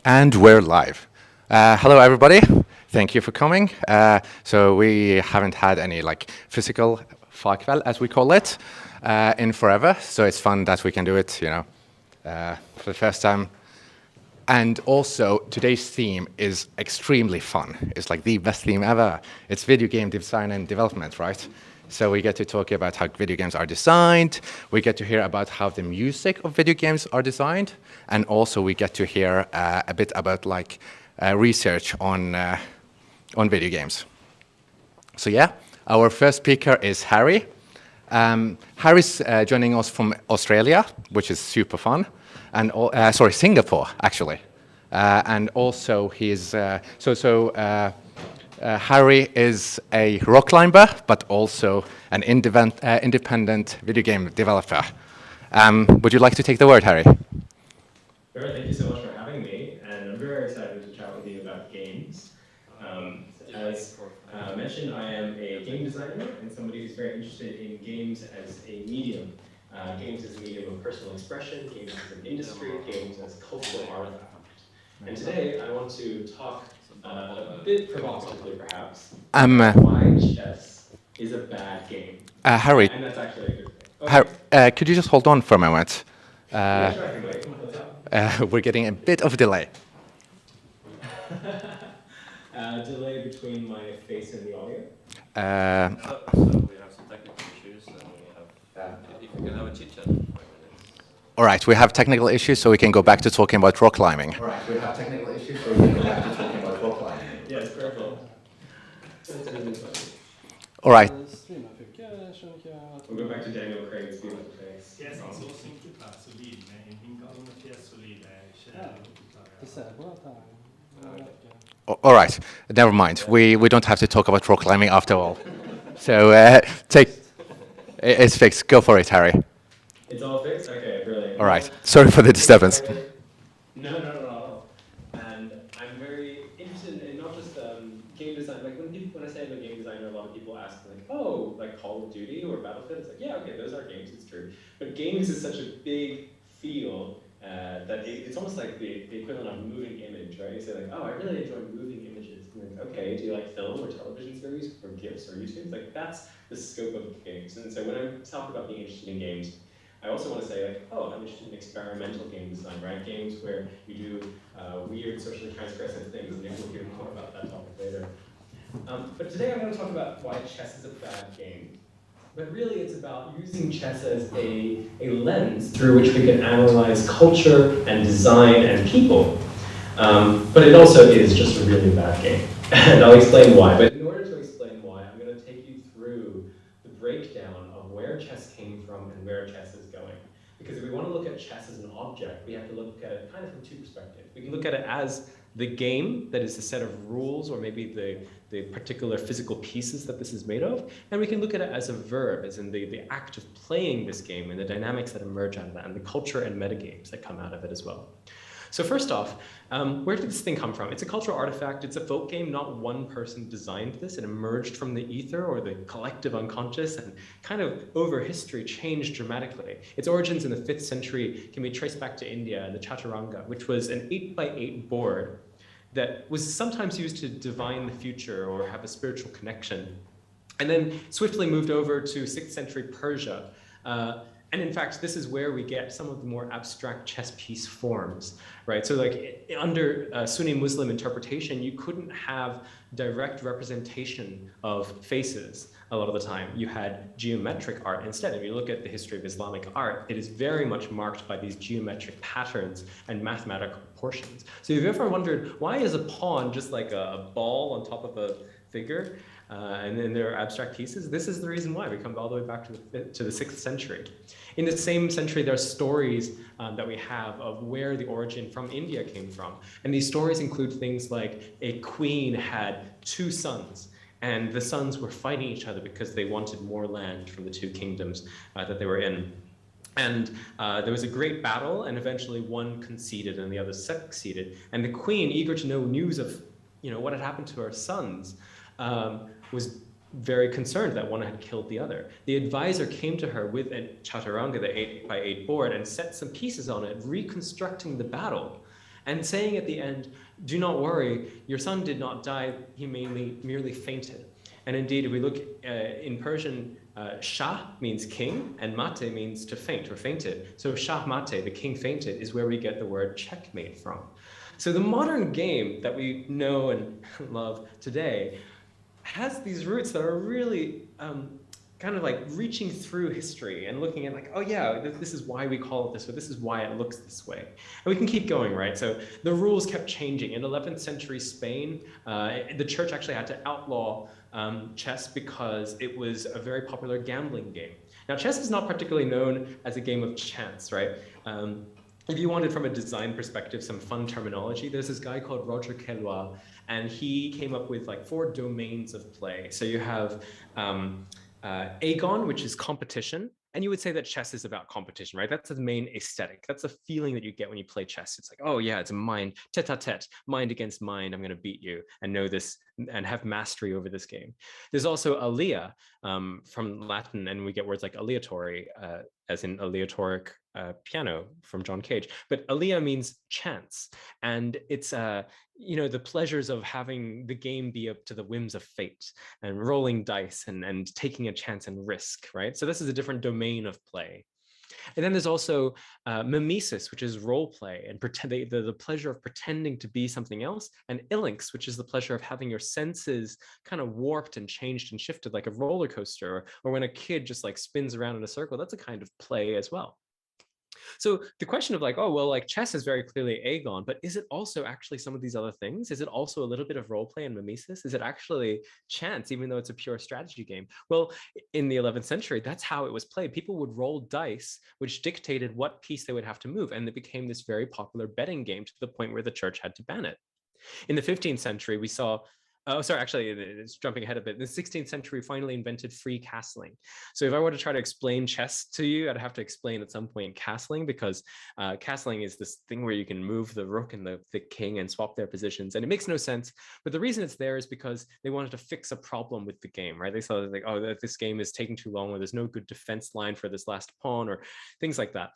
And we're live. Hello, everybody. Thank you for coming. So we haven't had any physical fagkveld, as we call it, in forever. So it's fun that we can do it, for the first time. And also, today's theme is extremely fun. It's like the best theme ever. It's video game design and development, right? So we get to talk about how video games are designed. We get to hear about how the music of video games are designed. And also we get to hear a bit about research on video games. So yeah, our first speaker is Harry. Harry's joining us from Australia, which is super fun. And Singapore, actually. And also he's Harry is a rock climber, but also an independent video game developer. Would you like to take the word, Harry? Sure, thank you so much for having me, and I'm very excited to chat with you about games. As mentioned, I am a game designer and somebody who's very interested in games as a medium. Games as a medium of personal expression, games as an industry, games as cultural artifact. And today I want to talk a bit provocatively, perhaps, about why chess is a bad game. Harry, and that's actually a good thing. Okay. Could you just hold on for a moment? Yeah, sure, I can wait. What's up? We're getting a bit of a delay. Delay between my face and the audio? So we have some technical issues, and we have, if we can have a chit-chat for 5 minutes. All right, we have technical issues, so we can go back to talking about rock climbing. All right, we have technical issues, so we can go back to talking about rock climbing. Yes, perfect. All right. We'll go back to Daniel Craig's beautiful face. Yes, så synker solid med en hingalmates solid All right, never mind. We don't have to talk about rock climbing after all. So it's fixed. Go for it, Harry. It's all fixed? Okay, brilliant. All right. Sorry for the disturbance. No, not at all. And I'm very interested in not just game design. Like when I say I'm a game designer, a lot of people ask like Call of Duty or Battlefield. It's like, yeah, okay, those are games. It's true. But games is such a big field that it's almost like the equivalent of moving image, right? You say like, oh, I really enjoy moving images. And like, okay, do you like film or television series or GIFs or YouTube? Like that's the scope of games. And so when I talk about being interested in games, I also want to say like, oh, I'm interested in experimental game design, right? Games where you do weird socially transgressive things, and maybe we'll hear more about that topic later. But today I'm going to talk about why chess is a bad game. But really it's about using chess as a lens through which we can analyze culture and design and people. But it also is just a really bad game. And I'll explain why. But in order to explain why, I'm going to take you through the breakdown of where chess came from and where chess is going. Because if we want to look at chess as an object, we have to look at it kind of from two perspectives. We can look at it as the game, that is a set of rules, or maybe the particular physical pieces that this is made of. And we can look at it as a verb, as in the act of playing this game and the dynamics that emerge out of that, and the culture and metagames that come out of it as well. So first off, where did this thing come from? It's a cultural artifact, it's a folk game, not one person designed this. It emerged from the ether or the collective unconscious and kind of over history changed dramatically. Its origins in the 5th century can be traced back to India and the Chaturanga, which was an 8x8 board that was sometimes used to divine the future or have a spiritual connection. And then swiftly moved over to 6th century Persia. And in fact, this is where we get some of the more abstract chess piece forms, right? So like under Sunni Muslim interpretation, you couldn't have direct representation of faces a lot of the time. You had geometric art instead. If you look at the history of Islamic art, it is very much marked by these geometric patterns and mathematical proportions. So if you've ever wondered, why is a pawn just like a ball on top of a figure? And then there are abstract pieces. This is the reason why. We come all the way back to the 6th century. In the same century, there are stories that we have of where the origin from India came from. And these stories include things like a queen had 2 sons, and the sons were fighting each other because they wanted more land from the 2 kingdoms that they were in. And there was a great battle, and eventually one conceded and the other succeeded. And the queen, eager to know news of what had happened to her sons, was very concerned that one had killed the other. The advisor came to her with a chaturanga, the 8x8 board, and set some pieces on it, reconstructing the battle. and saying at the end, do not worry, your son did not die, he merely fainted. And indeed, if we look in Persian, Shah means king, and mate means to faint or fainted. So Shah mate, the king fainted, is where we get the word checkmate from. So the modern game that we know and love today has these roots that are really kind of like reaching through history and looking at like, oh yeah, this is why we call it this, or this is why it looks this way. And we can keep going, right? So the rules kept changing. In 11th century Spain, the church actually had to outlaw chess because it was a very popular gambling game. Now, chess is not particularly known as a game of chance, right? If you wanted from a design perspective some fun terminology, there's this guy called Roger Quelois, and he came up with like 4 domains of play. So you have agon, which is competition. And you would say that chess is about competition, right? That's the main aesthetic. That's the feeling that you get when you play chess. It's like, oh yeah, it's a mind, tete-a-tete, mind against mind. I'm going to beat you and know this and have mastery over this game. There's also alia from Latin, and we get words like aleatory, as in aleatoric piano from John Cage. But alia means chance, and it's the pleasures of having the game be up to the whims of fate and rolling dice and taking a chance and risk, right? So this is a different domain of play. And then there's also mimesis, which is role play and the pleasure of pretending to be something else, and ilinx, which is the pleasure of having your senses kind of warped and changed and shifted like a roller coaster, or when a kid just like spins around in a circle. That's a kind of play as well. So the question of like, oh, well, like chess is very clearly agon, but is it also actually some of these other things? Is it also a little bit of role play and mimesis? Is it actually chance, even though it's a pure strategy game? Well, in the 11th century, that's how it was played. People would roll dice, which dictated what piece they would have to move. And it became this very popular betting game to the point where the church had to ban it. In the 15th century, we saw actually, it's jumping ahead a bit. In the 16th century, finally invented free castling. So if I were to try to explain chess to you, I'd have to explain at some point castling, because castling is this thing where you can move the rook and the king and swap their positions. And it makes no sense. But the reason it's there is because they wanted to fix a problem with the game, right? They saw that, like, oh, this game is taking too long, or there's no good defense line for this last pawn, or things like that.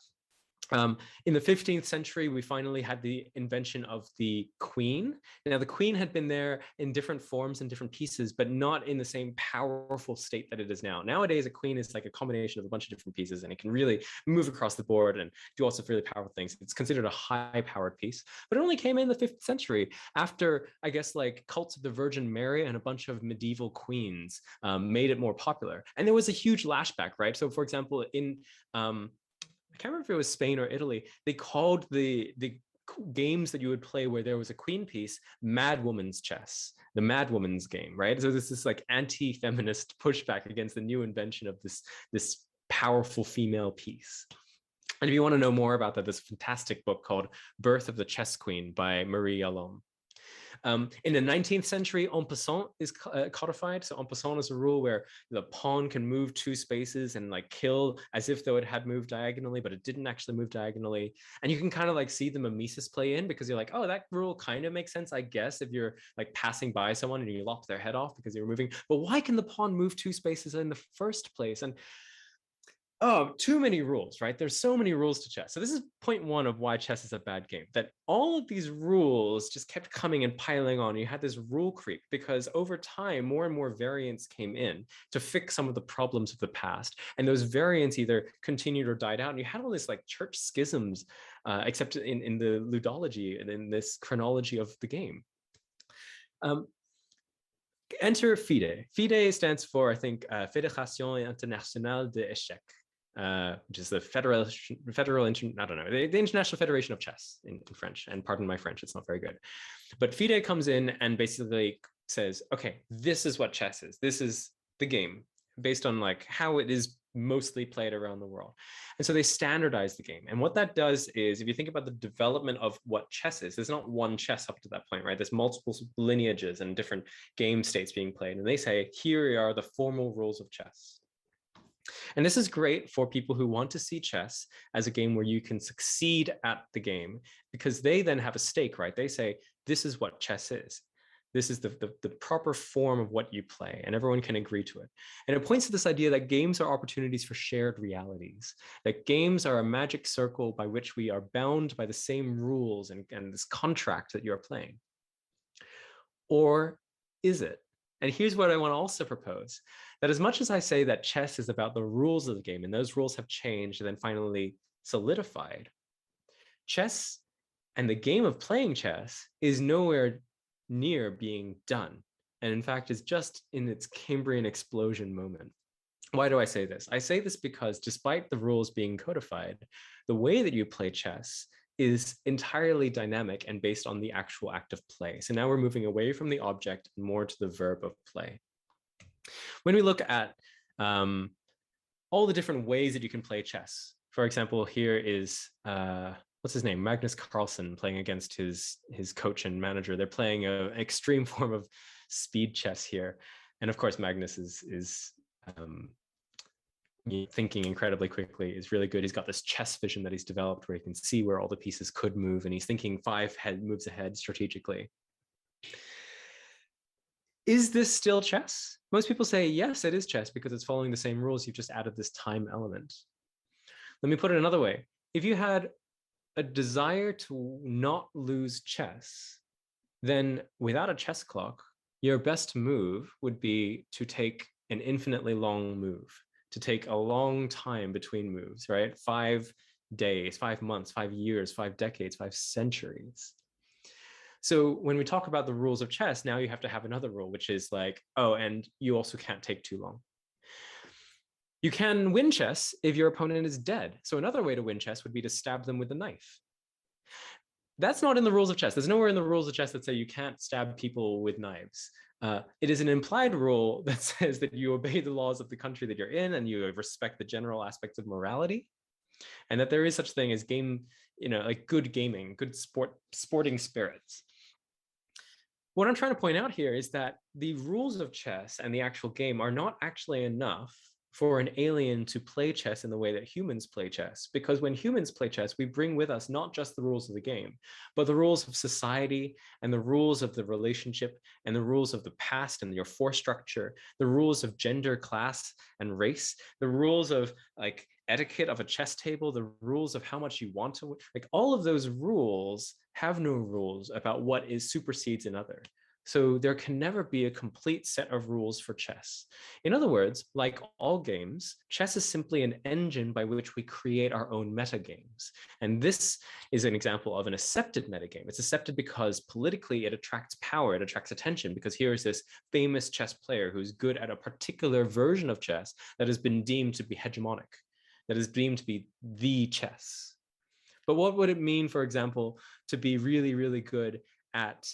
In the 15th century, we finally had the invention of the queen. Now, the queen had been there in different forms and different pieces, but not in the same powerful state that it is now. Nowadays, a queen is like a combination of a bunch of different pieces, and it can really move across the board and do all sorts of really powerful things. It's considered a high-powered piece, but it only came in the 5th century after, I guess, like cults of the Virgin Mary and a bunch of medieval queens made it more popular. And there was a huge lashback, right? So, for example, in I can't remember if it was Spain or Italy, they called the games that you would play where there was a queen piece madwoman's chess, the madwoman's game, right? So this is like anti-feminist pushback against the new invention of this powerful female piece. And if you want to know more about that, there's a fantastic book called Birth of the Chess Queen by Marie Allom. In the 19th century, en passant is codified. So en passant is a rule where the pawn can move 2 spaces and like kill as if though it had moved diagonally, but it didn't actually move diagonally. And you can kind of like see the mimesis play in, because you're like, oh, that rule kind of makes sense, I guess, if you're like passing by someone and you lop their head off because you're moving. But why can the pawn move 2 spaces in the first place? And oh, too many rules, right? There's so many rules to chess. So this is point 1 of why chess is a bad game, that all of these rules just kept coming and piling on. You had this rule creep because over time, more and more variants came in to fix some of the problems of the past. And those variants either continued or died out. And you had all this like church schisms, except in the ludology and in this chronology of the game. Enter FIDE. FIDE stands for, I think, Fédération Internationale d'Échecs. Which is the the International Federation of Chess in French. And pardon my French, it's not very good. But FIDE comes in and basically says, okay, this is what chess is. This is the game based on like how it is mostly played around the world. And so they standardize the game. And what that does is, if you think about the development of what chess is, there's not one chess up to that point, right? There's multiple lineages and different game states being played. And they say, here are the formal rules of chess. And this is great for people who want to see chess as a game where you can succeed at the game, because they then have a stake, right? They say, this is what chess is. This is the proper form of what you play, and everyone can agree to it. And it points to this idea that games are opportunities for shared realities, that games are a magic circle by which we are bound by the same rules and this contract that you're playing. Or is it? And here's what I want to also propose, that as much as I say that chess is about the rules of the game, and those rules have changed and then finally solidified, chess and the game of playing chess is nowhere near being done. And in fact, is just in its Cambrian explosion moment. Why do I say this? I say this because despite the rules being codified, the way that you play chess is entirely dynamic and based on the actual act of play. So now we're moving away from the object and more to the verb of play. When we look at all the different ways that you can play chess, for example, here is what's his name? Magnus Carlsen playing against his coach and manager. They're playing an extreme form of speed chess here. And of course, Magnus is thinking incredibly quickly, is really good. He's got this chess vision that he's developed where he can see where all the pieces could move, and he's thinking 5 moves ahead strategically. Is this still chess? Most people say, yes, it is chess because it's following the same rules. You've just added this time element. Let me put it another way. If you had a desire to not lose chess, then without a chess clock, your best move would be to take an infinitely long move, to take a long time between moves, right? 5 days, 5 months, 5 years, 5 decades, 5 centuries. So when we talk about the rules of chess, now you have to have another rule, which is like, oh, and you also can't take too long. You can win chess if your opponent is dead. So another way to win chess would be to stab them with a knife. That's not in the rules of chess. There's nowhere in the rules of chess that say you can't stab people with knives. It is an implied rule that says that you obey the laws of the country that you're in and you respect the general aspects of morality, and that there is such thing as game, like good gaming, good sporting spirits. What I'm trying to point out here is that the rules of chess and the actual game are not actually enough for an alien to play chess in the way that humans play chess. Because when humans play chess, we bring with us not just the rules of the game, but the rules of society and the rules of the relationship and the rules of the past and your force structure, the rules of gender, class, and race, the rules of like etiquette of a chess table, the rules of how much you want to, like all of those rules have no rules about what is supersedes another. So there can never be a complete set of rules for chess. In other words, like all games, chess is simply an engine by which we create our own metagames. And this is an example of an accepted metagame. It's accepted because politically it attracts power, it attracts attention, because here is this famous chess player who's good at a particular version of chess that has been deemed to be hegemonic, that is deemed to be the chess. But what would it mean, for example, to be really, really good at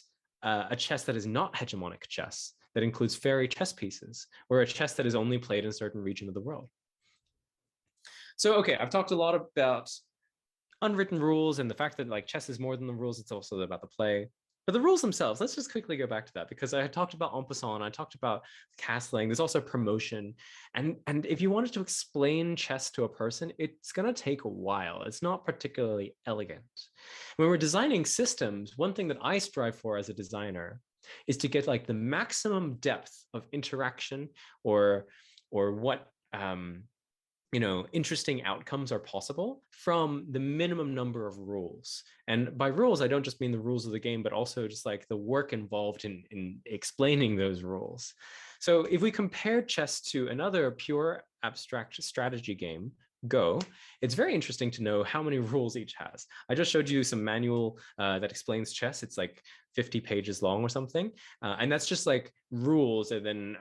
a chess that is not hegemonic chess, that includes fairy chess pieces, or a chess that is only played in a certain region of the world? So, okay, I've talked a lot about unwritten rules and the fact that like chess is more than the rules, it's also about the play. But the rules themselves, let's just quickly go back to that, because I had talked about en passant, I talked about castling, there's also promotion. And if you wanted to explain chess to a person, it's going to take a while. It's not particularly elegant. When we're designing systems, one thing that I strive for as a designer is to get like the maximum depth of interaction or what interesting outcomes are possible from the minimum number of rules. And by rules, I don't just mean the rules of the game, but also just like the work involved in explaining those rules. So if we compare chess to another pure abstract strategy game, Go, it's very interesting to know how many rules each has. I just showed you some manual that explains chess. It's like 50 pages long or something. And that's just like rules. And then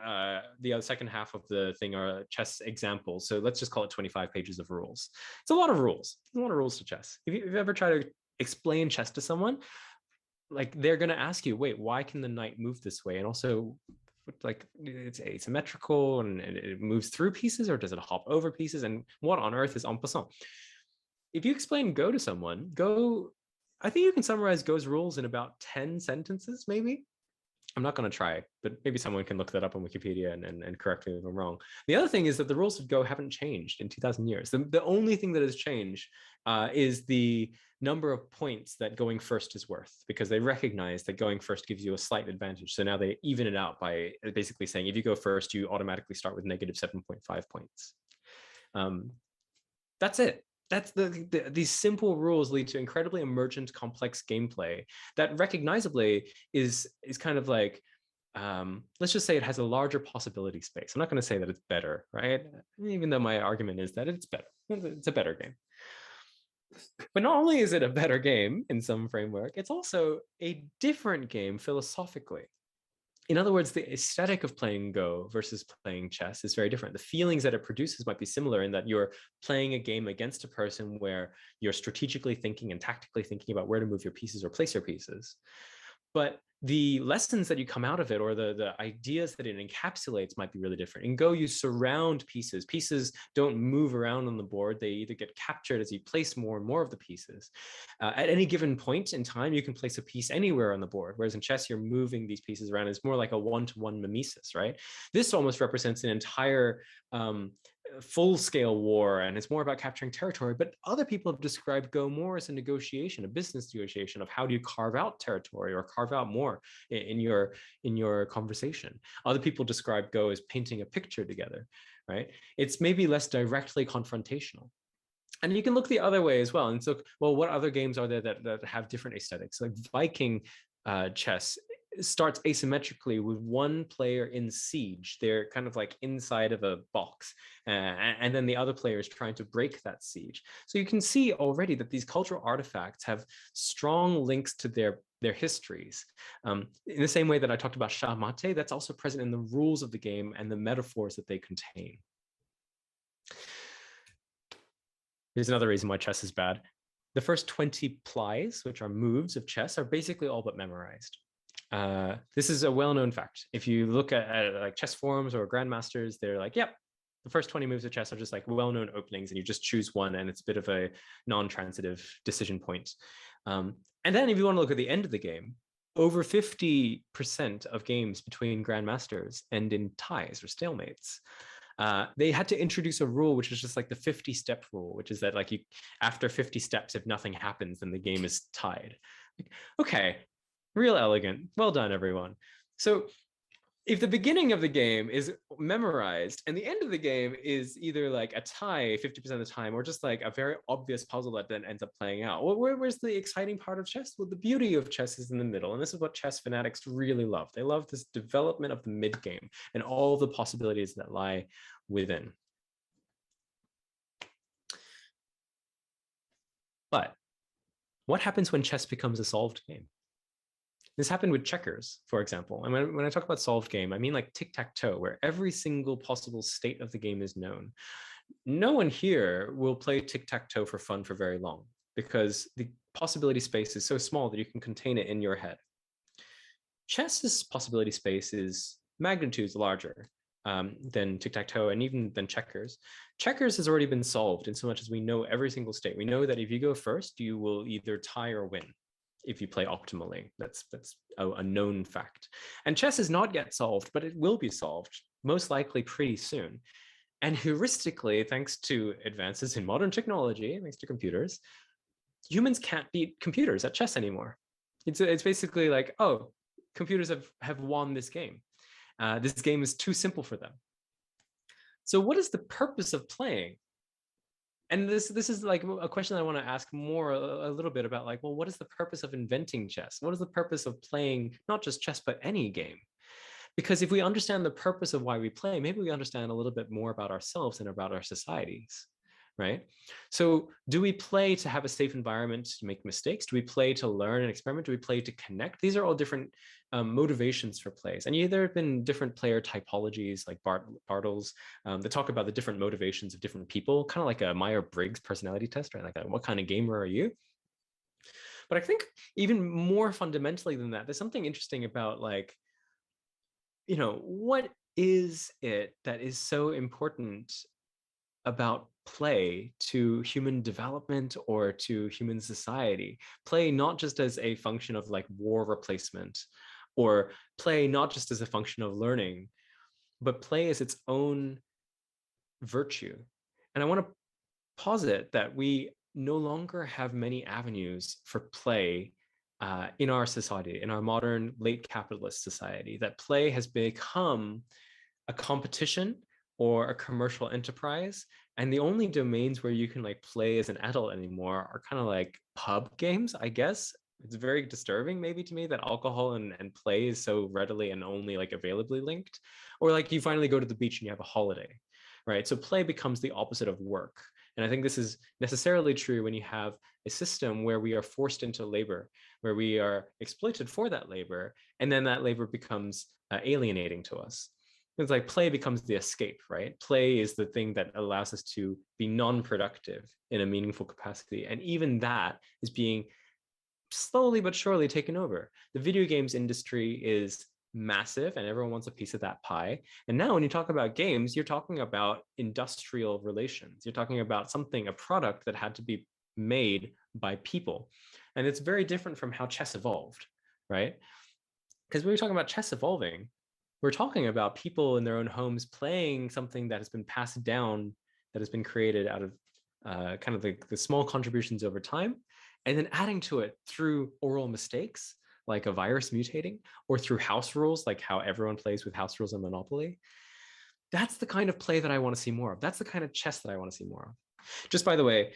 the second half of the thing are chess examples. So let's just call it 25 pages of rules. It's a lot of rules. There's a lot of rules to chess. If you ever try to explain chess to someone, like they're going to ask you, wait, why can the knight move this way? And also, like it's asymmetrical and it moves through pieces, or does it hop over pieces? And what on earth is en passant? If you explain Go to someone, I think you can summarize Go's rules in about 10 sentences, maybe. I'm not going to try, but maybe someone can look that up on Wikipedia and correct me if I'm wrong. The other thing is that the rules of Go haven't changed in 2,000 years. The only thing that has changed is the number of points that going first is worth, because they recognize that going first gives you a slight advantage. So now they even it out by basically saying, if you go first, you automatically start with negative 7.5 points. That's it. That's these simple rules lead to incredibly emergent, complex gameplay that recognizably is kind of like, let's just say it has a larger possibility space. I'm not going to say that it's better, right? Even though my argument is that it's better. It's a better game. But not only is it a better game in some framework, it's also a different game philosophically. In other words, the aesthetic of playing Go versus playing chess is very different. The feelings that it produces might be similar in that you're playing a game against a person where you're strategically thinking and tactically thinking about where to move your pieces or place your pieces. But the lessons that you come out of it, or the ideas that it encapsulates, might be really different. In Go, you surround pieces. Pieces don't move around on the board. They either get captured as you place more and more of the pieces. At any given point in time, you can place a piece anywhere on the board, whereas in chess, you're moving these pieces around. It's more like a one-to-one mimesis, right? This almost represents an entire full-scale war, and it's more about capturing territory. But other people have described Go more as a negotiation, a business negotiation of how do you carve out territory or carve out more in your conversation. Other people describe Go as painting a picture together, right? It's maybe less directly confrontational. And you can look the other way as well. And so, well, what other games are there that have different aesthetics? Like Viking chess starts asymmetrically with one player in siege. They're kind of like inside of a box, and then the other player is trying to break that siege. So you can see already that these cultural artifacts have strong links to their histories. In the same way that I talked about Shahmate, that's also present in the rules of the game and the metaphors that they contain. Here's another reason why chess is bad. The first 20 plies, which are moves of chess, are basically all but memorized. This is a well-known fact. If you look at like chess forums or grandmasters, they're like, yep, the first 20 moves of chess are just like well-known openings, and you just choose one, and it's a bit of a non-transitive decision point. And then if you want to look at the end of the game, over 50% of games between grandmasters end in ties or stalemates. They had to introduce a rule, which is just like the 50-step rule, which is that like after 50 steps, if nothing happens, then the game is tied. Okay, real elegant. Well done, everyone. So if the beginning of the game is memorized and the end of the game is either like a tie 50% of the time, or just like a very obvious puzzle that then ends up playing out, well, where's the exciting part of chess? Well, the beauty of chess is in the middle. And this is what chess fanatics really love. They love this development of the mid game and all the possibilities that lie within. But what happens when chess becomes a solved game? This happened with checkers, for example. And when I talk about solved game, I mean like tic-tac-toe, where every single possible state of the game is known. No one here will play tic-tac-toe for fun for very long, because the possibility space is so small that you can contain it in your head. Chess's possibility space is magnitudes larger than tic-tac-toe and even than checkers. Checkers has already been solved in so much as we know every single state. We know that if you go first, you will either tie or win if you play optimally. That's a known fact. And chess is not yet solved, but it will be solved, most likely pretty soon. And heuristically, thanks to advances in modern technology, thanks to computers, humans can't beat computers at chess anymore. It's basically like, oh, computers have won this game. This game is too simple for them. So what is the purpose of playing? And this is like a question I want to ask more a little bit about, like, well, what is the purpose of inventing chess? What is the purpose of playing not just chess, but any game? Because if we understand the purpose of why we play, maybe we understand a little bit more about ourselves and about our societies, right? So do we play to have a safe environment to make mistakes? Do we play to learn and experiment? Do we play to connect? These are all different motivations for plays. And there have been different player typologies like Bartles that talk about the different motivations of different people, kind of like a Myers-Briggs personality test, right? Like what kind of gamer are you? But I think even more fundamentally than that, there's something interesting about like, what is it that is so important about play to human development or to human society? Play not just as a function of like war replacement or play not just as a function of learning, but play as its own virtue. And I want to posit that we no longer have many avenues for play in our society, in our modern late capitalist society, that play has become a competition or a commercial enterprise. And the only domains where you can like play as an adult anymore are kind of like pub games, I guess. It's very disturbing maybe to me that alcohol and play is so readily and only like availably linked. Or like you finally go to the beach and you have a holiday, right? So play becomes the opposite of work. And I think this is necessarily true when you have a system where we are forced into labor, where we are exploited for that labor, and then that labor becomes alienating to us. It's like play becomes the escape, right? Play is the thing that allows us to be non-productive in a meaningful capacity. And even that is being slowly but surely taken over. The video games industry is massive and everyone wants a piece of that pie. And now when you talk about games, you're talking about industrial relations. You're talking about something, a product that had to be made by people. And it's very different from how chess evolved, right? Because when we're talking about chess evolving, we're talking about people in their own homes playing something that has been passed down, that has been created out of kind of the small contributions over time, and then adding to it through oral mistakes, like a virus mutating, or through house rules, like how everyone plays with house rules in Monopoly. That's the kind of play that I want to see more of. That's the kind of chess that I want to see more of. Just by the way,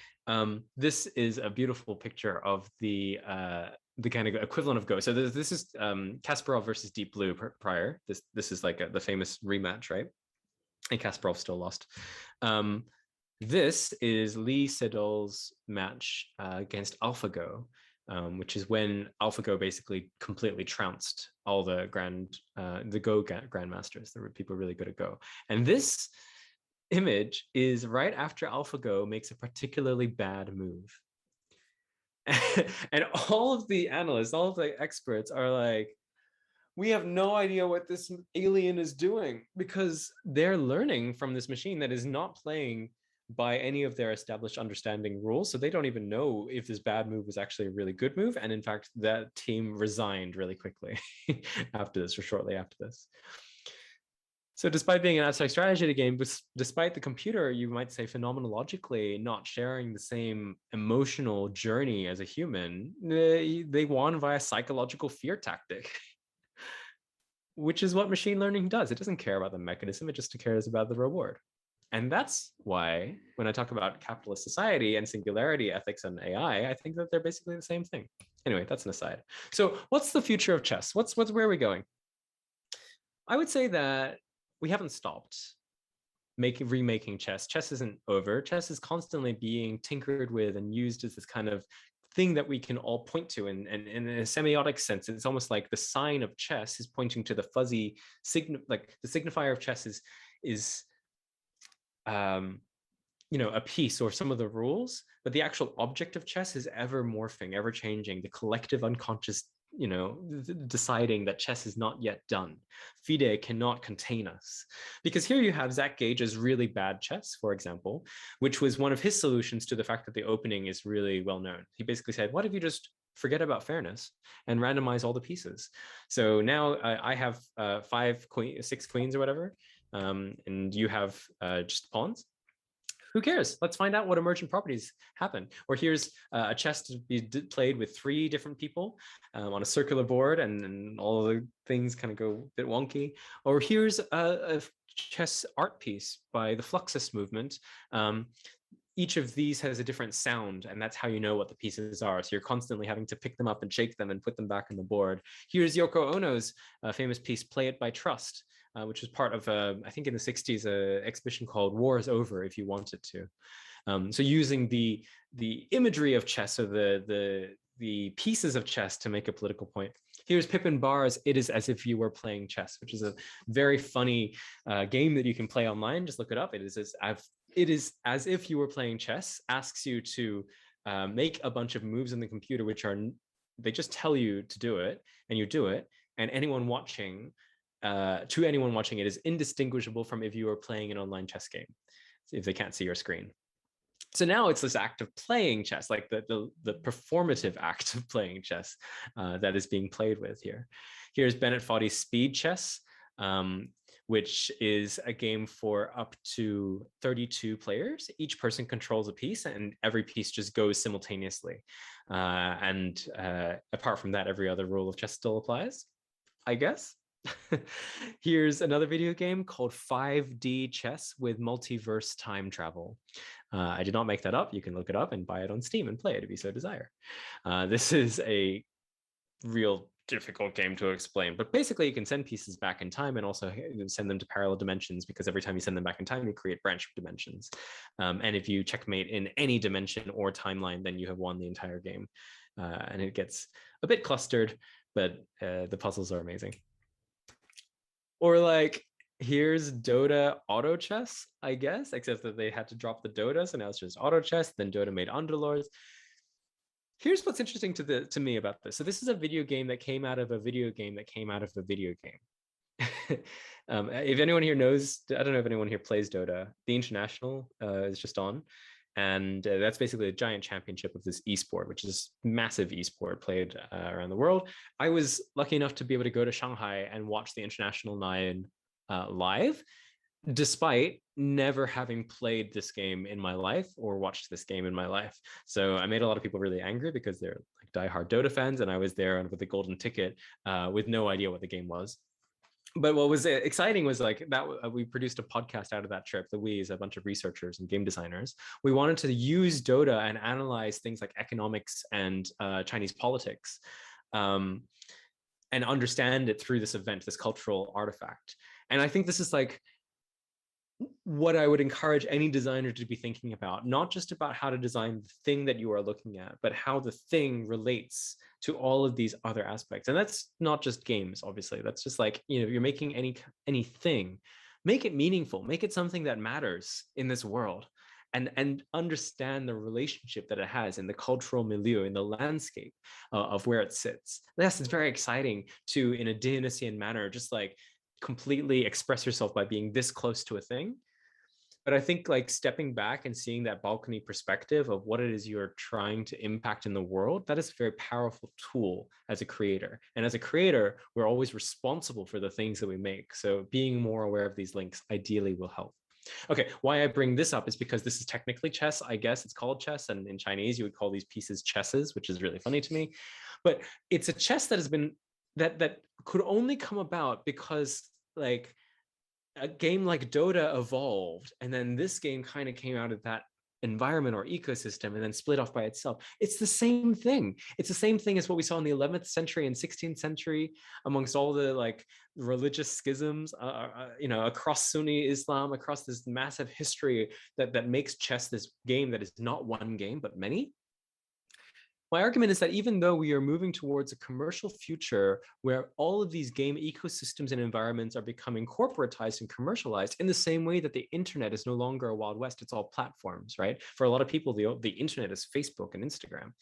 this is a beautiful picture of the kind of equivalent of Go. So this is Kasparov versus Deep Blue prior. This is like the famous rematch, right? And Kasparov still lost. This is Lee Sedol's match against AlphaGo, which is when AlphaGo basically completely trounced all the Go grandmasters. There were people really good at Go. And this image is right after AlphaGo makes a particularly bad move. And all of the analysts, all of the experts are like, we have no idea what this alien is doing, because they're learning from this machine that is not playing by any of their established understanding rules. So they don't even know if this bad move was actually a really good move. And in fact, that team resigned really quickly after this, or shortly after this. So despite being an abstract strategy game, despite the computer, you might say phenomenologically not sharing the same emotional journey as a human, they won via psychological fear tactic, which is what machine learning does. It doesn't care about the mechanism, it just cares about the reward. And that's why when I talk about capitalist society and singularity ethics and AI, I think that they're basically the same thing. Anyway, that's an aside. So what's the future of chess? Where are we going? I would say that we haven't stopped remaking chess. Chess isn't over. Chess is constantly being tinkered with and used as this kind of thing that we can all point to. And in a semiotic sense, it's almost like the sign of chess is pointing to the fuzzy like the signifier of chess is a piece or some of the rules, but the actual object of chess is ever morphing, ever changing. The collective unconscious, deciding that chess is not yet done. FIDE cannot contain us. Because here you have Zach Gage's really bad chess, for example, which was one of his solutions to the fact that the opening is really well known. He basically said, what if you just forget about fairness and randomize all the pieces? So now I have 6 queens or whatever, and you have just pawns. Who cares? Let's find out what emergent properties happen. Or here's a chess to be played with 3 different people on a circular board, and all the things kind of go a bit wonky. Or here's a chess art piece by the Fluxus movement. Each of these has a different sound, and that's how you know what the pieces are. So you're constantly having to pick them up and shake them and put them back on the board. Here's Yoko Ono's famous piece, Play It by Trust, which was part of, I think in the 60s, an exhibition called War is Over If You Wanted to. So using the imagery of chess, or the pieces of chess, to make a political point. Here's Pippin Barr's It Is As If You Were Playing Chess, which is a very funny game that you can play online. Just look it up. It is as if you were playing chess, asks you to make a bunch of moves on the computer, they just tell you to do it, and you do it. And anyone watching, it is indistinguishable from if you were playing an online chess game, if they can't see your screen. So now it's this act of playing chess, like the performative act of playing chess that is being played with here. Here's Bennett Foddy's Speed Chess, which is a game for up to 32 players. Each person controls a piece and every piece just goes simultaneously. Apart from that, every other rule of chess still applies, I guess. Here's another video game called 5D Chess with multiverse time travel. I did not make that up. You can look it up and buy it on Steam and play it if you so desire. This is a real difficult game to explain, but basically you can send pieces back in time and also send them to parallel dimensions, because every time you send them back in time, you create branch dimensions. And if you checkmate in any dimension or timeline, then you have won the entire game. And it gets a bit clustered, but the puzzles are amazing. Or like, here's Dota Auto Chess, I guess, except that they had to drop the Dota, so now it's just Auto Chess. Then Dota made Underlords. Here's what's interesting to me about this. So this is a video game that came out of a video game that came out of a video game. If anyone here knows, I don't know if anyone here plays Dota, the International is just on. And that's basically a giant championship of this esport, which is massive esport played around the world. I was lucky enough to be able to go to Shanghai and watch the International 9 live, despite never having played this game in my life or watched this game in my life. So I made a lot of people really angry because they're like diehard Dota fans, and I was there with a golden ticket with no idea what the game was. But what was exciting was like that we produced a podcast out of that trip. The we is a bunch of researchers and game designers. We wanted to use Dota and analyze things like economics and Chinese politics, and understand it through this event, this cultural artifact. And I think this is like what I would encourage any designer to be thinking about, not just about how to design the thing that you are looking at, but how the thing relates to all of these other aspects. And that's not just games, obviously. That's just like, you know, you're making anything, make it meaningful, make it something that matters in this world, and understand the relationship that it has in the cultural milieu, in the landscape of where it sits. Yes, it's very exciting to, in a Dionysian manner, just like completely express yourself by being this close to a thing. But I think like stepping back and seeing that balcony perspective of what it is you're trying to impact in the world, that is a very powerful tool as a creator. And as a creator, we're always responsible for the things that we make. So being more aware of these links ideally will help. Okay, why I bring this up is because this is technically chess. I guess it's called chess, and in Chinese you would call these pieces chesses, which is really funny to me. But it's a chess that has been that could only come about because like a game like Dota evolved, and then this game kind of came out of that environment or ecosystem and then split off by itself. It's the same thing. It's the same thing as what we saw in the 11th century and 16th century amongst all the like religious schisms, across Sunni Islam, across this massive history that makes chess this game that is not one game, but many. My argument is that even though we are moving towards a commercial future where all of these game ecosystems and environments are becoming corporatized and commercialized in the same way that the internet is no longer a Wild West, it's all platforms, right? For a lot of people, the internet is Facebook and Instagram.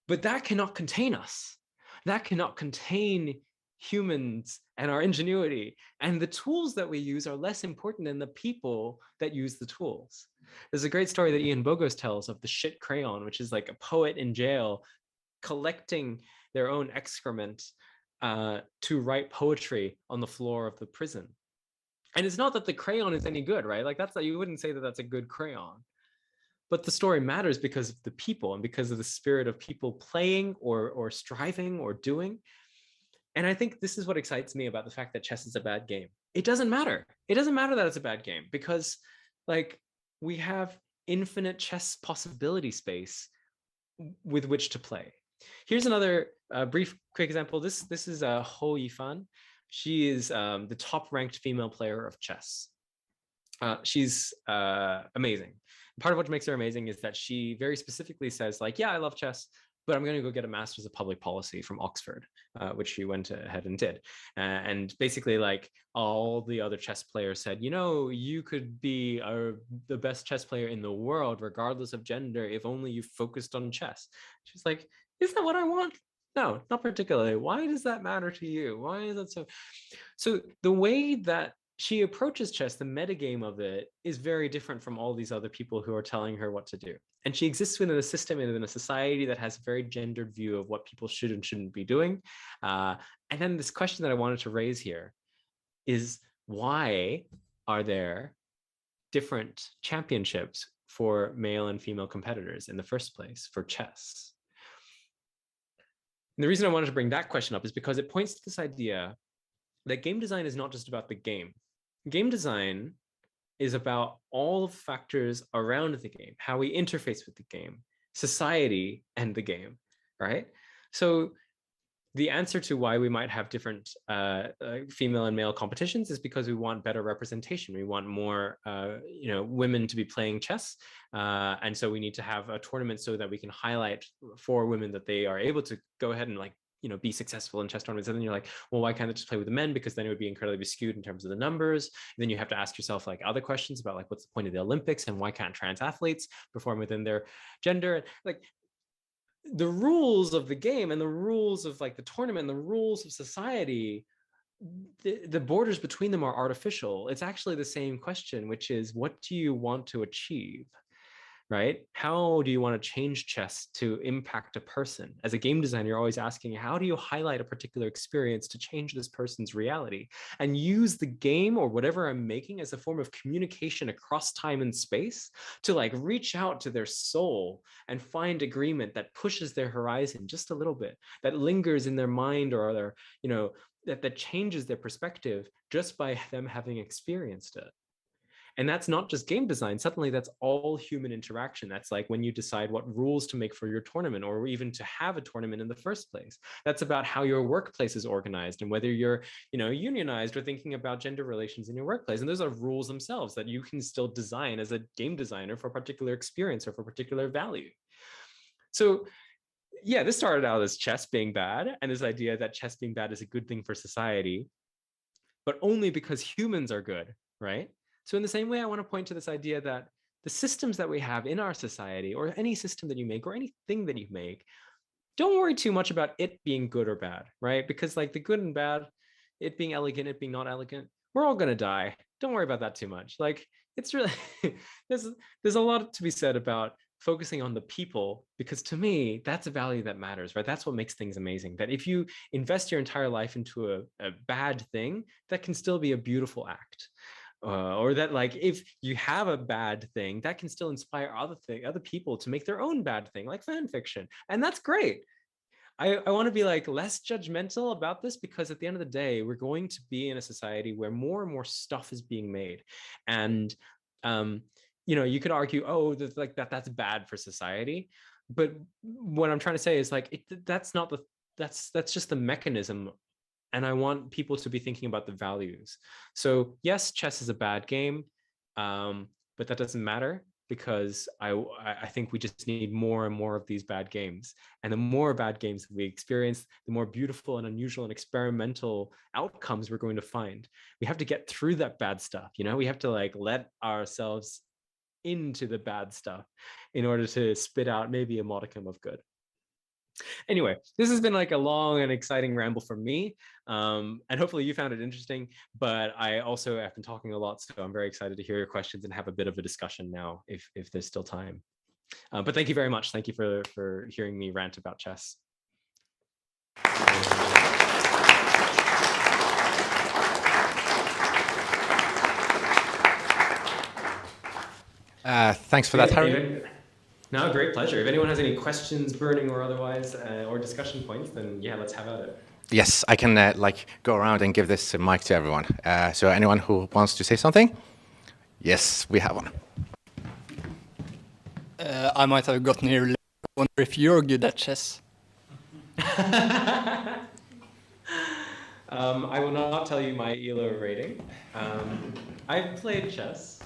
But that cannot contain us. That cannot contain humans and our ingenuity. And the tools that we use are less important than the people that use the tools. There's a great story that Ian Bogos tells of the shit crayon, which is like a poet in jail collecting their own excrement to write poetry on the floor of the prison. And it's not that the crayon is any good, right? Like you wouldn't say that that's a good crayon. But the story matters because of the people and because of the spirit of people playing or striving or doing. And I think this is what excites me about the fact that chess is a bad game. It doesn't matter. It doesn't matter that it's a bad game because like we have infinite chess possibility space with which to play. Here's another brief, quick example. This is Ho Yifan. She is the top ranked female player of chess. She's amazing. Part of what makes her amazing is that she very specifically says like, yeah, I love chess, but I'm going to go get a master's of public policy from Oxford, which she went ahead and did. And basically like all the other chess players said, you know, you could be the best chess player in the world, regardless of gender, if only you focused on chess. She's like, is that what I want? No, not particularly. Why does that matter to you? Why is that so? So the way that she approaches chess, the metagame of it is very different from all these other people who are telling her what to do. And she exists within a system and in a society that has a very gendered view of what people should and shouldn't be doing. And then this question that I wanted to raise here is, why are there different championships for male and female competitors in the first place for chess? And the reason I wanted to bring that question up is because it points to this idea that game design is not just about the game. Game design is about all the factors around the game, how we interface with the game, society, and the game, right? So the answer to why we might have different female and male competitions is because we want better representation. We want more women to be playing chess. And so we need to have a tournament so that we can highlight for women that they are able to go ahead and be successful in chess tournaments. And then you're like, well, why can't they just play with the men? Because then it would be incredibly skewed in terms of the numbers. And then you have to ask yourself other questions about what's the point of the Olympics and why can't trans athletes perform within their gender? The rules of the game and the rules of the tournament and the rules of society, the borders between them are artificial. It's actually the same question, which is, what do you want to achieve? Right? How do you want to change chess to impact a person? As a game designer, you're always asking, how do you highlight a particular experience to change this person's reality? And use the game or whatever I'm making as a form of communication across time and space to reach out to their soul and find agreement that pushes their horizon just a little bit, that lingers in their mind or their, that changes their perspective just by them having experienced it. And that's not just game design. Suddenly that's all human interaction. That's when you decide what rules to make for your tournament, or even to have a tournament in the first place. That's about how your workplace is organized and whether you're, unionized or thinking about gender relations in your workplace. And those are rules themselves that you can still design as a game designer for a particular experience or for a particular value. So yeah, this started out as chess being bad, and this idea that chess being bad is a good thing for society, but only because humans are good, right? So in the same way, I want to point to this idea that the systems that we have in our society, or any system that you make, or anything that you make, don't worry too much about it being good or bad, right? Because the good and bad, it being elegant, it being not elegant, we're all going to die. Don't worry about that too much. It's really, there's a lot to be said about focusing on the people, because to me, that's a value that matters, right? That's what makes things amazing. That if you invest your entire life into a bad thing, that can still be a beautiful act. Or that if you have a bad thing, that can still inspire other people to make their own bad thing, like fan fiction. And that's great. I want to be less judgmental about this, because at the end of the day, we're going to be in a society where more and more stuff is being made. And, you could argue, oh, that's bad for society. But what I'm trying to say is that's just the mechanism. And I want people to be thinking about the values. So yes, chess is a bad game, but that doesn't matter, because I think we just need more and more of these bad games. And the more bad games that we experience, the more beautiful and unusual and experimental outcomes we're going to find. We have to get through that bad stuff. We have to let ourselves into the bad stuff in order to spit out maybe a modicum of good. Anyway, this has been a long and exciting ramble from me, and hopefully you found it interesting, but I also have been talking a lot, so I'm very excited to hear your questions and have a bit of a discussion now if there's still time. But thank you very much. Thank you for hearing me rant about chess. Thanks for that, Harry. No, great pleasure. If anyone has any questions, burning or otherwise, or discussion points, then yeah, let's have at it. Yes, I can go around and give this mic to everyone. So anyone who wants to say something? Yes, we have one. I might have gotten here late. I wonder if you're good at chess. I will not tell you my ELO rating. I've played chess.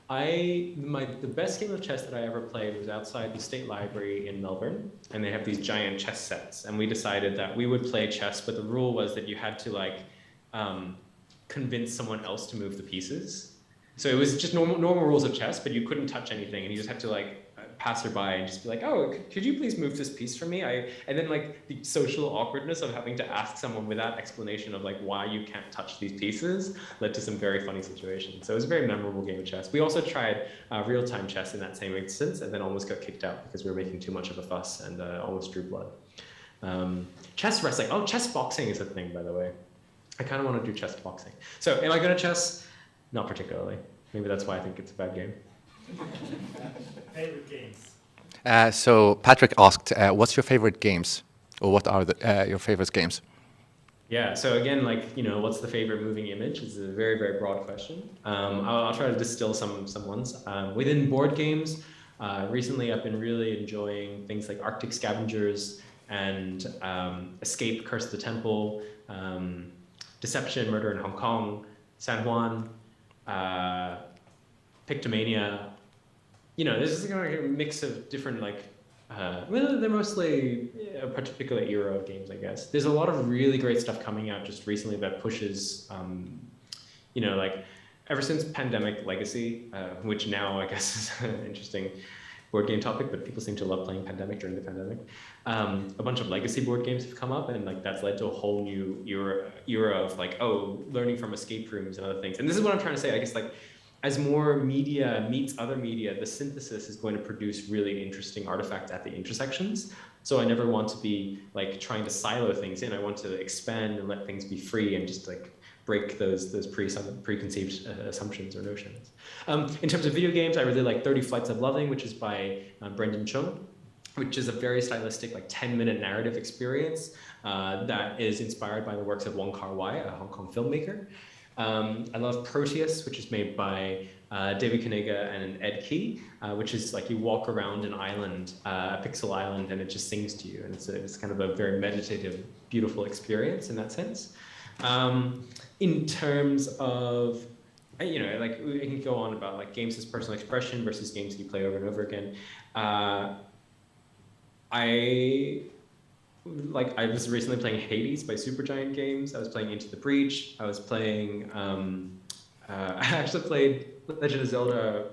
The best game of chess that I ever played was outside the State Library in Melbourne, and they have these giant chess sets, and we decided that we would play chess, but the rule was that you had to convince someone else to move the pieces. So it was just normal rules of chess, but you couldn't touch anything, and you just had to passerby and just be like, oh, could you please move this piece for me? And then like the social awkwardness of having to ask someone without explanation of like why you can't touch these pieces led to some very funny situations. So it was a very memorable game of chess. We also tried real-time chess in that same instance and then almost got kicked out because we were making too much of a fuss and almost drew blood. Chess wrestling. Oh, chess boxing is a thing, by the way. I kind of want to do chess boxing. So am I good at chess? Not particularly. Maybe that's why I think it's a bad game. Favorite games? So Patrick asked, what's your favorite games? Or what are your favorite games? Yeah, so again, like, you know, what's the favorite moving image? It's a very, very broad question. I'll try to distill some ones. Within board games, recently I've been really enjoying things like Arctic Scavengers and Escape, Curse of the Temple, Deception, Murder in Hong Kong, San Juan, Pictomania. You know, this is kind of a mix of different, like, well, they're mostly a particular era of games, I guess. There's a lot of really great stuff coming out just recently that pushes, you know, like, ever since Pandemic Legacy, which now I guess is an interesting board game topic, but people seem to love playing Pandemic during the pandemic. A bunch of legacy board games have come up, and like that's led to a whole new era of like, oh, learning from escape rooms and other things. And this is what I'm trying to say, I guess, like, as more media meets other media, the synthesis is going to produce really interesting artifacts at the intersections. So I never want to be like trying to silo things in. I want to expand and let things be free and just like break those preconceived assumptions or notions. In terms of video games, I really like 30 Flights of Loving, which is by Brendan Chung, which is a very stylistic, like 10-minute narrative experience that is inspired by the works of Wong Kar-wai, a Hong Kong filmmaker. I love Proteus, which is made by David Kanega and Ed Key, which is like you walk around an island, a pixel island, and it just sings to you. And it's kind of a very meditative, beautiful experience in that sense. In terms of, you know, like we can go on about like games as personal expression versus games you play over and over again. I was recently playing Hades by Supergiant Games. I was playing Into the Breach. I was playing, I actually played Legend of Zelda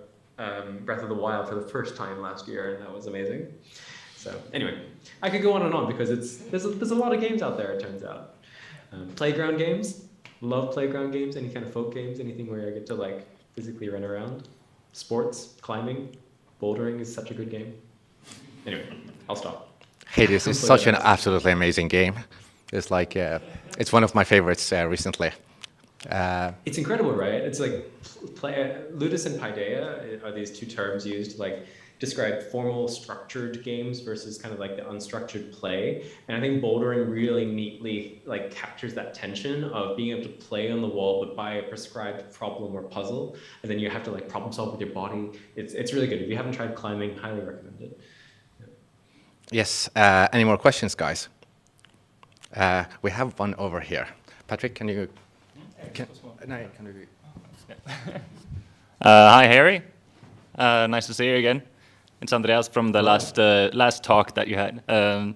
Breath of the Wild for the first time last year, and that was amazing. So anyway, I could go on and on because there's a lot of games out there, it turns out. Playground games, love playground games, any kind of folk games, anything where I get to like physically run around. Sports, climbing, bouldering is such a good game. Anyway, I'll stop. Hades is such an absolutely amazing game. It's like, it's one of my favorites recently. It's incredible, right? It's like, ludus and paideia are these two terms used to like describe formal structured games versus kind of like the unstructured play. And I think bouldering really neatly like captures that tension of being able to play on the wall, but by a prescribed problem or puzzle. And then you have to like problem solve with your body. It's really good. If you haven't tried climbing, highly recommend it. Yes, any more questions, guys? We have one over here. Patrick, can you... Hi, Harry. Nice to see you again. It's Andreas from the last talk that you had. I'm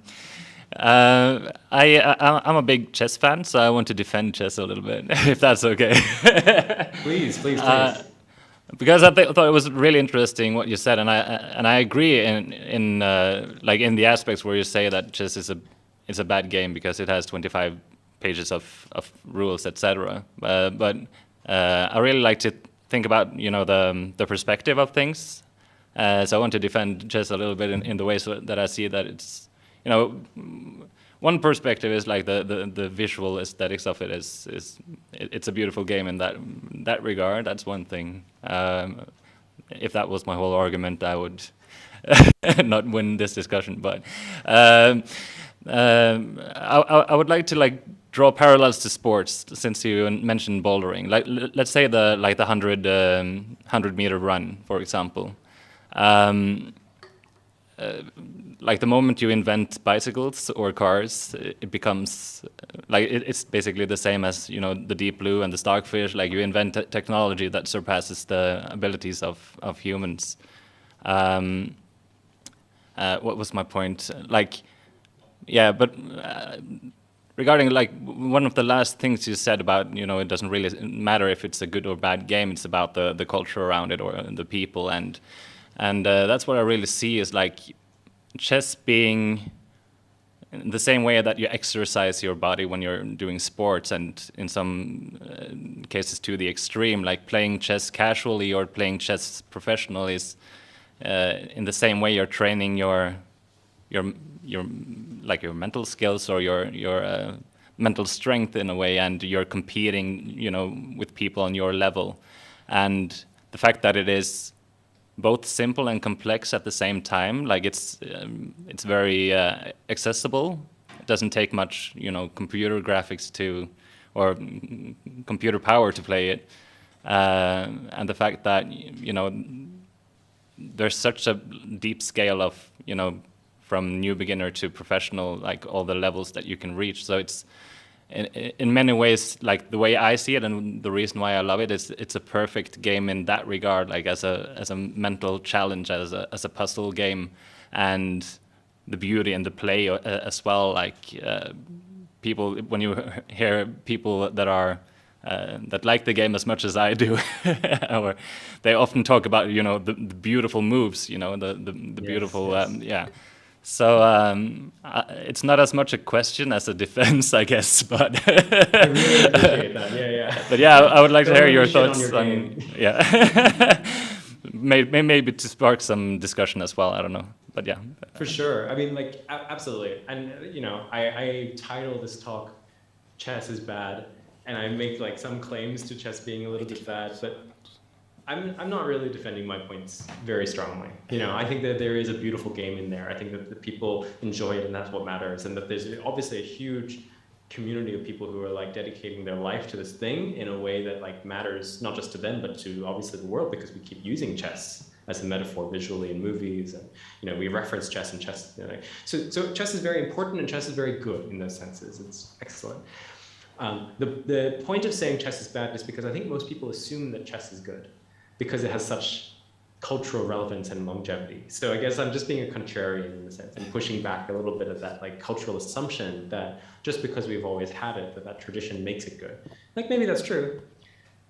a big chess fan, so I want to defend chess a little bit, if that's okay. Please. Because I thought it was really interesting what you said, and I agree in the aspects where you say that chess is a bad game because it has 25 pages of rules, etc. But I really like to think about the perspective of things. So I want to defend chess a little bit in the way so that I see that it's one perspective is like the visual aesthetics of it it's a beautiful game in that regard. That's one thing. If that was my whole argument, I would not win this discussion. But I would like to like draw parallels to sports since you mentioned bouldering. Like let's say the 100-meter run, for example. Like the moment you invent bicycles or cars, it becomes like it's basically the same as the deep blue and the stockfish. Like you invent technology that surpasses the abilities of humans. What was my point? Like, yeah, but regarding like one of the last things you said about it doesn't really matter if it's a good or bad game. It's about the culture around it or the people and. And that's what I really see is like chess being in the same way that you exercise your body when you're doing sports, and in some cases to the extreme, like playing chess casually or playing chess professionally is in the same way you're training your like your mental skills or your mental strength in a way, and you're competing, you know, with people on your level. And the fact that it is both simple and complex at the same time, like it's very accessible. It doesn't take much, you know, computer graphics to, or computer power to play it. And the fact that, you know, there's such a deep scale of, you know, from new beginner to professional, like all the levels that you can reach. So it's, in many ways, like the way I see it, and the reason why I love it is it's a perfect game in that regard, like as a mental challenge, as a puzzle game, and the beauty and the play as well. Like people, when you hear people that are that like the game as much as I do, or they often talk about, you know, the beautiful moves, you know, the Yes, beautiful yes. yeah. So it's not as much a question as a defense, I guess. But I really appreciate that. Yeah, yeah. but yeah, I would like to Don't hear let your me shit on thoughts your on game. yeah. Maybe to spark some discussion as well. I don't know, but yeah. For sure. I mean, like, absolutely. And, you know, I title this talk, Chess is Bad, and I make, like, some claims to chess being a little bit bad, but I'm not really defending my points very strongly. You know, I think that there is a beautiful game in there. I think that the people enjoy it, and that's what matters, and that there's obviously a huge community of people who are, like, dedicating their life to this thing in a way that, like, matters not just to them, but to obviously the world, because we keep using chess as a metaphor visually in movies, and, you know, we reference chess and chess. You know, so chess is very important, and chess is very good in those senses. It's excellent. The point of saying chess is bad is because I think most people assume that chess is good, because it has such cultural relevance and longevity. So I guess I'm just being a contrarian in the sense, and pushing back a little bit of that, like, cultural assumption that just because we've always had it, that tradition makes it good. Like, maybe that's true,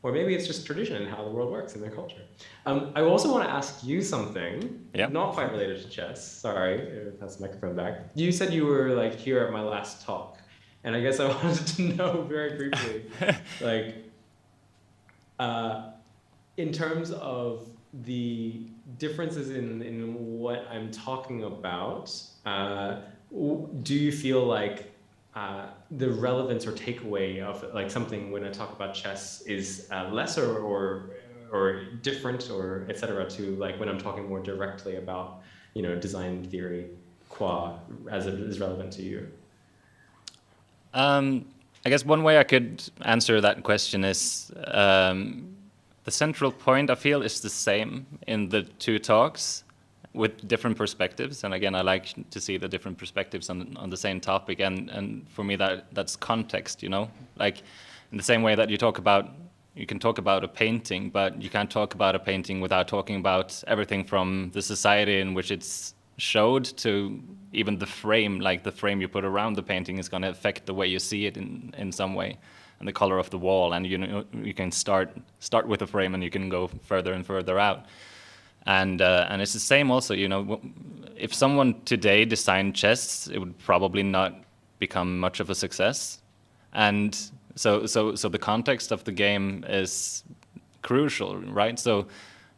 or maybe it's just tradition and how the world works in their culture. I also want to ask you something, not quite related to chess. Sorry, pass the microphone back. You said you were, like, here at my last talk, and I guess I wanted to know very briefly, like, in terms of the differences in what I'm talking about, do you feel like the relevance or takeaway of, like, something when I talk about chess is less or different, or et cetera, to, like, when I'm talking more directly about, you know, design theory, as it is relevant to you? I guess one way I could answer that question is the central point, I feel, is the same in the two talks with different perspectives. And again, I like to see the different perspectives on the same topic. And for me, that's context, you know? Like, in the same way that you can talk about a painting, but you can't talk about a painting without talking about everything from the society in which it's showed to even the frame. Like, the frame you put around the painting is going to affect the way you see it in some way, and the color of the wall. And, you know, you can start with a frame and you can go further and further out. And it's the same also, you know, if someone today designed chess, it would probably not become much of a success. And so the context of the game is crucial, right? So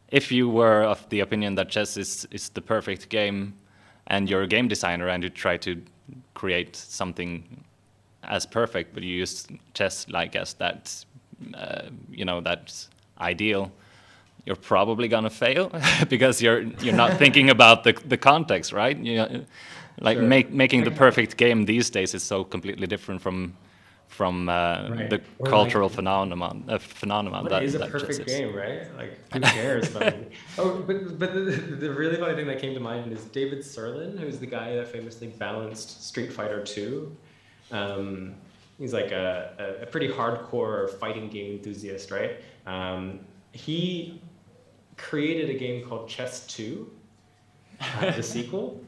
if you were of the opinion that chess is the perfect game, and you're a game designer and you try to create something as perfect, but you use chess like as that, you know, that's ideal, you're probably gonna fail because you're not thinking about the context, right? You know, like, Sure. making the perfect game these days is so completely different from Right. the Or, cultural like, phenomenon What that is a chess perfect is. game, right? Like, who cares about it? Oh, but the really funny thing that came to mind is David Sirlin, who's the guy that famously balanced Street Fighter 2. He's like a pretty hardcore fighting game enthusiast, right? He created a game called Chess 2, the sequel,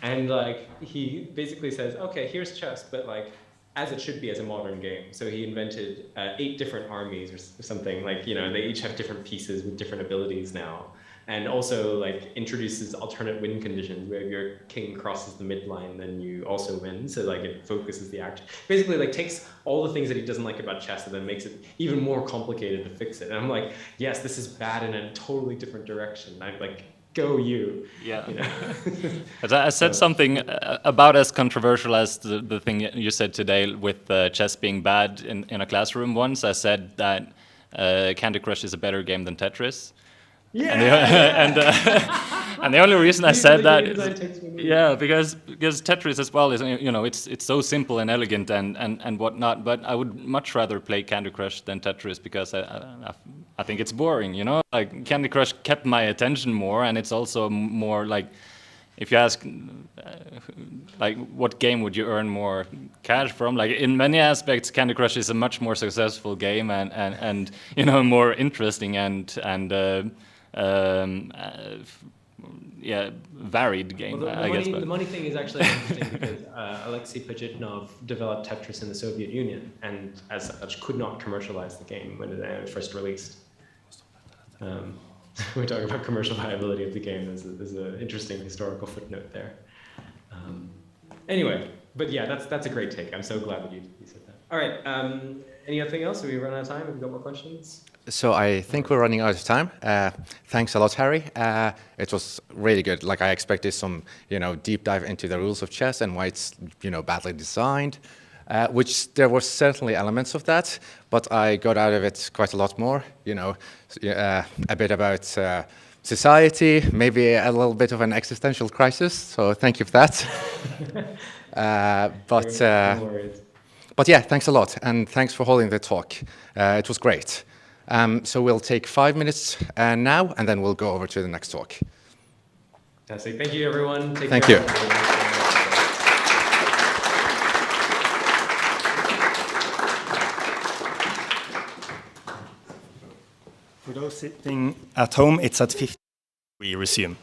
and, like, he basically says, okay, here's chess, but, like, as it should be as a modern game. So he invented 8 different armies or something, like, you know, they each have different pieces with different abilities now. and also like introduces alternate win conditions where if your king crosses the midline, then you also win. So like it focuses the action. Basically, like takes all the things that he doesn't like about chess and then makes it even more complicated to fix it. And I'm like, yes, this is bad in a totally different direction. I'm like, go you. Yeah. You know? As I said something about as controversial as the thing you said today with chess being bad in a classroom once. I said that Candy Crush is a better game than Tetris. Yeah. And the only reason I said that is, yeah, because Tetris as well is, you know, it's so simple and elegant and whatnot. But I would much rather play Candy Crush than Tetris because I think it's boring. You know, like Candy Crush kept my attention more, and it's also more like, if you ask, like, what game would you earn more cash from? Like, in many aspects, Candy Crush is a much more successful game and you know, more interesting and yeah, varied game, well, I guess. The money thing is actually interesting because Alexei Pajitnov developed Tetris in the Soviet Union and as such could not commercialize the game when it first released. We're talking about commercial viability of the game. There's an interesting historical footnote there. Anyway, but yeah, that's a great take. I'm so glad that you said that. All right, anything else? Have we run out of time? Have we got more questions? So I think we're running out of time. Thanks a lot, Harry. It was really good. Like I expected some, you know, deep dive into the rules of chess and why it's, you know, badly designed, which there were certainly elements of that, but I got out of it quite a lot more. You know, a bit about society, maybe a little bit of an existential crisis. So thank you for that. But yeah, thanks a lot, and thanks for holding the talk. It was great. So we'll take 5 minutes now, and then we'll go over to the next talk. Fantastic. Thank you, everyone. Thank you. For those sitting at home, it's at 50. We resume.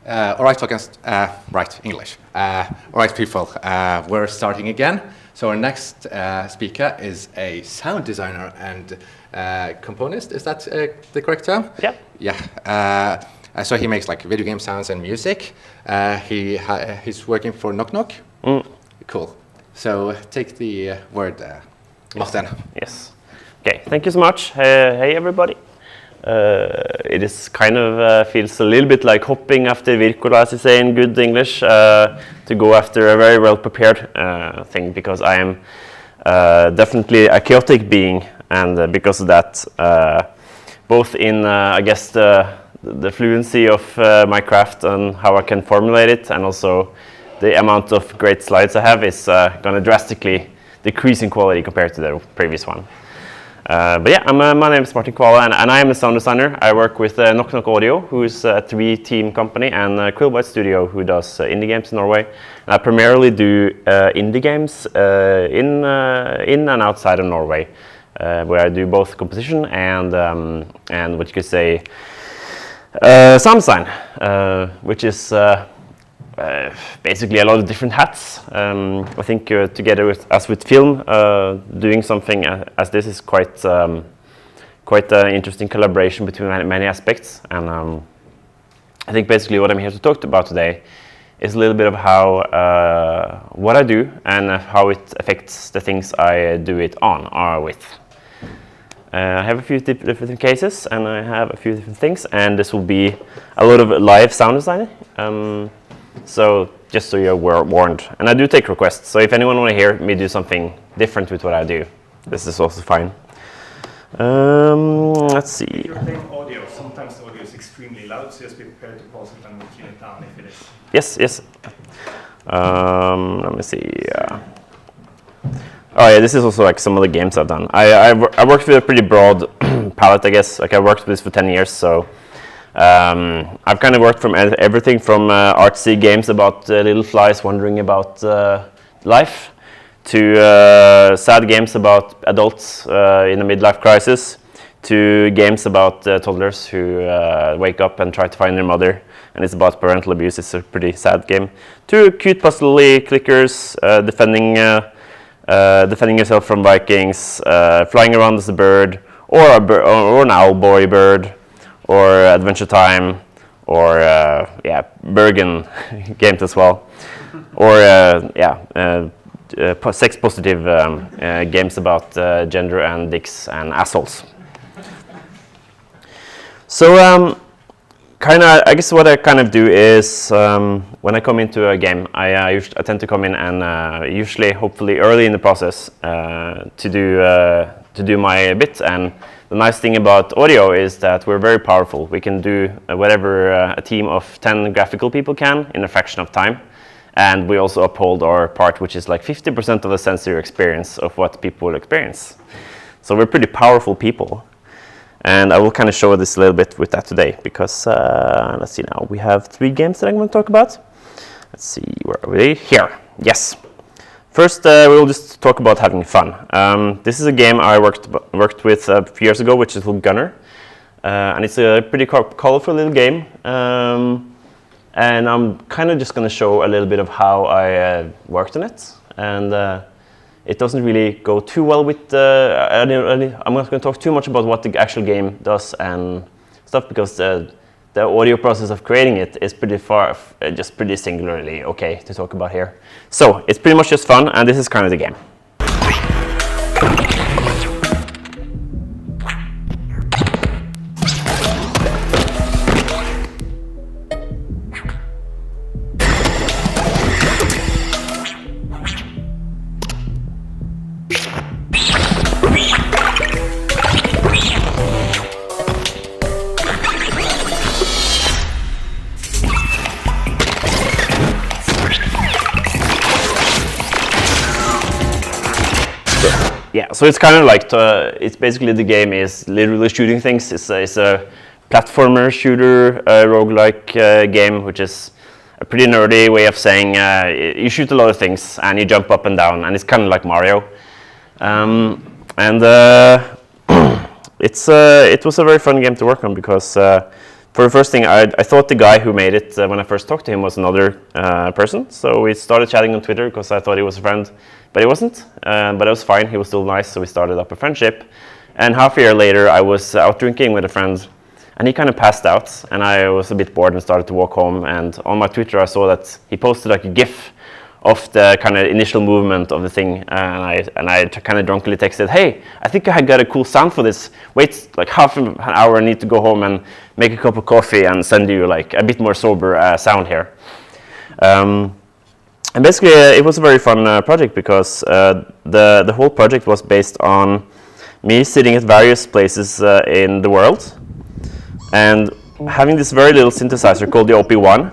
All right, right, English. All right, people, we're starting again. So our next speaker is a sound designer and componist. Is that the correct term? Yeah. Yeah. So he makes like video game sounds and music. He's working for Knock Knock. Cool. So take the word, Martin. Yes. Okay. Thank you so much. Hey everybody. It is kind of feels a little bit like hopping after Virkola, as you say in good English, to go after a very well prepared thing, because I am definitely a chaotic being, and because of that, both in I guess the fluency of my craft and how I can formulate it, and also the amount of great slides I have is going to drastically decrease in quality compared to the previous one. But yeah, my name is Martin Kvale, and I am a sound designer. I work with Knock Knock Audio, who is a 3-team company, and Kvale Studio, who does indie games in Norway. And I primarily do indie games in and outside of Norway, where I do both composition and what you could say sound design, which is basically a lot of different hats. I think together with film, doing something as this is quite an interesting collaboration between many aspects. And I think basically what I'm here to talk about today is a little bit of how what I do and how it affects the things I do it on or with. I have a few different cases, and I have a few different things, and this will be a lot of live sound design. So just so you're warned, and I do take requests. So if anyone want to hear me do something different with what I do, this is also fine. Let's see. If you're playing audio, sometimes the audio is extremely loud, so just be prepared to pause it and tune it down if it is. Yes. Let me see. Oh yeah, this is also like some of the games I've done. I worked with a pretty broad palette, I guess. Like I worked with this for 10 years, so. I've kind of worked from everything from artsy games about little flies wondering about life, to sad games about adults in a midlife crisis, to games about toddlers who wake up and try to find their mother, and it's about parental abuse. It's a pretty sad game. To cute puzzly clickers, defending yourself from Vikings, flying around as a bird, or an owl boy bird, or Adventure Time, or Bergen games as well, or sex positive games about gender and dicks and assholes. So I guess what I kind of do is when I come into a game, I tend to come in and usually, hopefully, early in the process to do my bit. And the nice thing about audio is that we're very powerful. We can do whatever a team of 10 graphical people can in a fraction of time. And we also uphold our part, which is like 50% of the sensory experience of what people will experience. So we're pretty powerful people. And I will kind of show this a little bit with that today, because let's see now. We have 3 games that I'm going to talk about. Let's see, where are we? Here, yes. First, we'll just talk about having fun. This is a game I worked with a few years ago, which is called Gunner. And it's a pretty colorful little game. And I'm kind of just going to show a little bit of how I worked on it. And it doesn't really go too well with I'm not going to talk too much about what the actual game does and stuff, because the audio process of creating it is just pretty singularly okay to talk about here. So it's pretty much just fun, and this is kind of the game. Yeah, so it's kind of like, it's basically the game is literally shooting things. It's a platformer shooter, roguelike game, which is a pretty nerdy way of saying you shoot a lot of things and you jump up and down, and it's kind of like Mario. It was a very fun game to work on, because for the first thing, I thought the guy who made it when I first talked to him was another person. So we started chatting on Twitter because I thought he was a friend, but he wasn't. But it was fine. He was still nice, so we started up a friendship. And half a year later, I was out drinking with a friend, and he kind of passed out, and I was a bit bored and started to walk home. And on my Twitter, I saw that he posted like a GIF of the kind of initial movement of the thing, and I kind of drunkenly texted, "Hey, I think I got a cool sound for this. Wait like half an hour, I need to go home and make a cup of coffee and send you like a bit more sober sound here." And basically, it was a very fun project because the whole project was based on me sitting at various places in the world and having this very little synthesizer called the OP1.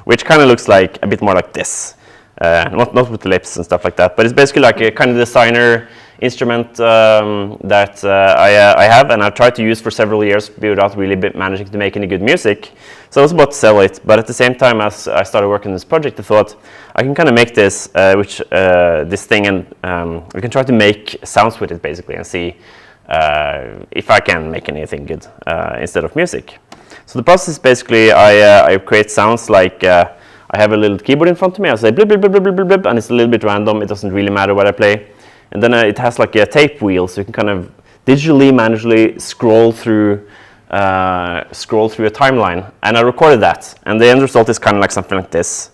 Which kind of looks like a bit more like this, not with the lips and stuff like that, but it's basically like a kind of designer instrument that I have, and I've tried to use for several years without really managing to make any good music. So I was about to sell it, but at the same time as I started working on this project, I thought I can kind of make this, this thing, and we can try to make sounds with it basically and see if I can make anything good instead of music. So the process is basically I create sounds like I have a little keyboard in front of me. I say blip, blip, blip, blip, blip, blip, and it's a little bit random. It doesn't really matter what I play. And then it has like a tape wheel, so you can kind of digitally, manually scroll through a timeline. And I recorded that, and the end result is kind of like something like this.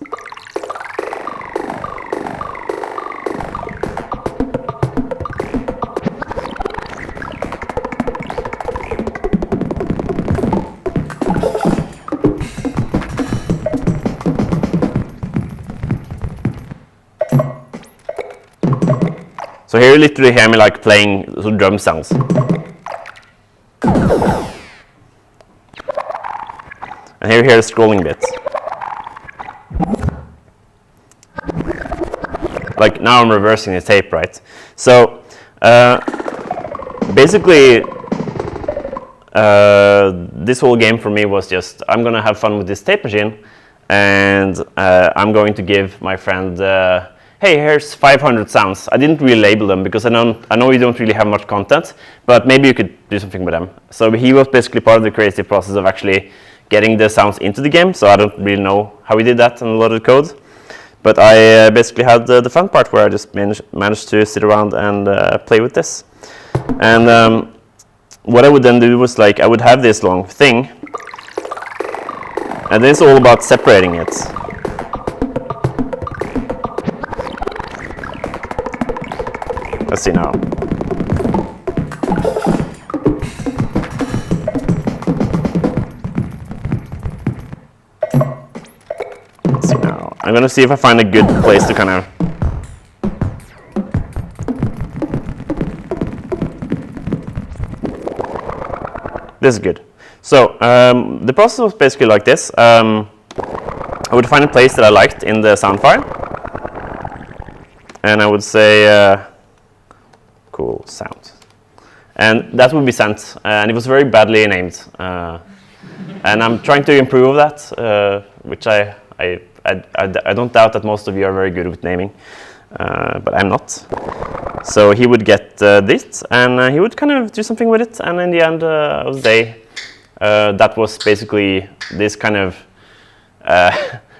So here you literally hear me like playing drum sounds. And here you hear the scrolling bit. Like now I'm reversing the tape, right? So basically this whole game for me was just, I'm gonna have fun with this tape machine, and I'm going to give my friend hey, here's 500 sounds. I didn't really label them because I know you don't really have much content, but maybe you could do something with them. So he was basically part of the creative process of actually getting the sounds into the game, so I don't really know how we did that in a lot of the code. But I basically had the fun part where I just managed to sit around and play with this. And what I would then do was like, I would have this long thing, and then it's all about separating it. Let's see now. Let's see now. I'm gonna see if I find a good place to kind of. This is good. So the process was basically like this. I would find a place that I liked in the sound file, and I would say. Cool sound, and that would be sent, and it was very badly named, and I'm trying to improve that, which I don't doubt that most of you are very good with naming, but I'm not. So he would get this, and he would kind of do something with it, and in the end of the day, that was basically this kind of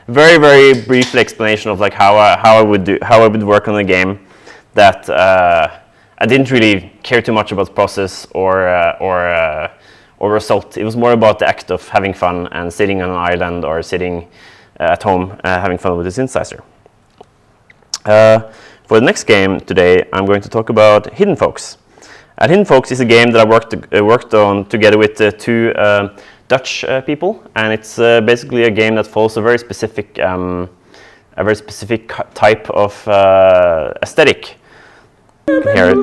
very, very brief explanation of like how I would work on the game. That I didn't really care too much about the process or result. It was more about the act of having fun and sitting on an island or sitting at home having fun with the synthesizer. For the next game today, I'm going to talk about Hidden Folks. Hidden Folks is a game that I worked on together with two Dutch people, and it's basically a game that follows a very specific type of aesthetic. You can hear it.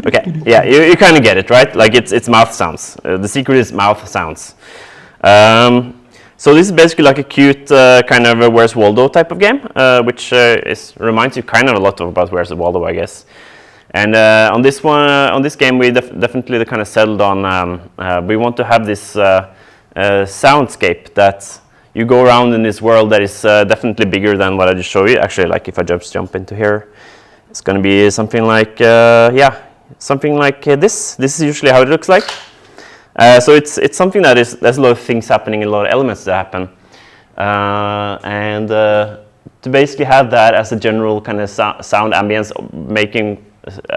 Okay, yeah, you kind of get it, right? Like it's mouth sounds. The secret is mouth sounds. So this is basically like a cute kind of a Where's Waldo type of game, which reminds you kind of a lot about Where's Waldo, I guess. And on this one, on this game, we definitely kind of settled on we want to have this soundscape that you go around in this world that is definitely bigger than what I just showed you. Actually, like if I just jump into here, it's going to be something like something like this. This is usually how it looks like. So it's something that there's a lot of things happening, a lot of elements that happen, and to basically have that as a general kind of sound ambience,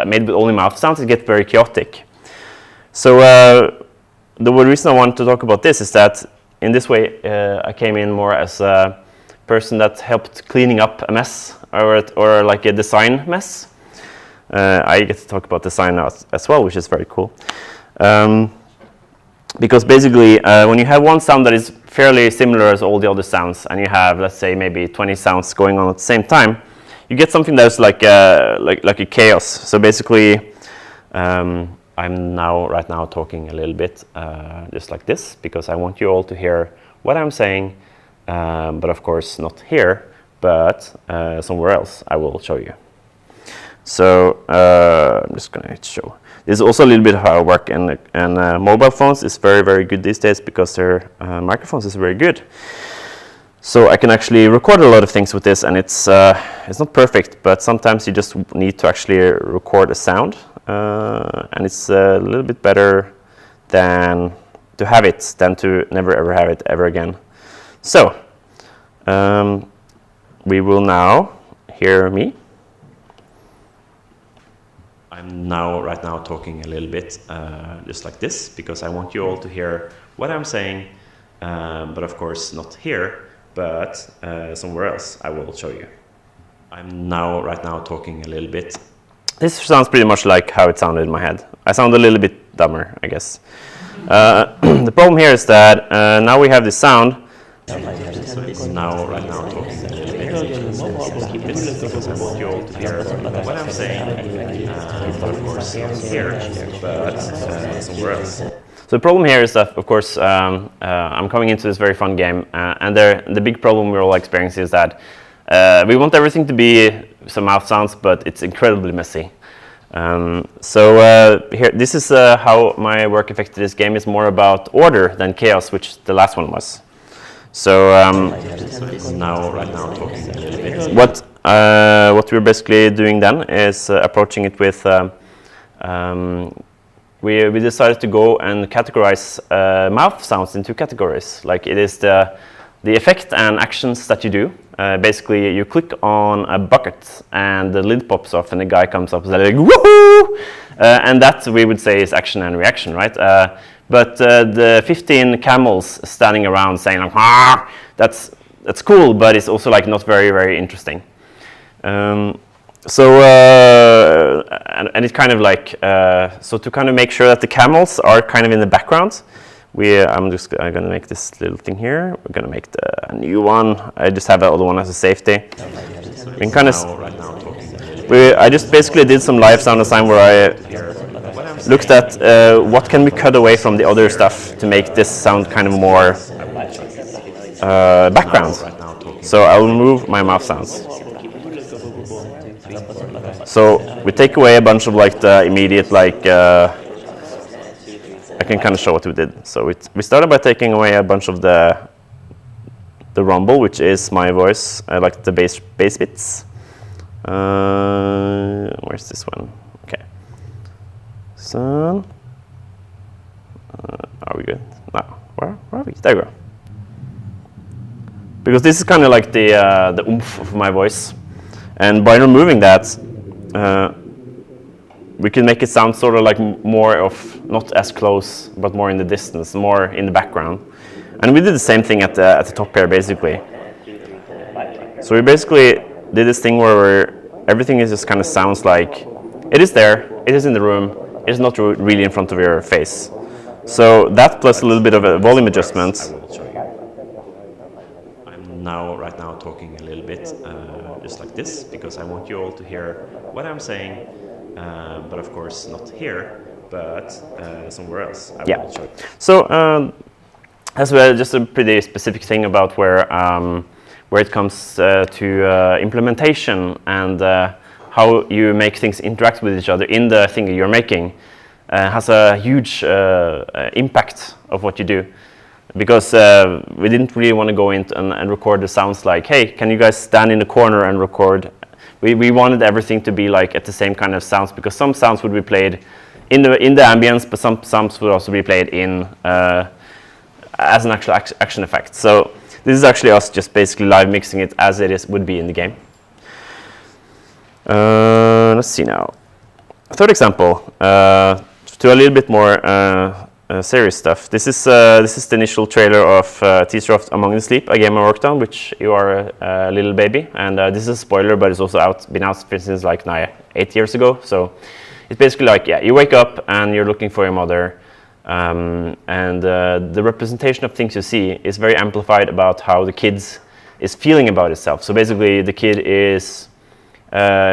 made with only mouth sounds, it gets very chaotic. So the reason I want to talk about this is that in this way I came in more as a person that helped cleaning up a mess or like a design mess. I get to talk about design now as well, which is very cool. Because basically, when you have one sound that is fairly similar as all the other sounds, and you have, let's say, maybe 20 sounds going on at the same time, you get something that's like a chaos. So basically, I'm right now talking a little bit just like this, because I want you all to hear what I'm saying, but of course not here, but somewhere else I will show you. So I'm just going to show. This is also a little bit how I work, and mobile phones is very, very good these days because their microphones is very good. So I can actually record a lot of things with this, and it's not perfect, but sometimes you just need to actually record a sound, and it's a little bit better than to have it than to never ever have it ever again. So we will now hear me. I'm right now talking a little bit just like this, because I want you all to hear what I'm saying, but of course not here, but somewhere else I will show you. I'm right now talking a little bit. This sounds pretty much like how it sounded in my head. I sound a little bit dumber, I guess. The problem here is that now we have this sound. Right now talking a little bit. Because I want you all to hear what I'm saying, but of course not here, but somewhere else. So the problem here is that, of course, I'm coming into this very fun game, and the big problem we're all experiencing is that we want everything to be some mouth sounds, but it's incredibly messy. Here, this is how my work affected this game. It's more about order than chaos, which the last one was. So right now talking a little bit. What we're basically doing then is approaching it with. We decided to go and categorize mouth sounds into categories. Like it is the effect and actions that you do. Basically, you click on a bucket and the lid pops off and the guy comes up and like woohoo, and that we would say is action and reaction, right? But the 15 camels standing around saying like, ah, that's cool, but it's also like not very, very interesting. And it's kind of like, so to kind of make sure that the camels are kind of in the background, I'm going to make this little thing here. We're going to make a new one. I just have the other one as a safety. We can kind of, I just basically did some live sound design where I looked at what can we cut away from the other stuff to make this sound kind of more background. So I'll remove my mouth sounds. So we take away a bunch of like the immediate like, I can kind of show what we did. So we started by taking away a bunch of the rumble, which is my voice, like the bass bits. Where's this one? Okay. So, are we good? No, where are we? There we go. Because this is kind of like the oomph of my voice, and by removing that, we can make it sound sort of like more of not as close, but more in the distance, more in the background. And we did the same thing at the top here, basically. So we basically did this thing where everything is just kind of sounds like it is there, it is in the room, it is not really in front of your face. So that plus a little bit of a volume adjustment. I'm right now talking a little bit just like this, because I want you all to hear what I'm saying, but of course not here, but somewhere else. I will show you. So as well, just a pretty specific thing about where it comes to implementation and how you make things interact with each other in the thing you're making has a huge impact of what you do. Because we didn't really want to go in and record the sounds like, hey, can you guys stand in the corner and record? We wanted everything to be like at the same kind of sounds, because some sounds would be played in the ambience, but some sounds would also be played in as an actual action effect. So this is actually us just basically live mixing it as it would be in the game. Let's see now. Third example, to a little bit more serious stuff. This is the initial trailer of teaser of Among the Sleep, a game I worked on, which you are a little baby. And this is a spoiler, but it's also been out since like 8 years ago. So it's basically like, yeah, you wake up and you're looking for your mother. And the representation of things you see is very amplified about how the kid is feeling about itself. So basically the kid is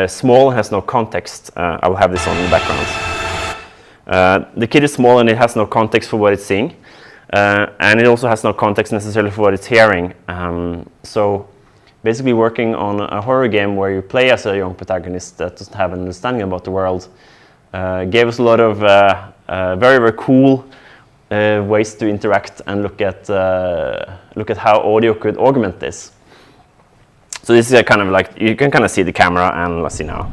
small and has no context. I will have this on in the background. The kid is small and it has no context for what it's seeing. And it also has no context necessarily for what it's hearing. So basically working on a horror game where you play as a young protagonist that doesn't have an understanding about the world gave us a lot of very, very cool ways to interact and look at how audio could augment this. So this is a kind of like, you can kind of see the camera, and let's see now.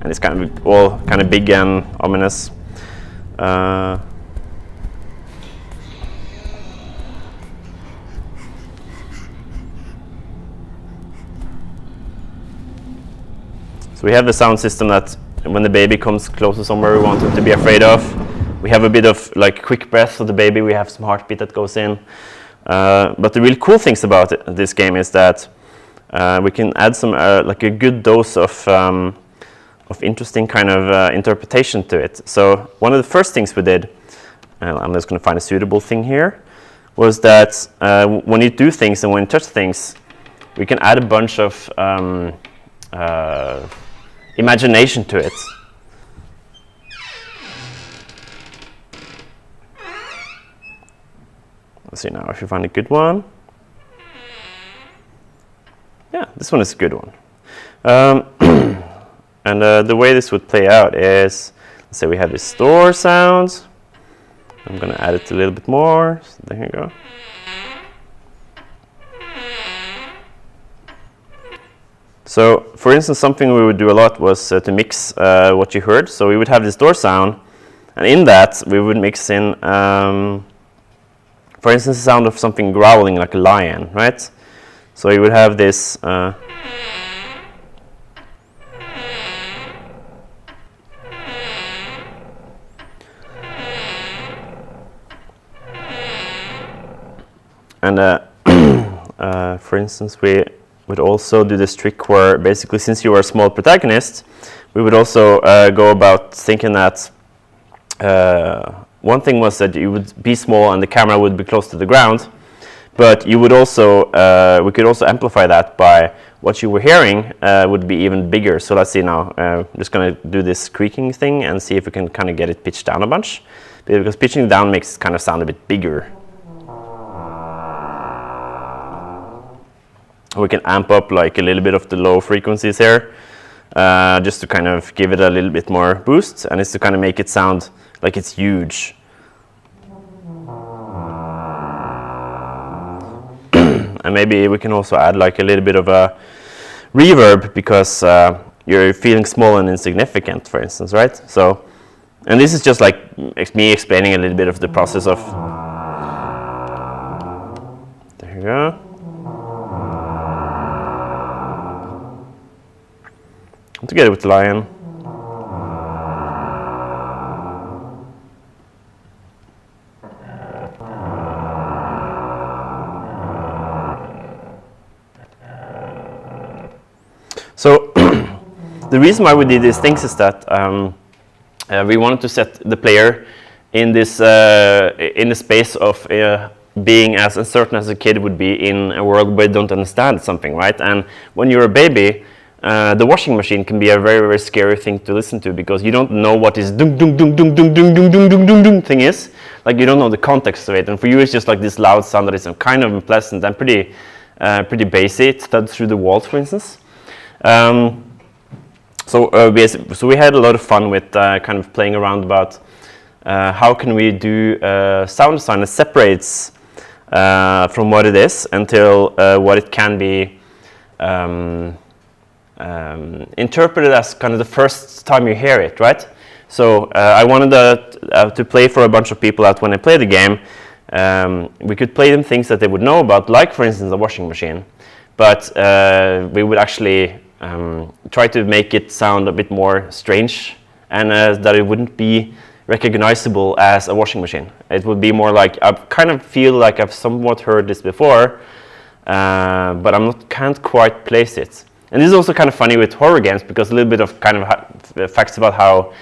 And it's kind of all kind of big and ominous. So we have the sound system that when the baby comes close to somewhere we want him to be afraid of, we have a bit of like quick breath of the baby, we have some heartbeat that goes in. But the real cool things about this game is that we can add some like a good dose of interesting kind of interpretation to it. So one of the first things we did, and I'm just going to find a suitable thing here, was that when you do things and when you touch things, we can add a bunch of imagination to it. Let's see now if you find a good one. Yeah, this one is a good one. And the way this would play out is, let's say we have this door sound. I'm going to add it a little bit more. So there you go. So, for instance, something we would do a lot was to mix what you heard. So we would have this door sound, and in that we would mix in, for instance, the sound of something growling like a lion, right? So you would have this. And for instance, we would also do this trick where basically, since you are a small protagonist, we would also go about thinking that one thing was that you would be small and the camera would be close to the ground, but you would also we could also amplify that by what you were hearing would be even bigger. So let's see now. I'm just going to do this creaking thing and see if we can kind of get it pitched down a bunch, because pitching down makes it kind of sound a bit bigger. We can amp up like a little bit of the low frequencies here, just to kind of give it a little bit more boost, and it's to kind of make it sound like it's huge. And maybe we can also add like a little bit of a reverb, because you're feeling small and insignificant, for instance, right? So, and this is just like me explaining a little bit of the process of. There you go. Together with the lion. So the reason why we did these things is that we wanted to set the player in this in the space of being as uncertain as a kid would be in a world where they don't understand something, right? And when you're a baby, the washing machine can be a very, very scary thing to listen to, because you don't know what this dung dung dung dung dung dung dung dung dung dung thing is. like you don't know the context of it, and for you it's just like this loud sound that is kind of unpleasant and pretty basic, thud through the walls, for instance. So we had a lot of fun with kind of playing around about how can we do sound design that separates from what it is until what it can be interpreted as kind of the first time you hear it, right? So I wanted to play for a bunch of people that when they play the game, we could play them things that they would know about, like for instance a washing machine, but we would actually try to make it sound a bit more strange, and that it wouldn't be recognizable as a washing machine. It would be more like, I kind of feel like I've somewhat heard this before, but can't quite place it. And this is also kind of funny with horror games, because a little bit of kind of facts about how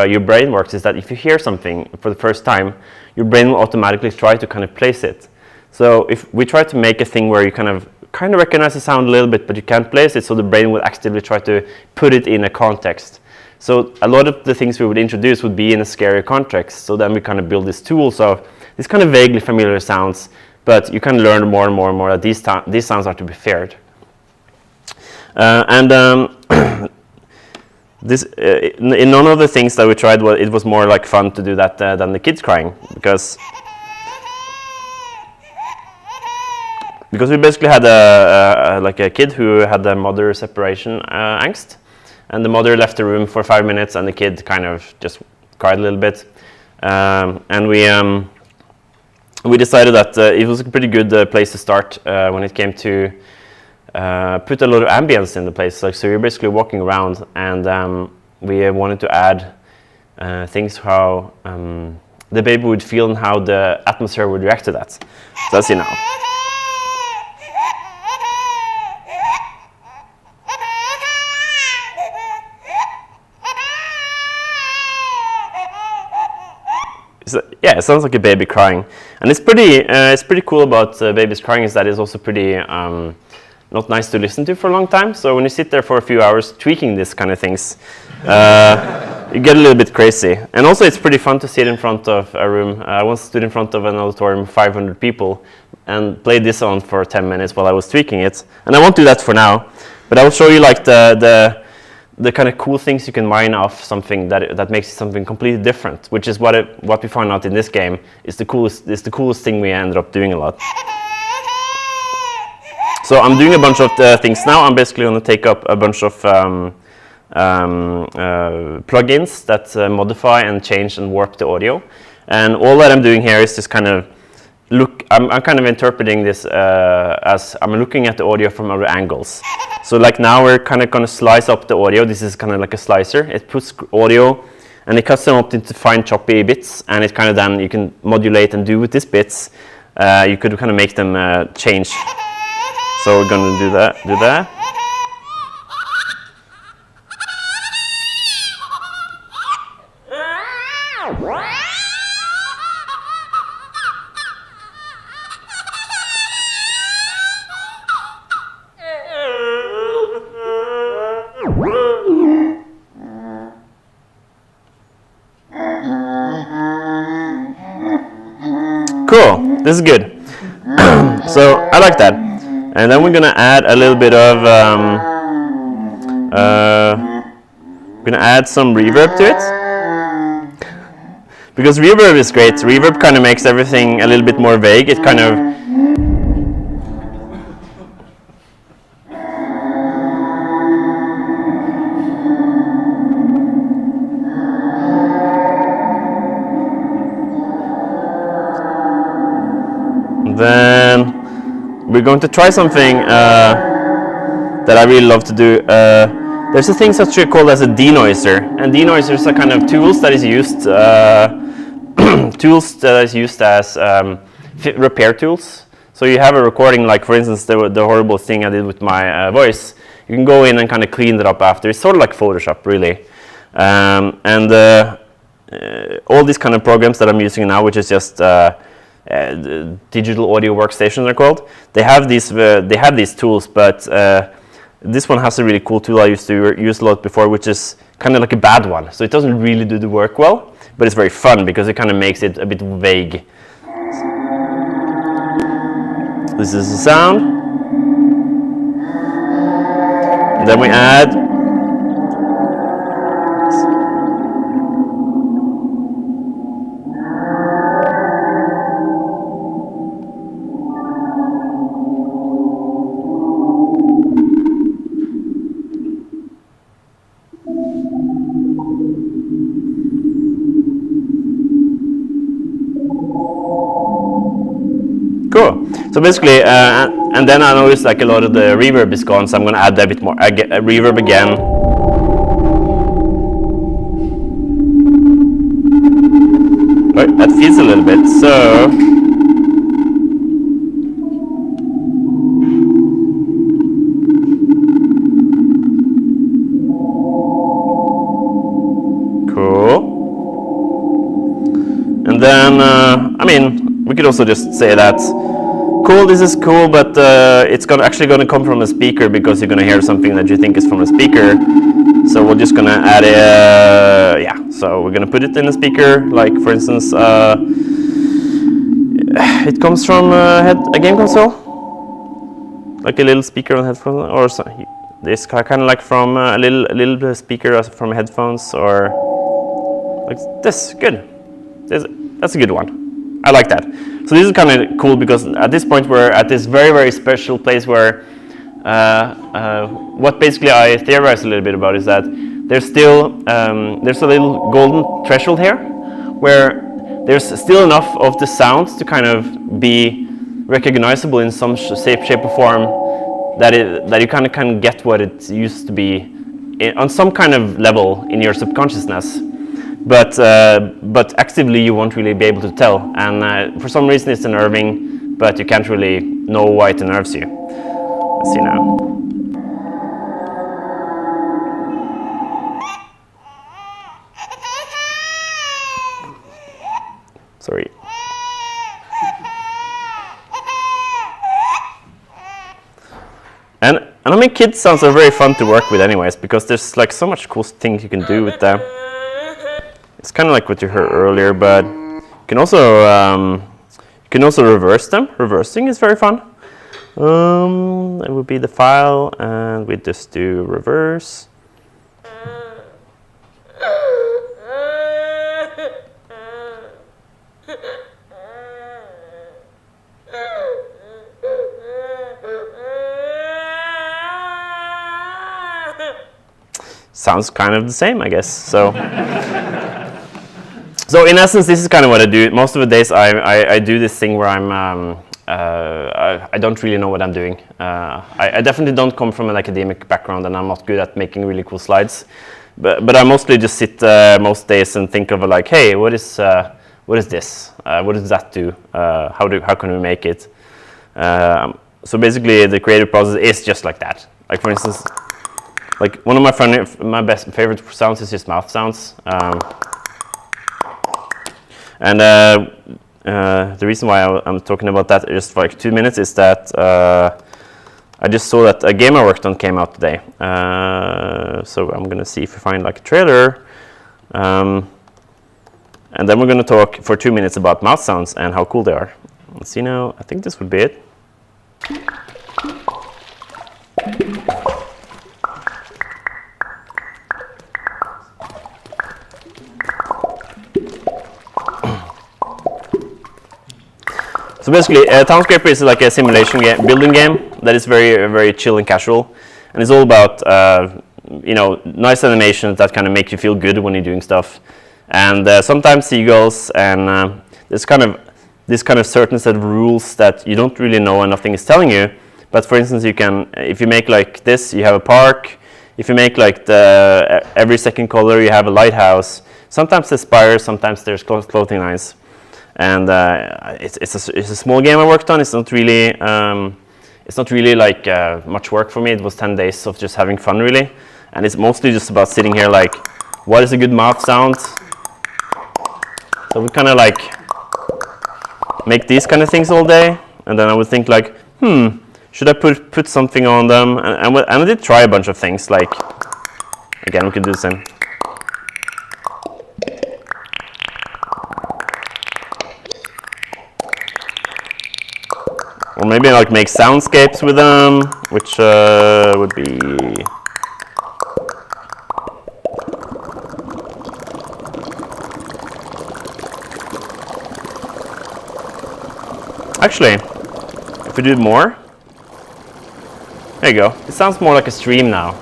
your brain works is that if you hear something for the first time, your brain will automatically try to kind of place it. So if we try to make a thing where you kind of recognize the sound a little bit, but you can't place it, so the brain will actively try to put it in a context. So a lot of the things we would introduce would be in a scary context. So then we kind of build this tools of these kind of vaguely familiar sounds, but you can learn more and more and more that these sounds are to be feared. This in none of the things that we tried, it was more like fun to do that than the kids crying, because we basically had a kid who had a mother separation angst, and the mother left the room for 5 minutes, and the kid kind of just cried a little bit, and we decided that it was a pretty good place to start when it came to put a lot of ambience in the place. Like, so you're basically walking around, and we wanted to add things how the baby would feel and how the atmosphere would react to that. So let's see now. Yeah, it sounds like a baby crying, and it's pretty cool about babies crying is that it's also pretty not nice to listen to for a long time. So when you sit there for a few hours tweaking these kind of things, you get a little bit crazy. And also it's pretty fun to sit in front of a room. I once stood in front of an auditorium of 500 people and played this on for 10 minutes while I was tweaking it. And I won't do that for now, but I will show you like the kind of cool things you can mine off something that makes something completely different, which is what we found out in this game is the coolest thing we ended up doing a lot. So I'm doing a bunch of things now. I'm basically going to take up a bunch of plugins that modify and change and warp the audio. And all that I'm doing here is just kind of I'm kind of interpreting this as I'm looking at the audio from other angles. So like now we're kind of going to slice up the audio. This is kind of like a slicer. It puts audio and it cuts them up into fine choppy bits, and it kind of then you can modulate and do with these bits. You could kind of make them change. So we're going to do that. Cool, this is good. So I like that. And then we're gonna add a little bit of, we're gonna add some reverb to it. Because reverb is great. Reverb kind of makes everything a little bit more vague. It kind of, then we're going to try something that I really love to do. There's a thing that's called as a denoiser, and denoisers are kind of tools that is used as repair tools. So you have a recording, like for instance the horrible thing I did with my voice. You can go in and kind of clean it up after. It's sort of like Photoshop, really. All these kind of programs that I'm using now, which is just digital audio workstations, they're called. They have these tools, but this one has a really cool tool I used to use a lot before, which is kind of like a bad one. So it doesn't really do the work well, but it's very fun because it kind of makes it a bit vague. This is the sound. Then we add cool. So basically, and then I noticed like a lot of the reverb is gone, so I'm going to add a bit more reverb again. Right, that feels a little bit. So cool. And then, I mean, we could also just say that. Cool, this is cool, but it's actually going to come from a speaker because you're going to hear something that you think is from a speaker. So we're just going to add yeah, so we're going to put it in a speaker, like for instance, it comes from a game console, like a little speaker on headphones, or so, this kind of like from a little speaker from headphones, or like this, good. That's a good one. I like that. So this is kind of cool because at this point we're at this very, very special place where what basically I theorized a little bit about is that there's still there's a little golden threshold here where there's still enough of the sounds to kind of be recognizable in some shape or form that you kind of can get what it used to be on some kind of level in your subconsciousness. But actively you won't really be able to tell, and for some reason it's unnerving, but you can't really know why it unnerves you. Let's see now. Sorry. And I mean, kids sounds are very fun to work with anyways, because there's like so much cool things you can do with them. It's kind of like what you heard earlier, but you can also reverse them. Reversing is very fun. It would be the file, and we just do reverse. Sounds kind of the same, I guess. So. So in essence, this is kind of what I do. Most of the days I do this thing where I don't really know what I'm doing. I definitely don't come from an academic background, and I'm not good at making really cool slides. But I mostly just sit most days and think of like, hey, what is this? What does that do? How can we make it? So basically, the creative process is just like that. Like for instance, like one of my favorite sounds is just mouth sounds. And the reason why I'm talking about that just for like 2 minutes is that I just saw that a game I worked on came out today. So I'm going to see if we find like a trailer. And then we're going to talk for 2 minutes about mouth sounds and how cool they are. Let's see now. I think this would be it. So basically, Townscaper is like a simulation game, building game that is very, very chill and casual, and it's all about nice animations that kind of make you feel good when you're doing stuff, and sometimes seagulls, and there's kind of this kind of certain set of rules that you don't really know and nothing is telling you. But for instance, you can, if you make like this, you have a park. If you make like every second color, you have a lighthouse. Sometimes there's spires, sometimes there's clothing lines. And it's a small game I worked on. It's not really like much work for me. It was 10 days of just having fun, really. And it's mostly just about sitting here like, what is a good mouth sound? So we kind of like make these kind of things all day. And then I would think like, should I put something on them? And I did try a bunch of things, like, again, we could do the same. Or maybe like make soundscapes with them, which would be... Actually, if we do more, there you go. It sounds more like a stream now.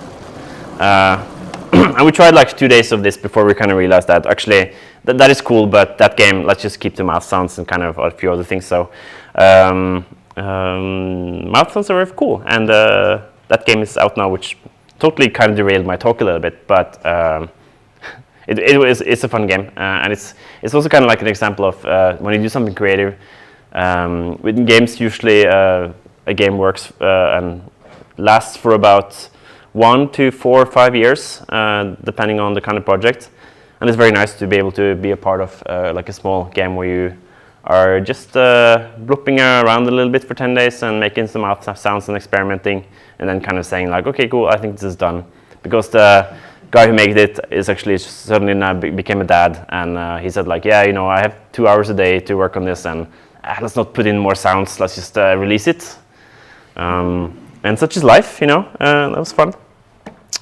And we tried like 2 days of this before we kind of realized that actually that is cool, but that game, let's just keep the mouth sounds and kind of a few other things. So mouth sounds are very cool, and that game is out now, which totally kind of derailed my talk a little bit, but it's a fun game, and it's also kind of like an example of when you do something creative. With games, usually a game works and lasts for about 1 to 4 or 5 years, depending on the kind of project. And it's very nice to be able to be a part of like a small game where you are just blooping around a little bit for 10 days and making some mouth sounds and experimenting, and then kind of saying like, okay, cool, I think this is done. Because the guy who made it is actually suddenly now became a dad, and he said like, yeah, you know, I have 2 hours a day to work on this, and let's not put in more sounds, let's just release it. And such is life, you know, that was fun.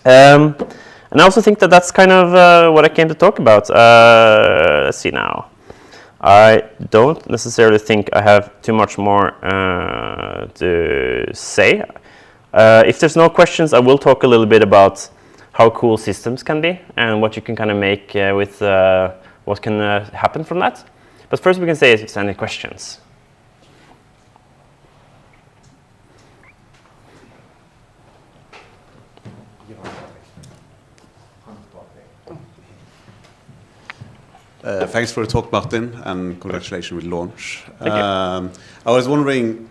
And I also think that that's kind of what I came to talk about. Let's see now. I don't necessarily think I have too much more to say. If there's no questions, I will talk a little bit about how cool systems can be and what you can kind of make with what can happen from that. But first we can say if there's any questions. Thanks for the talk, Martin, and congratulations with launch. Thank you. I was wondering,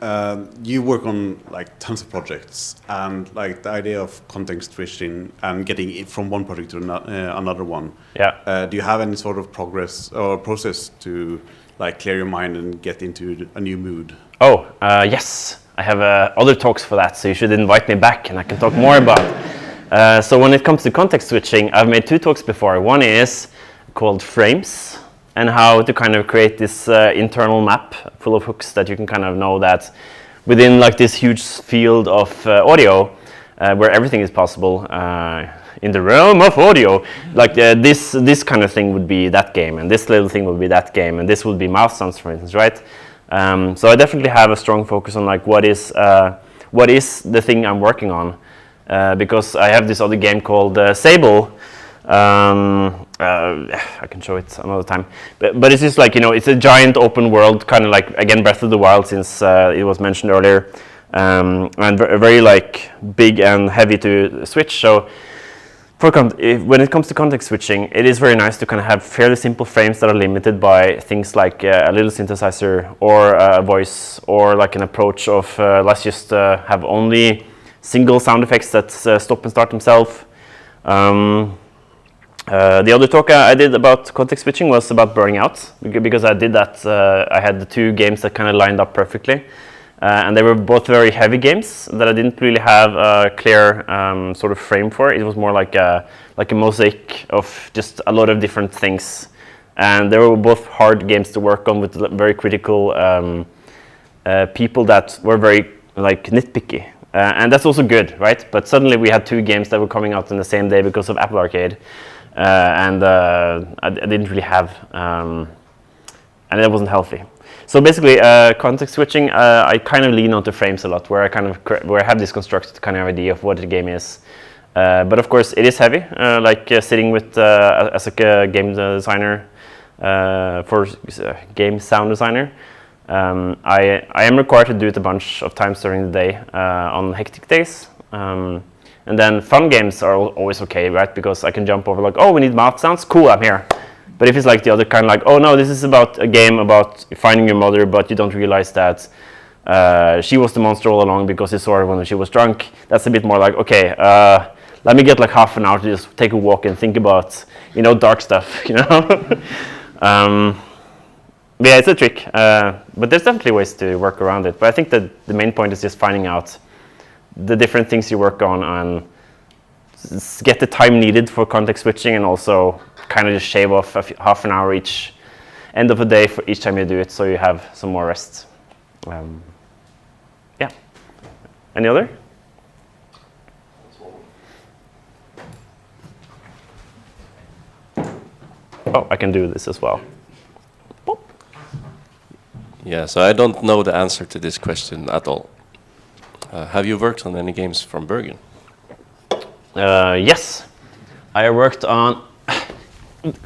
you work on like tons of projects, and like the idea of context switching and getting it from one project to another one. Yeah. Do you have any sort of progress or process to like clear your mind and get into a new mood? Oh, yes. I have other talks for that, so you should invite me back and I can talk more about it. So when it comes to context switching, I've made 2 talks before. One is called frames, and how to kind of create this internal map full of hooks that you can kind of know that within like this huge field of audio where everything is possible in the realm of audio, like this kind of thing would be that game, and this little thing would be that game, and this would be mouth sounds, for instance, right? So I definitely have a strong focus on like what is the thing I'm working on, because I have this other game called Sable. I can show it another time, but it's just like, you know, it's a giant open world, kind of like, again, Breath of the Wild, since it was mentioned earlier, and very like big and heavy to switch. So when it comes to context switching, it is very nice to kind of have fairly simple frames that are limited by things like a little synthesizer or a voice, or like an approach of let's just have only single sound effects that stop and start themselves. The other talk I did about context switching was about burning out, because I did that. I had the 2 games that kind of lined up perfectly, and they were both very heavy games that I didn't really have a clear sort of frame for. It was more like a mosaic of just a lot of different things, and they were both hard games to work on with very critical people that were very like nitpicky, and that's also good, right? But suddenly we had 2 games that were coming out on the same day because of Apple Arcade. And I didn't really have, and it wasn't healthy. So basically, context switching, I kind of lean onto frames a lot, where I have this constructed kind of idea of what the game is. But of course, it is heavy, like sitting with as a game designer for game sound designer. I am required to do it a bunch of times during the day on hectic days. And then fun games are always okay, right? Because I can jump over like, oh, we need mouth sounds, cool, I'm here. But if it's like the other kind, like, oh no, this is about a game about finding your mother, but you don't realize that she was the monster all along because you saw her when she was drunk. That's a bit more like, okay, let me get like half an hour to just take a walk and think about, you know, dark stuff, you know? But yeah, it's a trick. But there's definitely ways to work around it. But I think that the main point is just finding out the different things you work on and get the time needed for context switching, and also kind of just shave off half an hour each end of the day for each time you do it, so you have some more rest. Yeah. Any other? Oh, I can do this as well. Yeah, so I don't know the answer to this question at all. Have you worked on any games from Bergen? Yes. I worked on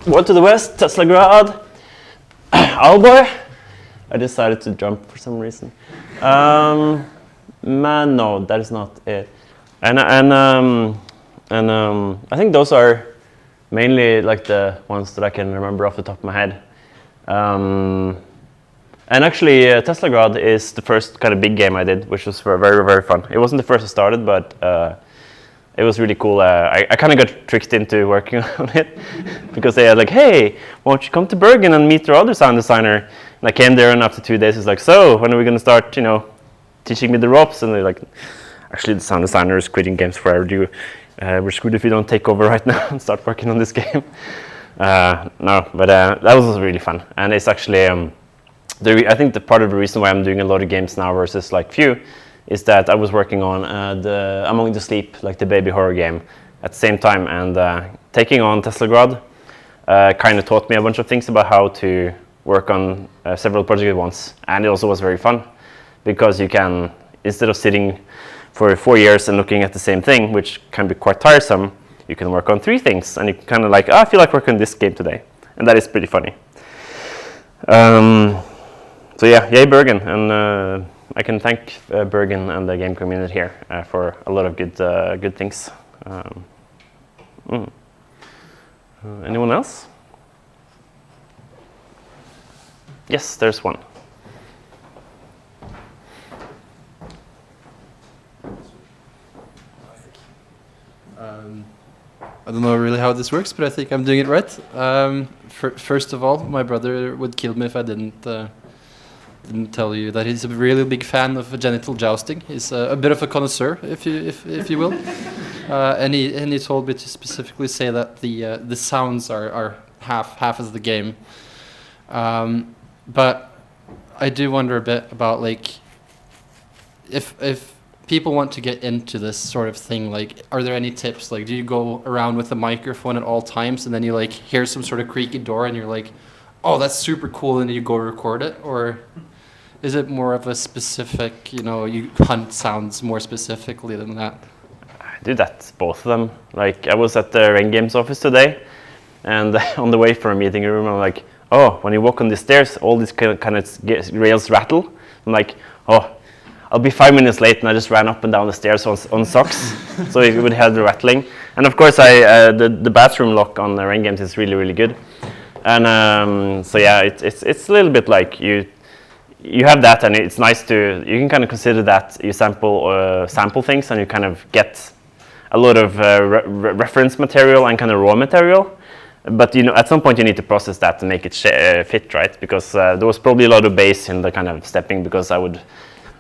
One to the West, Teslagrad, Aalborg. I decided to jump for some reason. Man, no, that is not it. And I think those are mainly like the ones that I can remember off the top of my head. And actually, Teslagrad is the first kind of big game I did, which was very, very fun. It wasn't the first I started, but it was really cool. I kind of got tricked into working on it because they had like, hey, why don't you come to Bergen and meet your other sound designer? And I came there, and after 2 days, it's like, so when are we going to start, teaching me the ropes? And they're like, actually, the sound designer is quitting games forever. We're screwed if you don't take over right now and start working on this game. No, but that was really fun. And it's actually, I think the part of the reason why I'm doing a lot of games now versus like few is that I was working on the Among the Sleep, like the baby horror game, at the same time, and taking on Teslagrad kind of taught me a bunch of things about how to work on several projects at once. And it also was very fun because you can, instead of sitting for 4 years and looking at the same thing, which can be quite tiresome, you can work on 3 things, and you kind of like, I feel like working on this game today, and that is pretty funny. So yeah, yay Bergen, and I can thank Bergen and the game community here for a lot of good things. Anyone else? Yes, there's one. I don't know really how this works, but I think I'm doing it right. First of all, my brother would kill me if I didn't tell you that he's a really big fan of genital jousting. He's a bit of a connoisseur, if you will, and he told me to specifically say that the sounds are half as the game. But I do wonder a bit about like if people want to get into this sort of thing, like, are there any tips? Like, do you go around with a microphone at all times and then you like hear some sort of creaky door and you're like, oh, that's super cool, and you go record it? Or is it more of a specific, you hunt sounds more specifically than that? I do that, both of them. Like, I was at the Rain Games office today, and on the way from a meeting room, I'm like, oh, when you walk on the stairs, all these kind of rails rattle. I'm like, oh, I'll be 5 minutes late, and I just ran up and down the stairs on socks, so it would have the rattling. And of course, the bathroom lock on the Rain Games is really, really good. And so yeah, it's a little bit like you have that, and it's nice you can kind of consider that you sample things, and you kind of get a lot of reference material and kind of raw material. But at some point you need to process that to make it fit, right? Because there was probably a lot of bass in the kind of stepping, because I would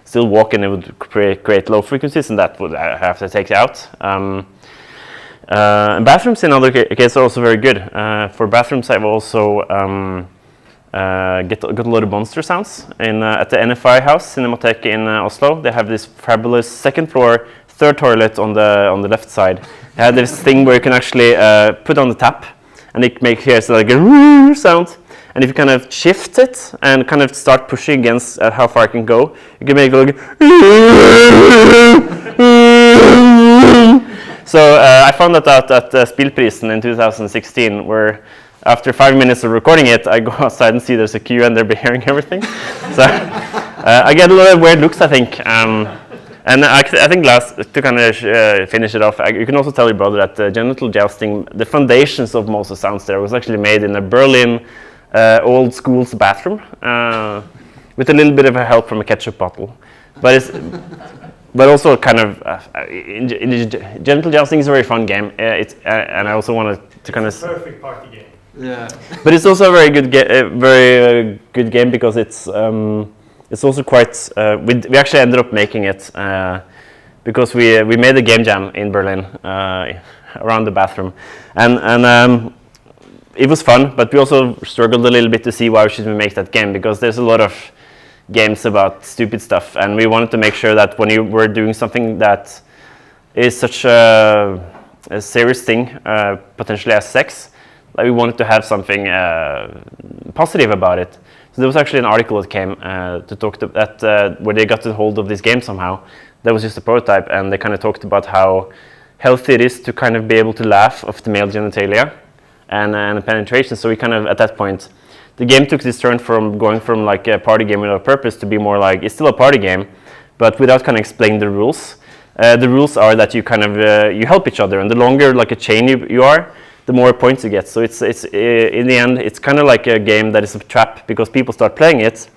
still walk and it would create low frequencies, and that would have to take out. Bathrooms in other cases are also very good. For bathrooms, I've also got a lot of monster sounds. At the NFI house, Cinematheque in Oslo, they have this fabulous second floor, third toilet on the left side. They have this thing where you can actually put on the tap, and it makes like a sound. And if you kind of shift it and kind of start pushing against how far it can go, you can make it like. So I found that out at Spillprisen in 2016, where after 5 minutes of recording it, I go outside and see there's a queue and they're hearing everything. So I get a lot of weird looks, I think. And I think to kind of finish it off, you can also tell your brother that genital jousting, the foundations of most of the sounds there was actually made in a Berlin old school's bathroom with a little bit of a help from a ketchup bottle. But also kind of genital jousting is a very fun game. And I also wanted to kind of perfect party game. Yeah. But it's also a very good good game because it's also quite. We actually ended up making it because we made a game jam in Berlin around the bathroom, and it was fun, but we also struggled a little bit to see why should we make that game, because there's a lot of games about stupid stuff, and we wanted to make sure that when you were doing something that is such a serious thing, potentially as sex, that we wanted to have something positive about it. So there was actually an article that came to talk to that where they got a hold of this game somehow. That was just a prototype, and they kind of talked about how healthy it is to kind of be able to laugh of the male genitalia and penetration. So we kind of, at that point, the game took this turn from going from like a party game without purpose to be more like, it's still a party game, but without kind of explaining the rules. The rules are that you kind of, you help each other, and the longer like a chain you are, the more points you get. So it's in the end, it's kind of like a game that is a trap, because people start playing it,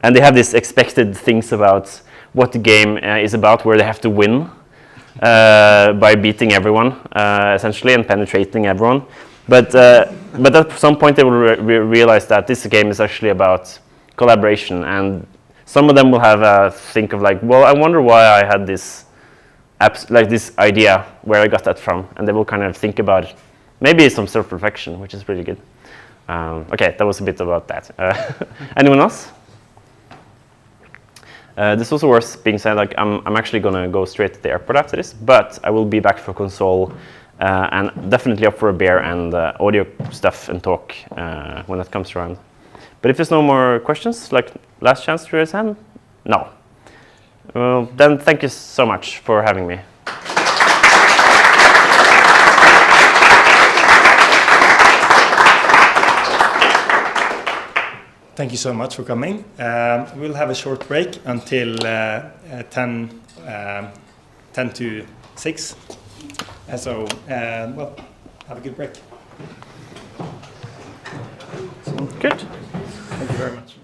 and they have these expected things about what the game is about, where they have to win by beating everyone, essentially, and penetrating everyone. But at some point they will realize that this game is actually about collaboration, and some of them will have think of like, well, I wonder why I had this this idea, where I got that from, and they will kind of think about it. Maybe some self-reflection, which is really good. Okay, that was a bit about that. Anyone else? This also worth being said, like I'm actually gonna go straight to the airport after this, but I will be back for console. And definitely up for a beer and audio stuff and talk when that comes around. But if there's no more questions, like last chance to raise hand? No. Well, then thank you so much for having me. Thank you so much for coming. We'll have a short break until 10 to 6. So, well, have a good break. Good. Thank you very much.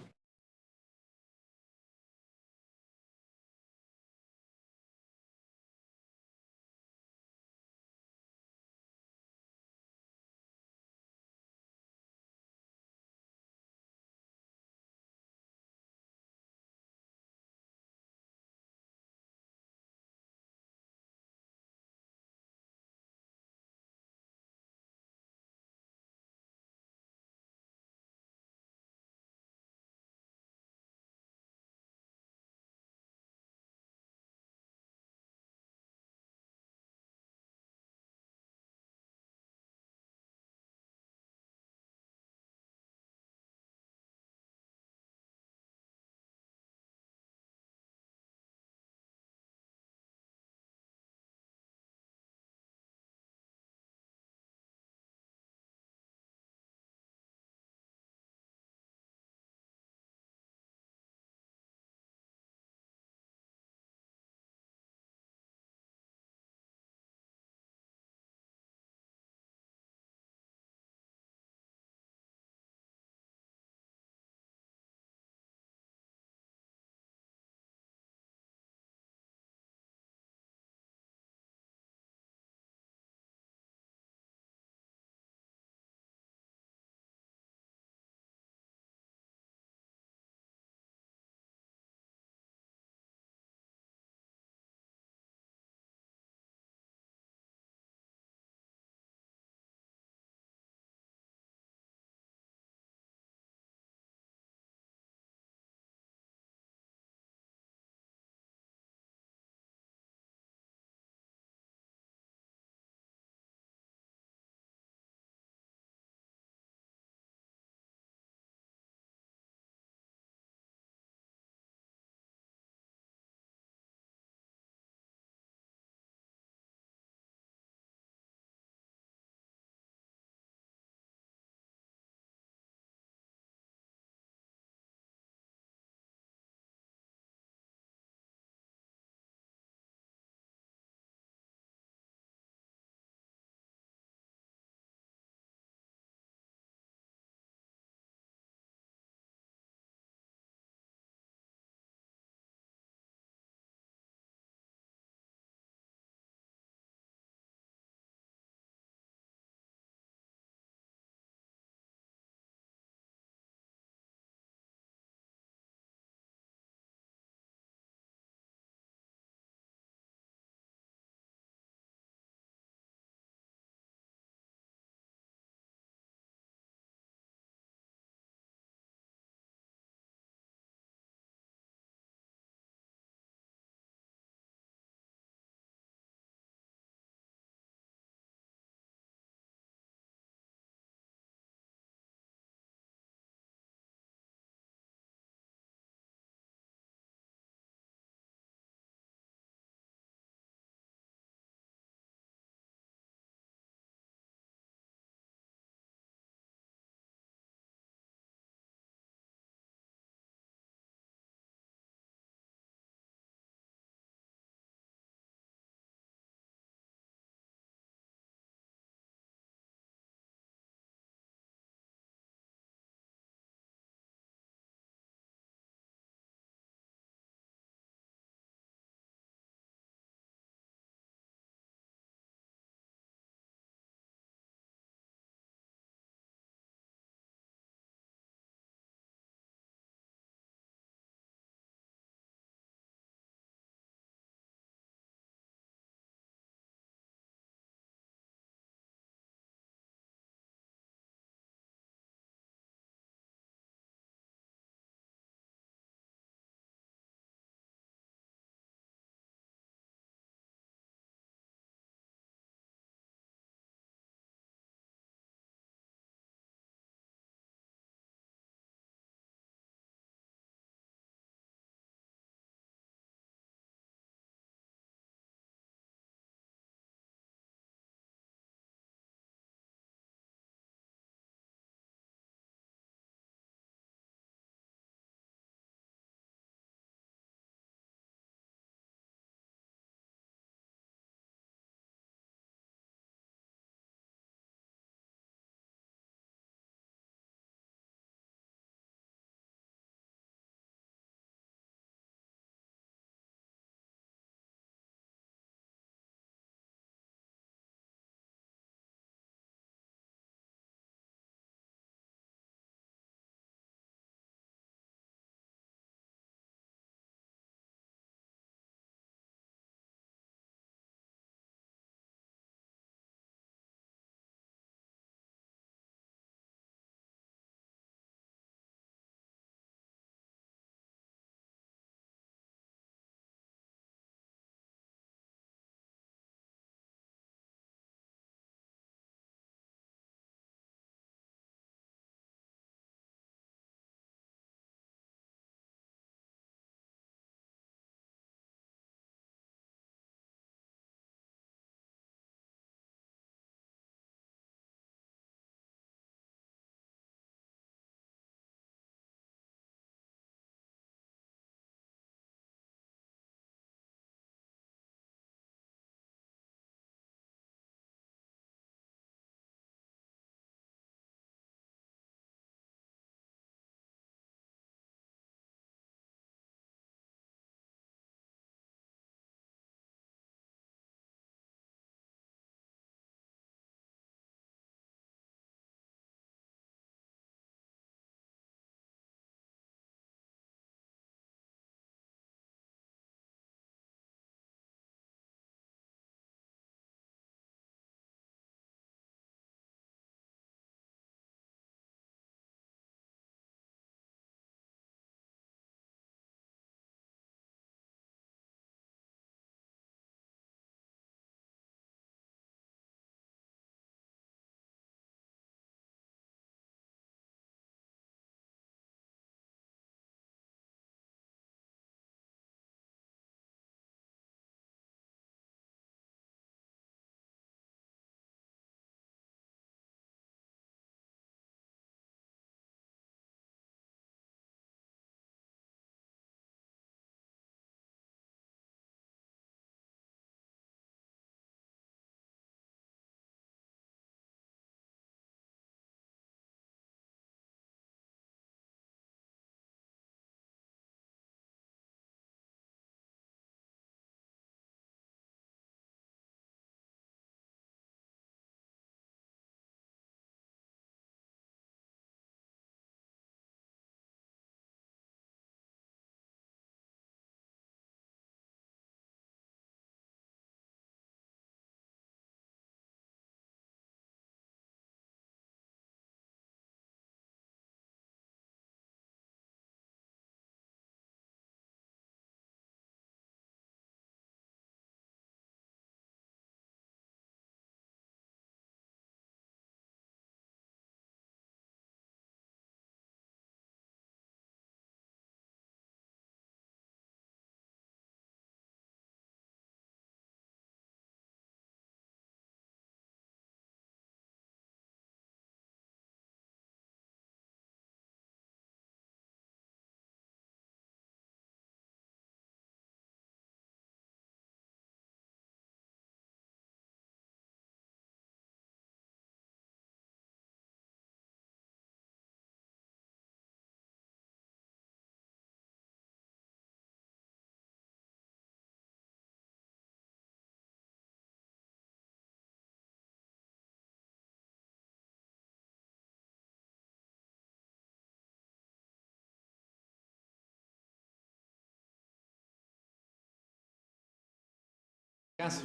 Yes.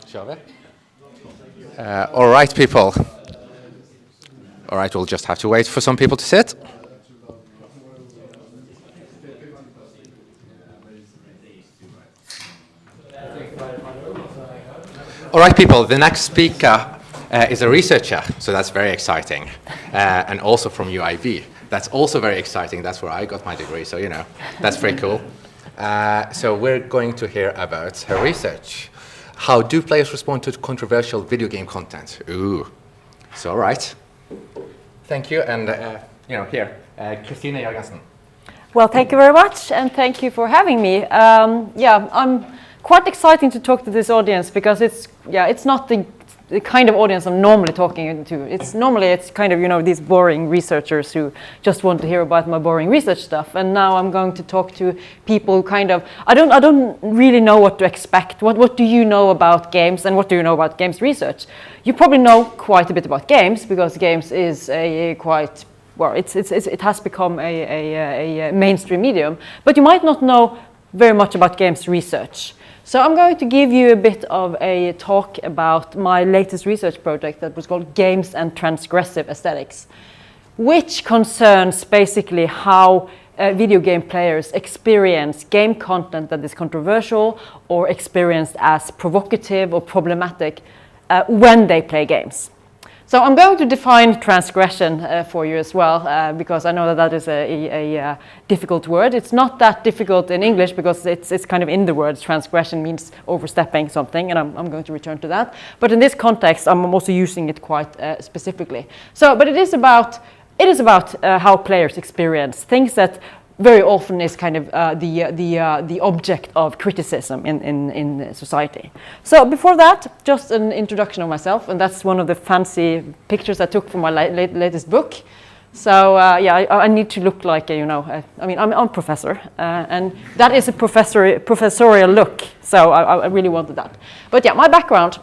Shall we? All right, people. All right, we'll just have to wait for some people to sit. All right, people, the next speaker is a researcher, so that's very exciting, and also from UIV. That's also very exciting. That's where I got my degree, so, you know, that's pretty cool. So we're going to hear about her research. How do players respond to controversial video game content? Ooh, so all right. Thank you, and, you know, here, Kristine Jørgensen. Well, thank you very much, and thank you for having me. Yeah, I'm quite exciting to talk to this audience because it's not the kind of audience I'm normally talking to. It's kind of, you know, these boring researchers who just want to hear about my boring research stuff. And now I'm going to talk to people who kind of, I don't really know what to expect. What do you know about games, and what do you know about games research? You probably know quite a bit about games because games is a quite, well, it has become a mainstream medium, but you might not know very much about games research. So I'm going to give you a bit of a talk about my latest research project that was called Games and Transgressive Aesthetics, which concerns basically how video game players experience game content that is controversial or experienced as provocative or problematic when they play games. So I'm going to define transgression for you as well, because I know that is a difficult word. It's not that difficult in English because it's kind of in the word. Transgression means overstepping something, and I'm going to return to that. But in this context, I'm also using it quite specifically. So, but it is about how players experience things that very often is kind of the object of criticism in society. So before that, just an introduction of myself, and that's one of the fancy pictures I took from my latest book. So yeah, I need to look like I mean, I'm a professor, and that is a professorial look. So I really wanted that. But yeah, my background.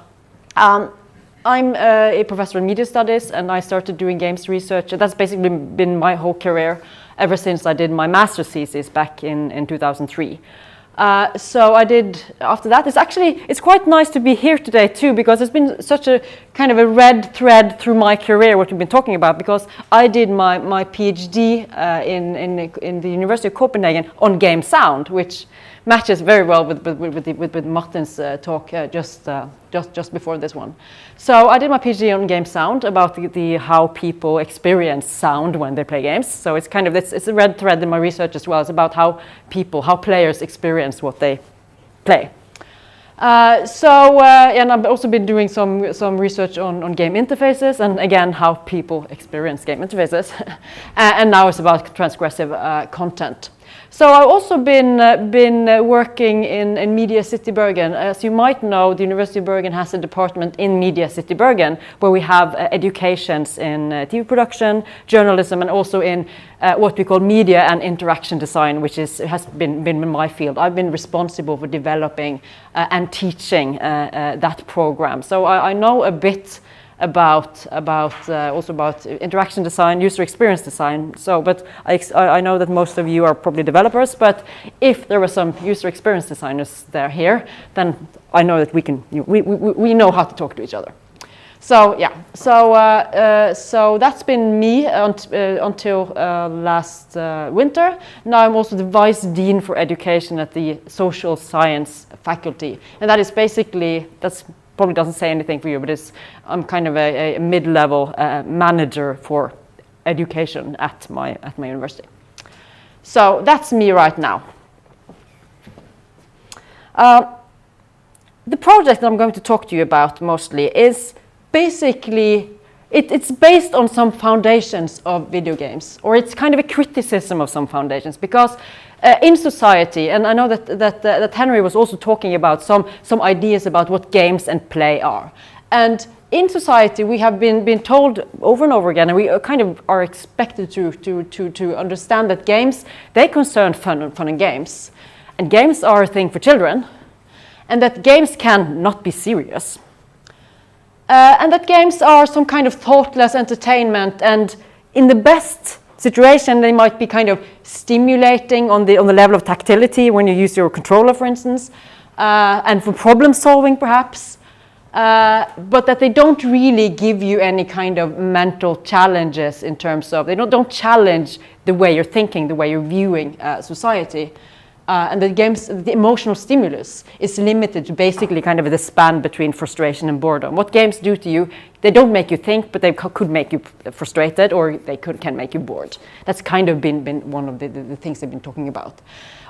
I'm a professor in media studies, and I started doing games research. That's basically been my whole career ever since I did my master's thesis back in 2003. So I did, after that, it's quite nice to be here today too, because there's been such a kind of a red thread through my career, what we've been talking about, because I did my PhD in the University of Copenhagen on game sound, which matches very well with Martin's talk just before this one. So I did my PhD on game sound about how people experience sound when they play games. So it's kind of it's a red thread in my research as well. It's about how players experience what they play. And I've also been doing some research on game interfaces, and again how people experience game interfaces. And now it's about transgressive content. So I've also been working in Media City Bergen. As you might know, the University of Bergen has a department in Media City Bergen where we have educations in TV production, journalism, and also in what we call media and interaction design, which has been my field. I've been responsible for developing and teaching that program. So I know a bit about interaction design, user experience design. So, but I know that most of you are probably developers. But if there were some user experience designers here, then I know that we know how to talk to each other. So yeah, so that's been me until last winter. Now I'm also the vice dean for education at the social science faculty, and that is basically probably doesn't say anything for you, but I'm kind of a mid-level manager for education at my university. So that's me right now. The project that I'm going to talk to you about mostly is basically it's based on some foundations of video games, or it's kind of a criticism of some foundations, because in society, and I know that Henry was also talking about some ideas about what games and play are. And in society, we have been told over and over again, and we kind of are expected to understand that games, they concern fun and games. And games are a thing for children, and that games can not be serious. And that games are some kind of thoughtless entertainment, and in the best situation. They might be kind of stimulating on the level of tactility when you use your controller, for instance, and for problem solving perhaps, but that they don't really give you any kind of mental challenges in terms of, they don't challenge the way you're thinking, the way you're viewing society. And the emotional stimulus is limited to basically kind of the span between frustration and boredom. What games do to you, they don't make you think, but they could make you frustrated, or they can make you bored. That's kind of been one of the things they've been talking about.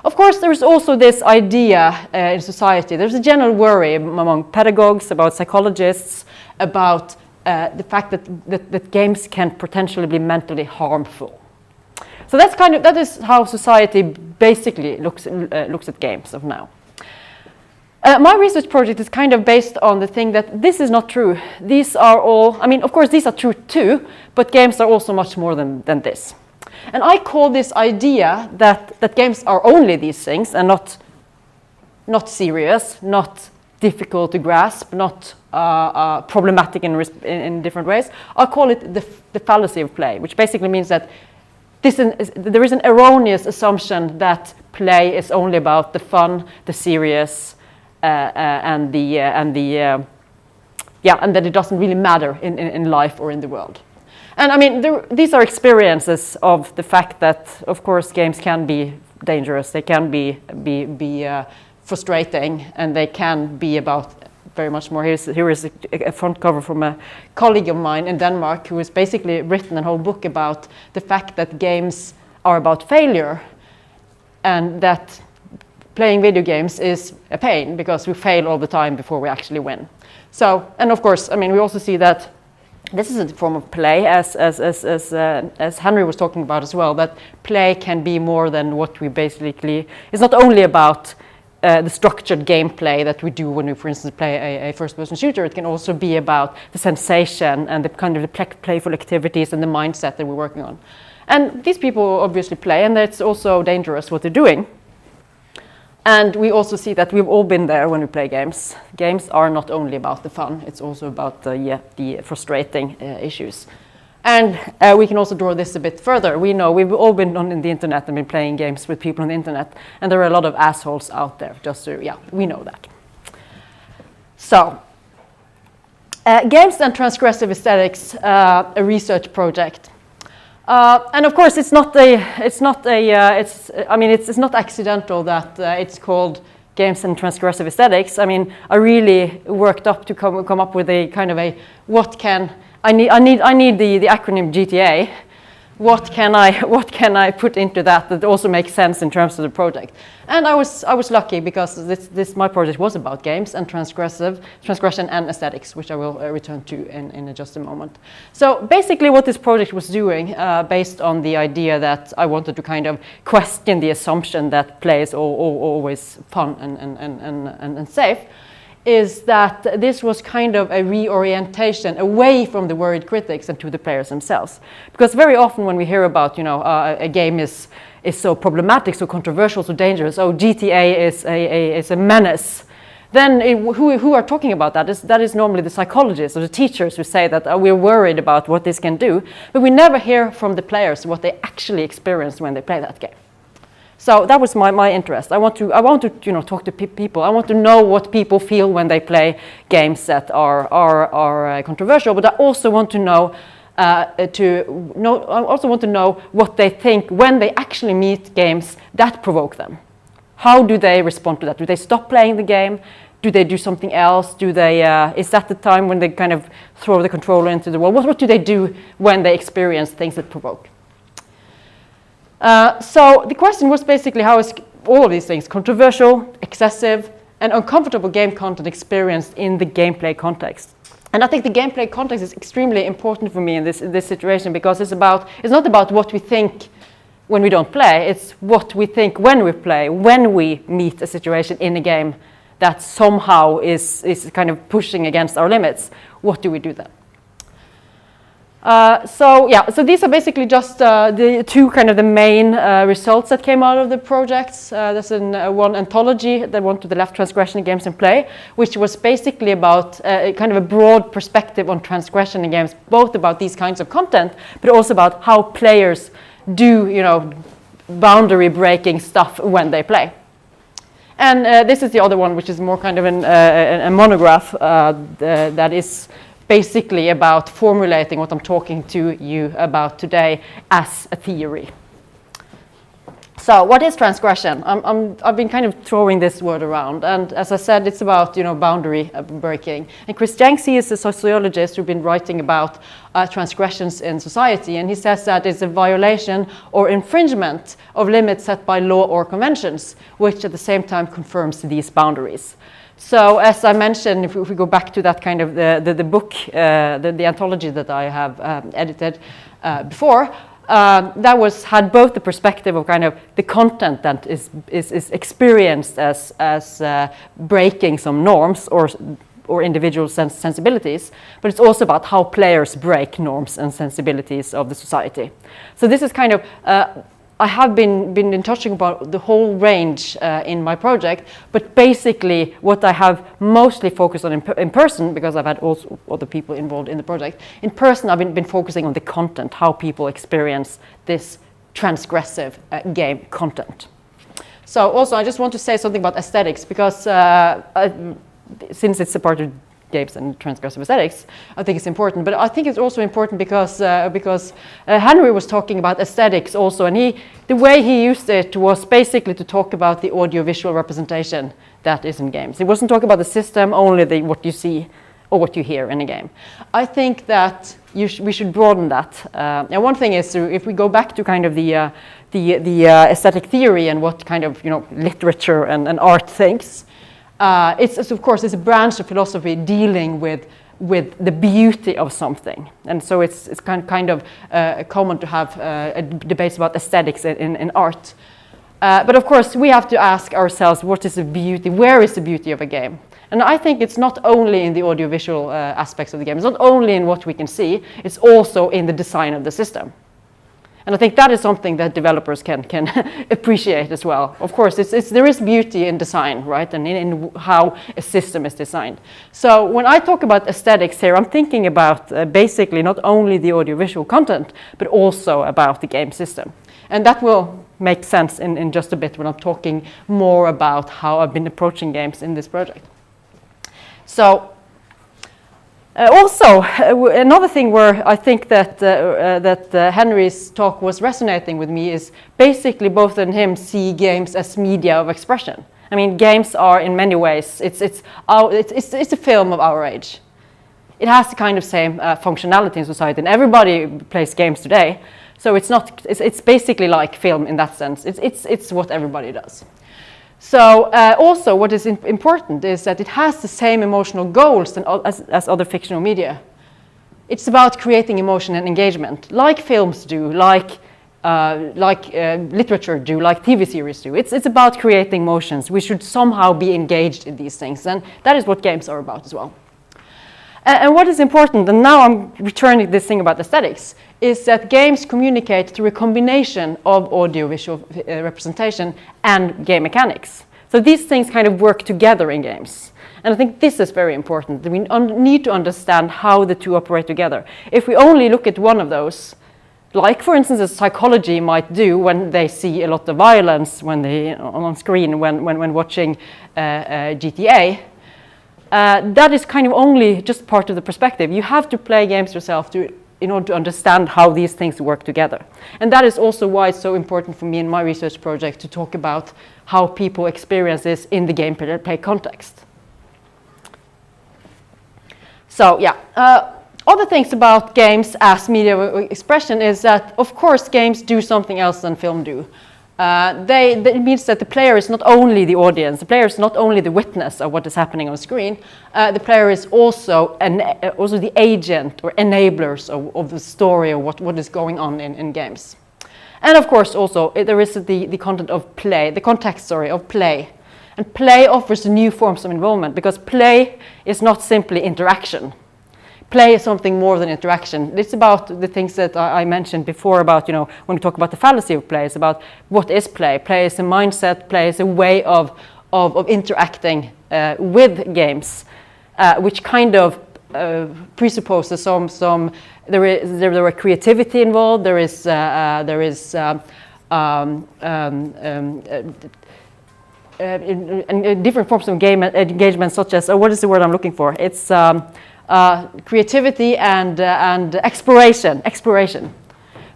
Of course, there's also this idea in society, there's a general worry among pedagogues, about psychologists, about the fact that games can potentially be mentally harmful. So that is how society basically looks at games of now. My research project is kind of based on the thing that this is not true. These are all, I mean, of course these are true too, but games are also much more than this. And I call this idea that games are only these things and not serious, not difficult to grasp, not problematic in different ways. I call it the fallacy of play, which basically means that there is an erroneous assumption that play is only about the fun, the serious, and that it doesn't really matter in life or in the world. And I mean, these are experiences of the fact that, of course, games can be dangerous. They can be frustrating, and they can be about very much more. Here is a front cover from a colleague of mine in Denmark who has basically written a whole book about the fact that games are about failure, and that playing video games is a pain because we fail all the time before we actually win. So, and of course, I mean, we also see that this is a form of play, as Henry was talking about as well, that play can be more than what we basically, it's not only about the structured gameplay that we do when we, for instance, play a first-person shooter. It can also be about the sensation and the kind of the playful activities and the mindset that we're working on. And these people obviously play, and it's also dangerous what they're doing. And we also see that we've all been there when we play games. Games are not only about the fun, it's also about the frustrating issues. And we can also draw this a bit further. We know we've all been on the internet and been playing games with people on the internet, and there are a lot of assholes out there. We know that. So, Games and Transgressive Aesthetics, a research project. And of course, it's not accidental that it's called Games and Transgressive Aesthetics. I mean, I really worked up to come up with a kind of a I need the acronym GTA. What can I put into that also makes sense in terms of the project? And I was lucky because my project was about games and transgression and aesthetics, which I will return to in just a moment. So basically, what this project was doing, based on the idea that I wanted to kind of question the assumption that play is always fun and safe, is that this was kind of a reorientation away from the worried critics and to the players themselves. Because very often when we hear about, a game is so problematic, so controversial, so dangerous, GTA is a menace, then who are talking about that? That is normally the psychologists or the teachers who say that we're worried about what this can do, but we never hear from the players what they actually experience when they play that game. So that was my interest. I want to talk to people. I want to know what people feel when they play games that are controversial. But I also want to know what they think when they actually meet games that provoke them. How do they respond to that? Do they stop playing the game? Do they do something else? Do they? Is that the time when they kind of throw the controller into the wall? What do they do when they experience things that provoke? So the question was basically, how is all of these things, controversial, excessive, and uncomfortable game content experienced in the gameplay context? And I think the gameplay context is extremely important for me in this situation, because it's not about what we think when we don't play, it's what we think when we play, when we meet a situation in a game that somehow is kind of pushing against our limits. What do we do then? So these are basically just the two kind of the main results that came out of the projects. There's one anthology, the one to the left, Transgression in Games and Play, which was basically about kind of a broad perspective on transgression in games, both about these kinds of content, but also about how players do, you know, boundary breaking stuff when they play. And this is the other one, which is more kind of a monograph that is basically about formulating what I'm talking to you about today as a theory. So what is transgression? I've been kind of throwing this word around, and as I said, it's about, you know, boundary breaking. And Chris Jørgensen is a sociologist who's been writing about transgressions in society, and he says that it's a violation or infringement of limits set by law or conventions, which at the same time confirms these boundaries. So as I mentioned, if we go back to that kind of the book, the anthology that I have edited before, that had both the perspective of kind of the content that is experienced as breaking some norms or individual sensibilities, but it's also about how players break norms and sensibilities of the society. So this is kind of I have been touching about the whole range in my project, but basically what I have mostly focused on in person, because I've had also other people involved in the project, in person I've been focusing on the content, how people experience this transgressive game content. So also I just want to say something about aesthetics, because since it's a part of Games and Transgressive Aesthetics, I think it's important. But I think it's also important because Henry was talking about aesthetics also, and the way he used it was basically to talk about the audiovisual representation that is in games. He wasn't talking about the system, only what you see or what you hear in a game. I think that we should broaden that. And one thing is, if we go back to kind of the aesthetic theory and what kind of, you know, literature and art thinks. It's of course it's a branch of philosophy dealing with the beauty of something, and so it's kind of common to have debates about aesthetics in art. But of course we have to ask ourselves, what is the beauty? Where is the beauty of a game? And I think it's not only in the audiovisual aspects of the game. It's not only in what we can see. It's also in the design of the system. And I think that is something that developers can appreciate as well. Of course, there is beauty in design, right, and in how a system is designed. So when I talk about aesthetics here, I'm thinking about basically not only the audiovisual content, but also about the game system. And that will make sense in just a bit when I'm talking more about how I've been approaching games in this project. So also, another thing where I think that Henry's talk was resonating with me is basically both in him see games as media of expression. I mean, games are in many ways it's a film of our age. It has the kind of same functionality in society, and everybody plays games today. So it's basically like film in that sense. It's what everybody does. So also what is important is that it has the same emotional goals as other fictional media. It's about creating emotion and engagement, like films do, like literature do, like TV series do. It's about creating emotions. We should somehow be engaged in these things, and that is what games are about as well. And what is important, and now I'm returning to this thing about aesthetics, is that games communicate through a combination of audiovisual representation and game mechanics. So these things kind of work together in games. And I think this is very important. We need to understand how the two operate together. If we only look at one of those, like for instance as psychology might do when they see a lot of violence when they on screen when watching GTA, that is kind of only just part of the perspective. You have to play games yourself in order to understand how these things work together. And that is also why it's so important for me in my research project to talk about how people experience this in the gameplay context. So yeah, other things about games as media of expression is that, of course, games do something else than film do. It means that the player is not only the audience, the player is not only the witness of what is happening on screen, the player is also the agent or enablers of the story of what is going on in games. And of course also there is the content of play, the context, of play. And play offers new forms of involvement because play is not simply interaction. Play is something more than interaction. It's about the things that I mentioned before about, when we talk about the fallacy of play, it's about what is play. Play is a mindset, play is a way of interacting with games, which kind of presupposes there were creativity involved. There is in different forms of game engagement, such as what is the word I'm looking for? It's creativity and exploration.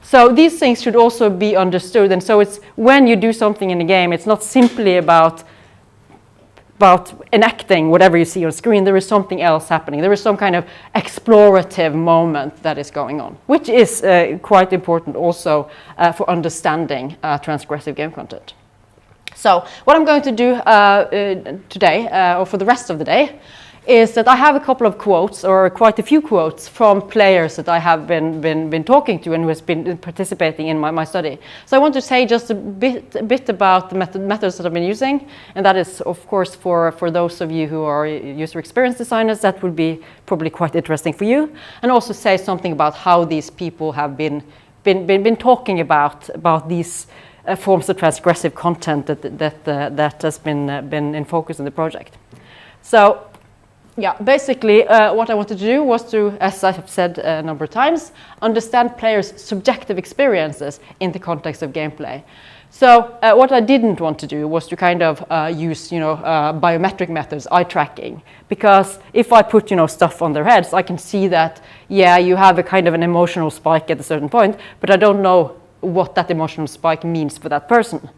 So these things should also be understood. And so it's when you do something in a game, it's not simply about enacting whatever you see on screen. There is something else happening. There is some kind of explorative moment that is going on, which is quite important also for understanding transgressive game content. So what I'm going to do today, or for the rest of the day, is that I have a couple of quotes, or quite a few quotes, from players that I have been talking to and who has been participating in my study. So I want to say just a bit about the methods that I've been using, and that is, of course, for those of you who are user experience designers, that would be probably quite interesting for you, and also say something about how these people have been talking about these forms of transgressive content that has been in focus in the project. So. Yeah, basically what I wanted to do was to, as I have said a number of times, understand players' subjective experiences in the context of gameplay. So what I didn't want to do was to kind of use, biometric methods, eye tracking, because if I put, stuff on their heads, I can see that, yeah, you have a kind of an emotional spike at a certain point, but I don't know what that emotional spike means for that person.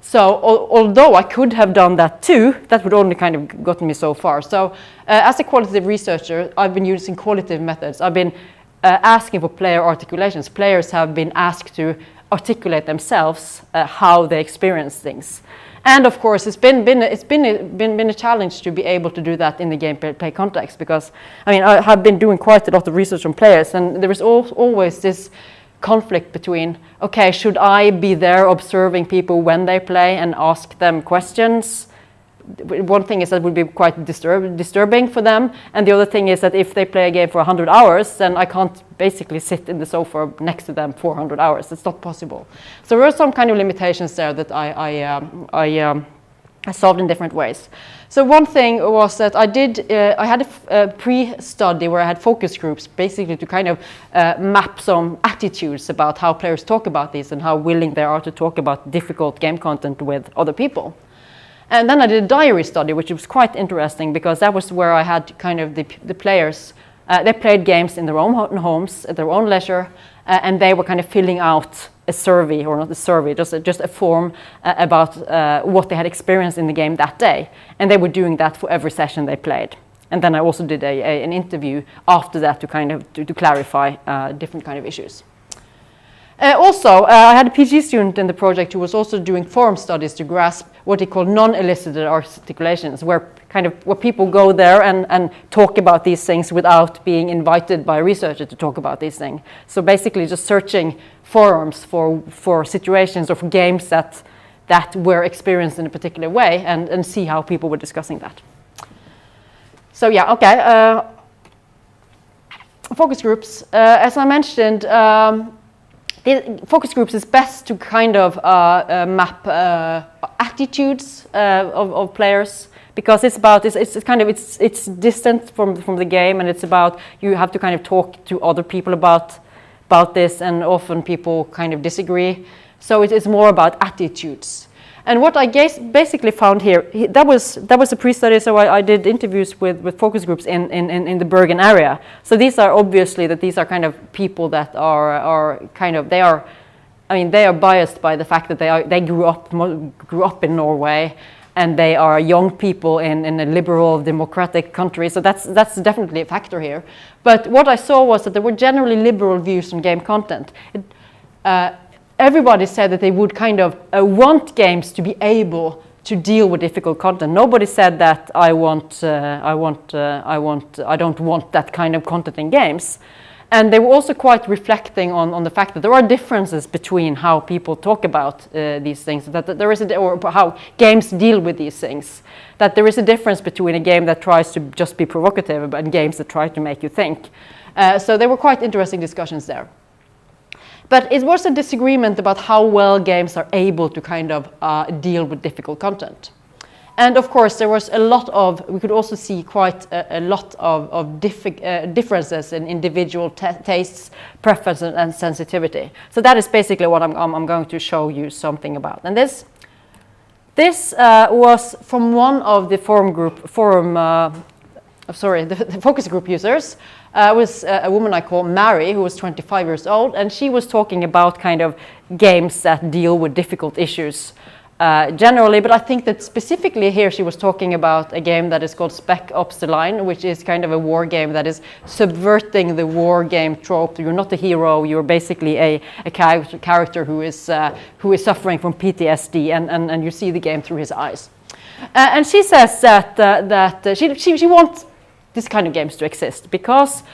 So although I could have done that too, that would only kind of gotten me so far. So as a qualitative researcher, I've been using qualitative methods. I've been asking for player articulations. Players have been asked to articulate themselves how they experience things. And of course, it's been a challenge to be able to do that in the gameplay context, because I have been doing quite a lot of research on players, and there is always this conflict between, okay, should I be there observing people when they play and ask them questions? One thing is that would be quite disturbing for them, and the other thing is that if they play a game for 100 hours, then I can't basically sit in the sofa next to them for 100 hours. It's not possible. So there are some kind of limitations there that I solved in different ways. So one thing was that I had a pre-study where I had focus groups, basically to kind of map some attitudes about how players talk about these and how willing they are to talk about difficult game content with other people. And then I did a diary study, which was quite interesting, because that was where I had kind of the players, they played games in their own homes, at their own leisure, and they were kind of filling out a survey, or not a survey, just a form about what they had experienced in the game that day. And they were doing that for every session they played. And then I also did an interview after that to kind of to clarify different kind of issues. Also, I had a PhD student in the project who was also doing forum studies to grasp what he called non-elicited articulations, where people go there and talk about these things without being invited by a researcher to talk about these things. So basically just searching forums for situations or for games that were experienced in a particular way, and see how people were discussing that. So yeah, okay. Focus groups, as I mentioned, the focus groups is best to kind of map attitudes of players, because it's distant from the game, and it's about, you have to kind of talk to other people about this, and often people kind of disagree. So it is more about attitudes. And what I basically found here, that was a pre-study, so I did interviews with focus groups in the Bergen area. So these are obviously kind of people that are kind of, they are biased by the fact that they grew up in Norway, and they are young people in a liberal democratic country. So that's definitely a factor here. But what I saw was that there were generally liberal views on game content. Everybody said that they would kind of want games to be able to deal with difficult content. Nobody said that I don't want that kind of content in games. And they were also quite reflecting on the fact that there are differences between how people talk about these things, that there is or how games deal with these things. That there is a difference between a game that tries to just be provocative and games that try to make you think. So there were quite interesting discussions there. But it was a disagreement about how well games are able to kind of deal with difficult content. And of course, there was a lot of, we could also see quite a lot of differences in individual tastes, preferences, and sensitivity. So that is basically what I'm going to show you something about. And this was from one of the the focus group users. Was a woman I call Mary, who was 25 years old, and she was talking about kind of games that deal with difficult issues. Generally, but I think that specifically here she was talking about a game that is called Spec Ops: The Line, which is kind of a war game that is subverting the war game trope. You're not a hero, you're basically a character who is suffering from PTSD, and you see the game through his eyes. And she says that she wants this kind of games to exist because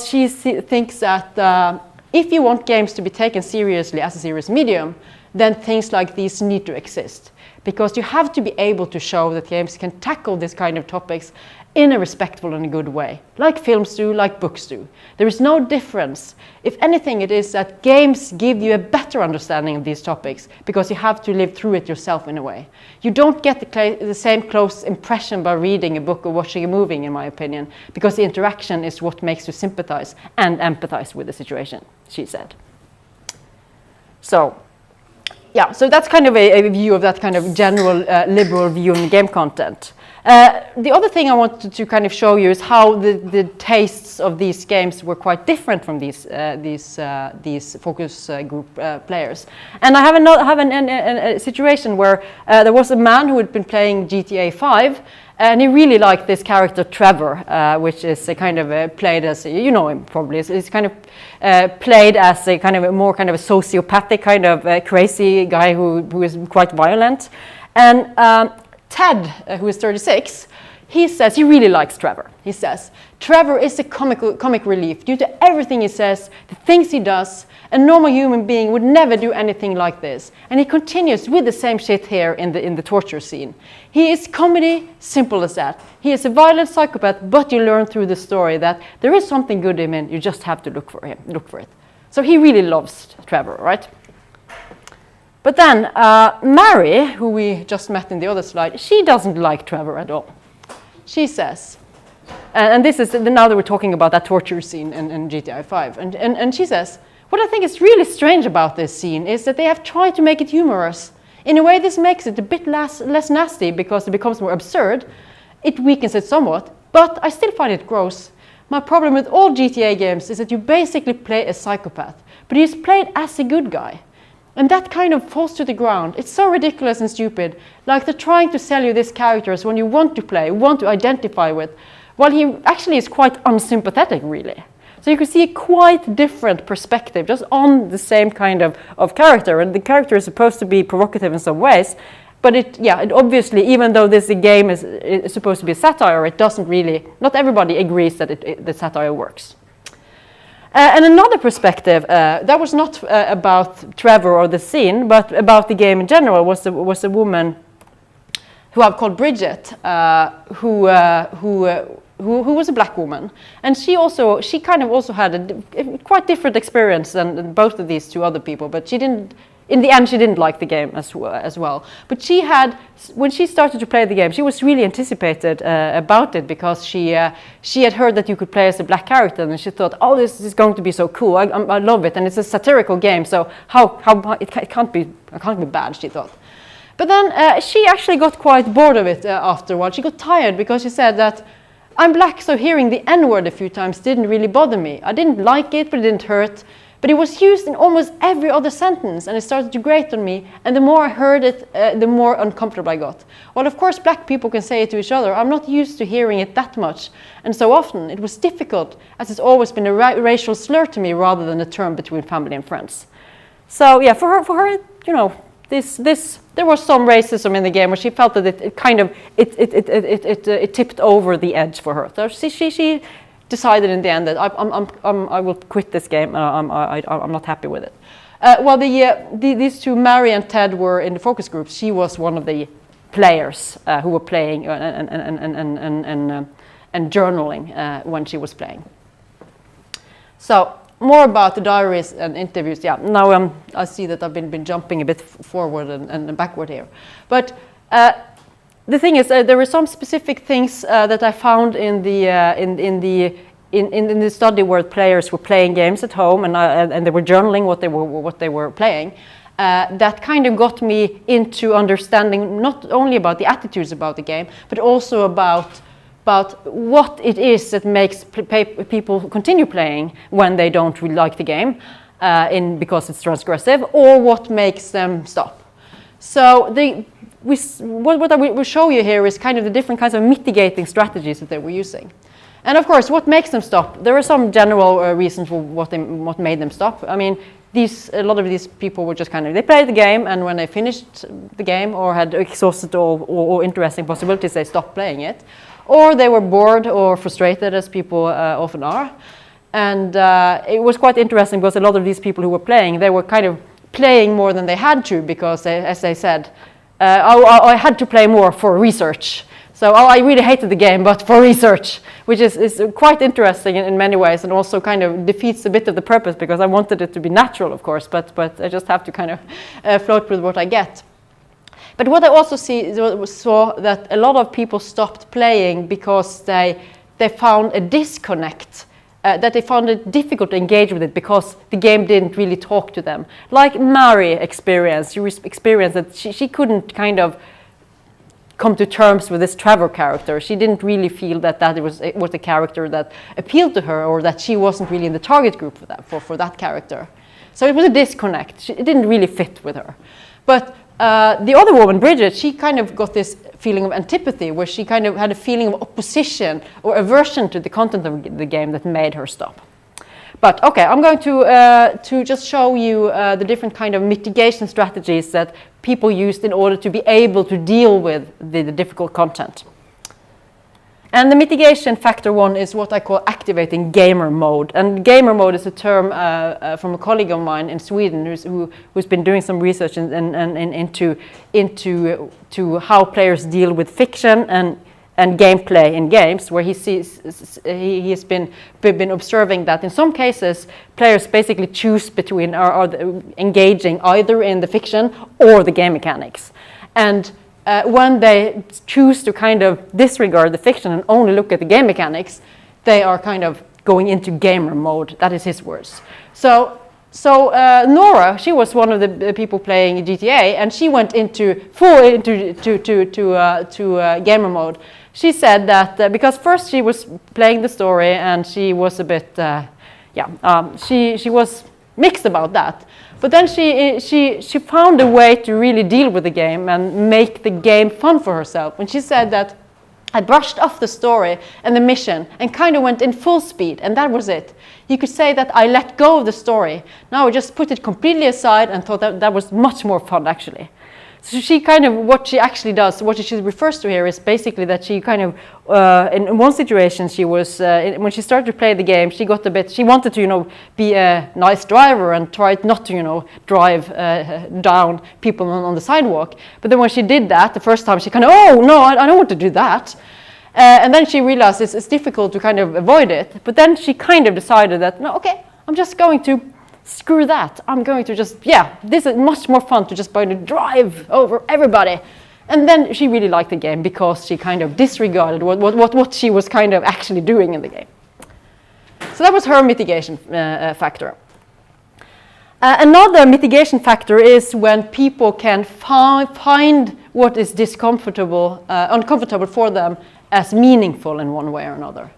she thinks that if you want games to be taken seriously as a serious medium, then things like these need to exist, because you have to be able to show that games can tackle this kind of topics in a respectful and a good way, like films do, like books do. There is no difference. If anything, it is that games give you a better understanding of these topics because you have to live through it yourself in a way. You don't get the same close impression by reading a book or watching a movie, in my opinion, because the interaction is what makes you sympathize and empathize with the situation, she said. So, yeah, so that's kind of a view of that kind of general liberal view on game content. The other thing I wanted to kind of show you is how the tastes of these games were quite different from these focus group players. And I have a situation where there was a man who had been playing GTA 5, and he really liked this character Trevor, which is a kind of played as, you know him probably, it's kind of played as a kind of a more kind of a sociopathic kind of crazy guy who is quite violent. And Ted, who is 36, he says he really likes Trevor. He says, Trevor is a comic relief due to everything he says, the things he does. A normal human being would never do anything like this. And he continues with the same shit here in the torture scene. He is comedy, simple as that. He is a violent psychopath, but you learn through the story that there is something good in him. You just have to look for it. So he really loves Trevor, right? But then Mary, who we just met in the other slide, she doesn't like Trevor at all. She says, and this is now that we're talking about that torture scene in GTA 5, and she says, what I think is really strange about this scene is that they have tried to make it humorous. In a way, this makes it a bit less nasty because it becomes more absurd. It weakens it somewhat, but I still find it gross. My problem with all GTA games is that you basically play a psychopath, but he's played as a good guy. And that kind of falls to the ground. It's so ridiculous and stupid. Like they're trying to sell you these characters when you want to play, want to identify with, while he actually is quite unsympathetic, really. So you can see a quite different perspective just on the same kind of character. And the character is supposed to be provocative in some ways. But it obviously, even though this game is supposed to be a satire, it doesn't really, not everybody agrees that the satire works. And another perspective, that was not about Trevor or the scene, but about the game in general, was a woman who I've called Bridget, who was a black woman, and she kind of also had a quite different experience than both of these two other people. But she didn't. In the end, she didn't like the game as well. But when she started to play the game, she was really anticipated about it because she had heard that you could play as a black character, and she thought, oh, this is going to be so cool. I love it, and it's a satirical game, so how it can't be bad, she thought. But then she actually got quite bored of it after a while. She got tired because she said that I'm black, so hearing the N-word a few times didn't really bother me. I didn't like it, but it didn't hurt. But it was used in almost every other sentence, and it started to grate on me. And the more I heard it, the more uncomfortable I got. Well, of course, black people can say it to each other. I'm not used to hearing it that much. And so often, it was difficult, as it's always been a racial slur to me rather than a term between family and friends. So, yeah, for her, you know, there was some racism in the game where she felt that it tipped over the edge for her. So she decided in the end that I will quit this game. I'm not happy with it. Well, these two, Mary and Ted, were in the focus group. She was one of the players who were playing and journaling when she was playing. So more about the diaries and interviews. Yeah, now I see that I've been jumping a bit forward and backward here, but. the thing is, there were some specific things that I found in the study where players were playing games at home and they were journaling what they were playing. That kind of got me into understanding not only about the attitudes about the game, but also about what it is that makes people continue playing when they don't really like the game, because it's transgressive, or what makes them stop. So what I will show you here is kind of the different kinds of mitigating strategies that they were using. And of course, what makes them stop? There are some general reasons for what made them stop. I mean, a lot of these people were just they played the game, and when they finished the game or had exhausted all interesting possibilities, they stopped playing it. Or they were bored or frustrated, as people often are. And it was quite interesting because a lot of these people who were playing, they were kind of playing more than they had to because, as they said, I had to play more for research. So I really hated the game, but for research, which is quite interesting in many ways, and also kind of defeats a bit of the purpose because I wanted it to be natural, of course, but I just have to kind of float with what I get. But what I also saw that a lot of people stopped playing because they found a disconnect, that they found it difficult to engage with it because the game didn't really talk to them. Like Mary experienced, she experienced that she couldn't kind of come to terms with this Trevor character. She didn't really feel that it was a character that appealed to her, or that she wasn't really in the target group for that character. So it was a disconnect. It didn't really fit with her. But the other woman, Bridget, she kind of got this feeling of antipathy, where she kind of had a feeling of opposition or aversion to the content of the game that made her stop. But okay, I'm going to just show you the different kind of mitigation strategies that people used in order to be able to deal with the difficult content. And the mitigation factor one is what I call activating gamer mode. And gamer mode is a term from a colleague of mine in Sweden who's been doing some research into how players deal with fiction and gameplay in games, where he has been observing that in some cases players basically choose between engaging either in the fiction or the game mechanics. And when they choose to kind of disregard the fiction and only look at the game mechanics, they are kind of going into gamer mode. That is his words. So Nora, she was one of the people playing GTA, and she went into gamer mode. She said that because first she was playing the story and she was a bit, she was mixed about that. But then she found a way to really deal with the game and make the game fun for herself. And she said that I brushed off the story and the mission and kind of went in full speed, and that was it. You could say that I let go of the story. Now I just put it completely aside and thought that was much more fun, actually. So she kind of, what she actually does, what she refers to here is basically that she kind of, in one situation she was, when she started to play the game, she got a bit, she wanted to, be a nice driver and tried not to, drive down people on the sidewalk. But then when she did that, the first time she kind of, oh no, I don't want to do that. And then she realized it's difficult to kind of avoid it. But then she kind of decided that, no, okay, I'm just going to screw that. I'm going to just, this is much more fun to just drive over everybody. And then she really liked the game because she kind of disregarded what she was kind of actually doing in the game. So that was her mitigation factor. Another mitigation factor is when people can find what is uncomfortable for them as meaningful in one way or another.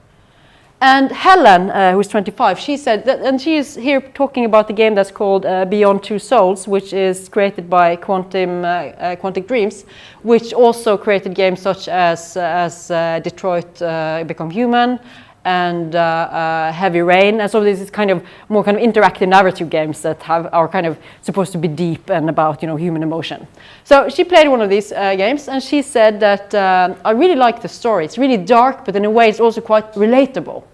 And Helen, who's 25, she said that, and she is here talking about the game that's called Beyond Two Souls, which is created by Quantic Dreams, which also created games such as Detroit Become Human and Heavy Rain. And so this is kind of more kind of interactive narrative games that are kind of supposed to be deep and about human emotion. So she played one of these games, and she said that I really like the story. It's really dark, but in a way it's also quite relatable.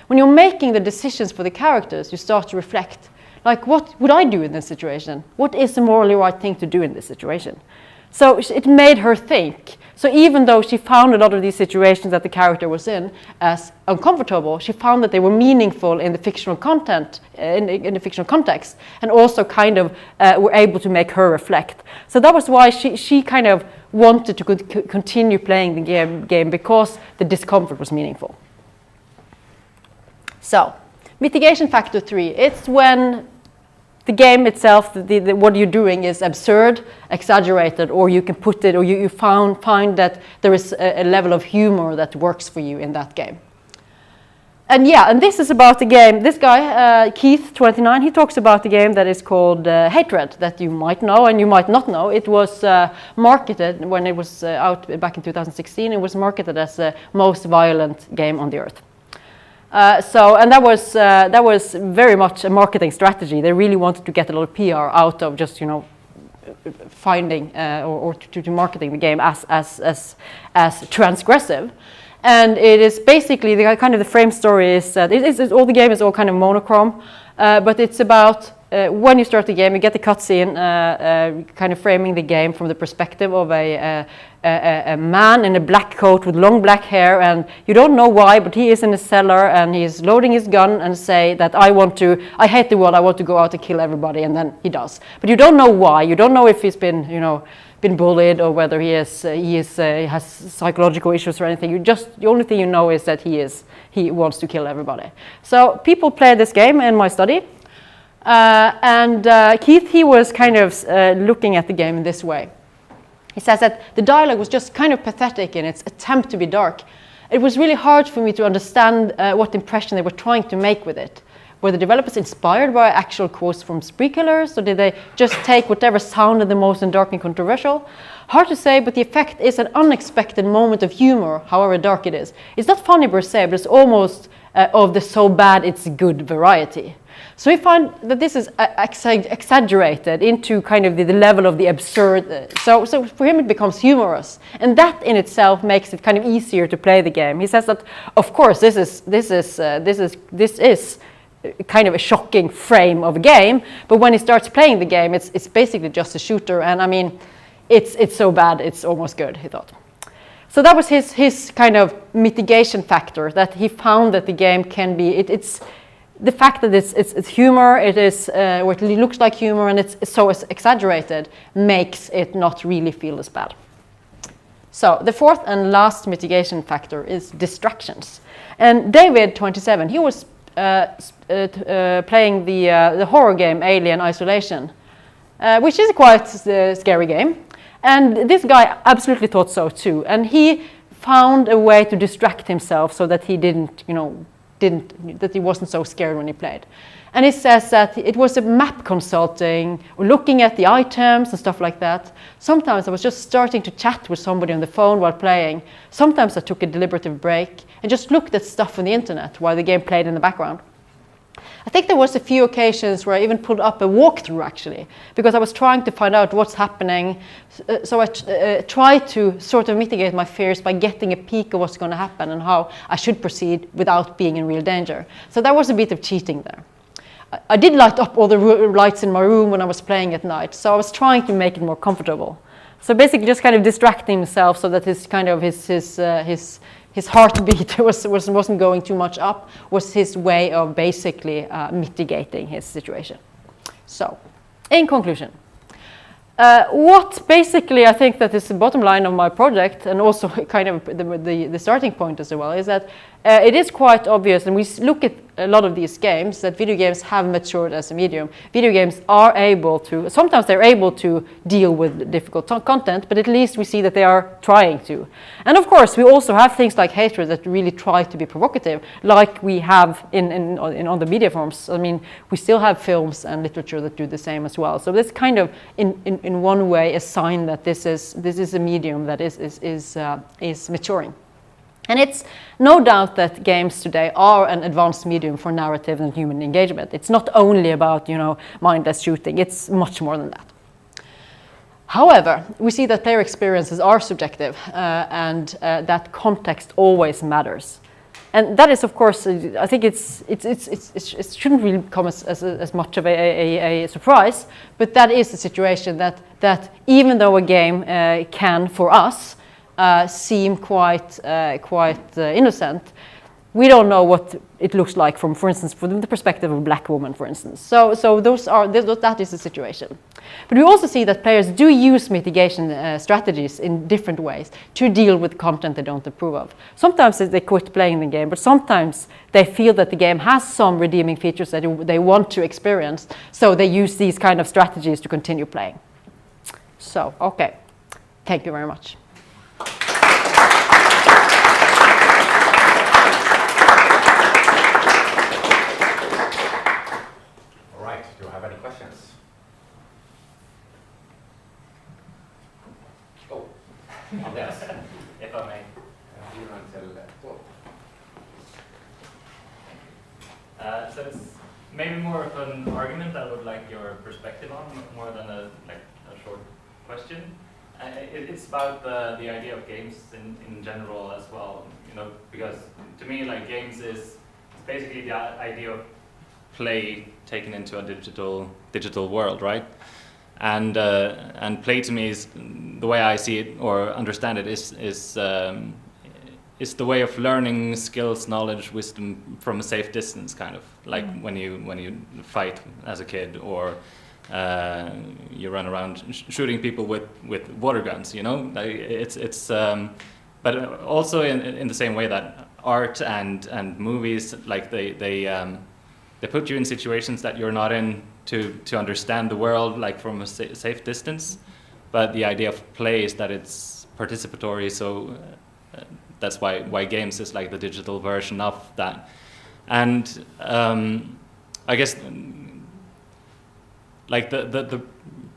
When you're making the decisions for the characters, you start to reflect. Like, what would I do in this situation? What is the morally right thing to do in this situation? So it made her think. So even though she found a lot of these situations that the character was in as uncomfortable, she found that they were meaningful in the fictional content, in the fictional context, and also kind of were able to make her reflect. So that was why she kind of wanted to continue playing the game because the discomfort was meaningful. So, mitigation factor 3, it's when the game itself, what you're doing is absurd, exaggerated, or you can put it, or you find that there is a level of humor that works for you in that game. And yeah, and this is about the game. This guy, Keith, 29, he talks about the game that is called Hatred, that you might know and you might not know. It was marketed when it was out back in 2016. It was marketed as the most violent game on the earth. And that was very much a marketing strategy. They really wanted to get a lot of PR out of just, you know, finding or to marketing the game as transgressive. And it is basically the kind of the frame story is that all the game is all kind of monochrome, but it's about when you start the game, you get the cutscene kind of framing the game from the perspective of a man in a black coat with long black hair, and you don't know why, but he is in a cellar and he's loading his gun and say that I hate the world, I want to go out and kill everybody, and then he does. But you don't know why. You don't know if he's been bullied or whether he has psychological issues or anything. The only thing you know is that he wants to kill everybody. So people play this game in my study. Keith, he was kind of looking at the game in this way. He says that the dialogue was just kind of pathetic in its attempt to be dark. It was really hard for me to understand what impression they were trying to make with it. Were the developers inspired by actual quotes from spree killers, or did they just take whatever sounded the most dark and controversial? Hard to say, but the effect is an unexpected moment of humor, however dark it is. It's not funny per se, but it's almost of the so bad it's good variety. So we find that this is exaggerated into kind of the level of the absurd. So for him it becomes humorous, and that in itself makes it kind of easier to play the game. He says that, of course, this is kind of a shocking frame of a game, but when he starts playing the game, it's basically just a shooter, and I mean, it's so bad it's almost good, he thought. So that was his kind of mitigation factor, that he found that the game can be it's the fact that it's humor, it is what it looks like humor, and it's so exaggerated makes it not really feel as bad. So the fourth and last mitigation factor is distractions. And David, 27, he was playing the horror game Alien Isolation, which is a quite scary game. And this guy absolutely thought so too. And he found a way to distract himself so that he that he wasn't so scared when he played. And he says that it was a map consulting, or looking at the items and stuff like that. Sometimes I was just starting to chat with somebody on the phone while playing. Sometimes I took a deliberative break and just looked at stuff on the internet while the game played in the background. I think there was a few occasions where I even pulled up a walkthrough, actually, because I was trying to find out what's happening. So I tried to sort of mitigate my fears by getting a peek of what's going to happen and how I should proceed without being in real danger. So there was a bit of cheating there. I did light up all the lights in my room when I was playing at night, so I was trying to make it more comfortable. So basically just kind of distracting himself so that his heartbeat wasn't going too much up, was his way of basically mitigating his situation. So, in conclusion, what basically I think that is the bottom line of my project, and also kind of the starting point as well, is that it is quite obvious, and we look at a lot of these games, that video games have matured as a medium. Video games are able to, sometimes they're able to deal with difficult content, but at least we see that they are trying to. And of course, we also have things like Hatred that really try to be provocative, like we have on the media forms. I mean, we still have films and literature that do the same as well. So this kind of, in one way, a sign that this is a medium that is maturing. And it's no doubt that games today are an advanced medium for narrative and human engagement. It's not only about, mindless shooting. It's much more than that. However, we see that player experiences are subjective, and that context always matters. And that is, of course, I think it shouldn't really come as much of a surprise, but that is the situation that even though a game can, for us, seem quite innocent, we don't know what it looks like from, for instance, from the perspective of a black woman, for instance. So that is the situation. But we also see that players do use mitigation strategies in different ways to deal with content they don't approve of. Sometimes they quit playing the game, but sometimes they feel that the game has some redeeming features that they want to experience, so they use these kind of strategies to continue playing. So, okay. Thank you very much. Do you have any questions? Oh, yes. If I may. So it's maybe more of an argument I would like your perspective on, more than a short question. It's about the idea of games in general as well, you know, because to me, like, games is basically the idea of play taken into a digital world, right? And play to me is, the way I see it or understand it, is the way of learning skills, knowledge, wisdom from a safe distance, kind of like when you fight as a kid, or you run around shooting people with water guns, you know. But also in the same way that art and movies, like they put you in situations that you're not in to understand the world, like from a safe distance. But the idea of play is that it's participatory, so that's why games is like the digital version of that. And I guess like the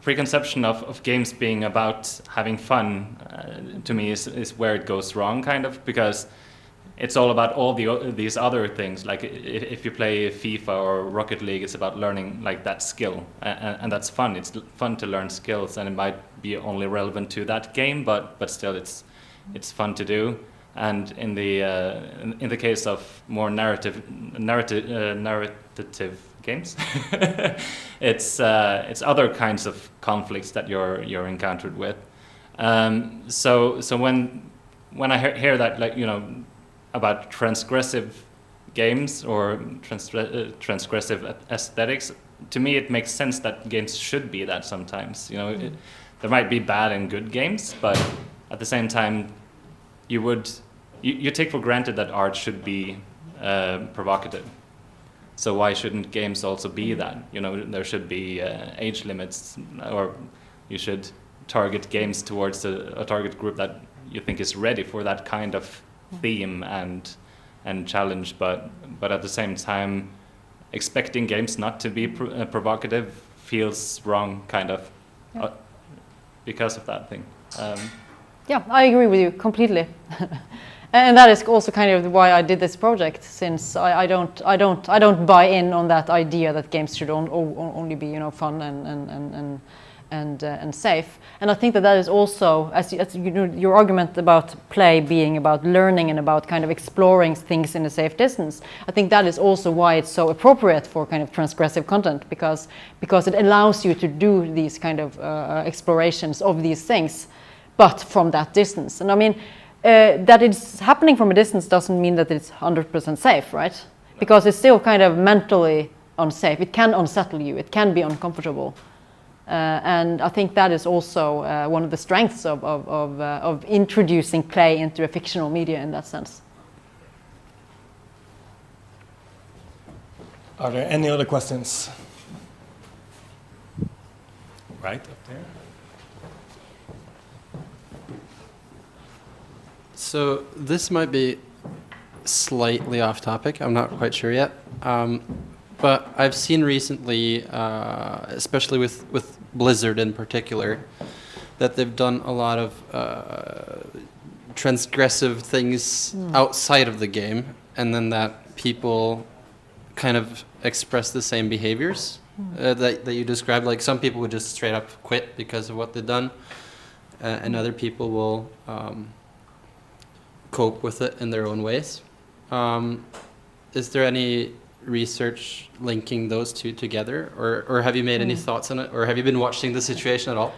preconception of games being about having fun, to me is where it goes wrong, kind of, because it's all about all these other things. Like if you play FIFA or Rocket League, it's about learning like that skill, and that's fun. It's fun to learn skills, and it might be only relevant to that game, but still it's fun to do. And in the case of more narrative games, it's other kinds of conflicts that you're encountered with. So when I hear that, like, you know, about transgressive games or transgressive aesthetics, to me it makes sense that games should be that sometimes. You know, there might be bad and good games, but at the same time, you take for granted that art should be provocative. So why shouldn't games also be that? You know, there should be age limits, or you should target games towards a target group that you think is ready for that kind of theme and challenge. But at the same time, expecting games not to be provocative feels wrong, kind of, because of that thing. Yeah, I agree with you completely. And that is also kind of why I did this project, since I don't buy in on that idea that games should only be, you know, fun and safe. And I think that is also, as you know, your argument about play being about learning and about kind of exploring things in a safe distance. I think that is also why it's so appropriate for kind of transgressive content, because it allows you to do these kind of explorations of these things, but from that distance. And I mean, that it's happening from a distance doesn't mean that it's 100% safe, right? Because it's still kind of mentally unsafe. It can unsettle you. It can be uncomfortable. And I think that is also one of the strengths of introducing play into a fictional media in that sense. Are there any other questions? Right up there. So this might be slightly off topic. I'm not quite sure yet. But I've seen recently, especially with Blizzard in particular, that they've done a lot of transgressive things outside of the game, and then that people kind of express the same behaviors that you described. Like some people would just straight up quit because of what they've done, and other people will cope with it in their own ways. Is there any research linking those two together, or have you made any thoughts on it, or have you been watching the situation at all?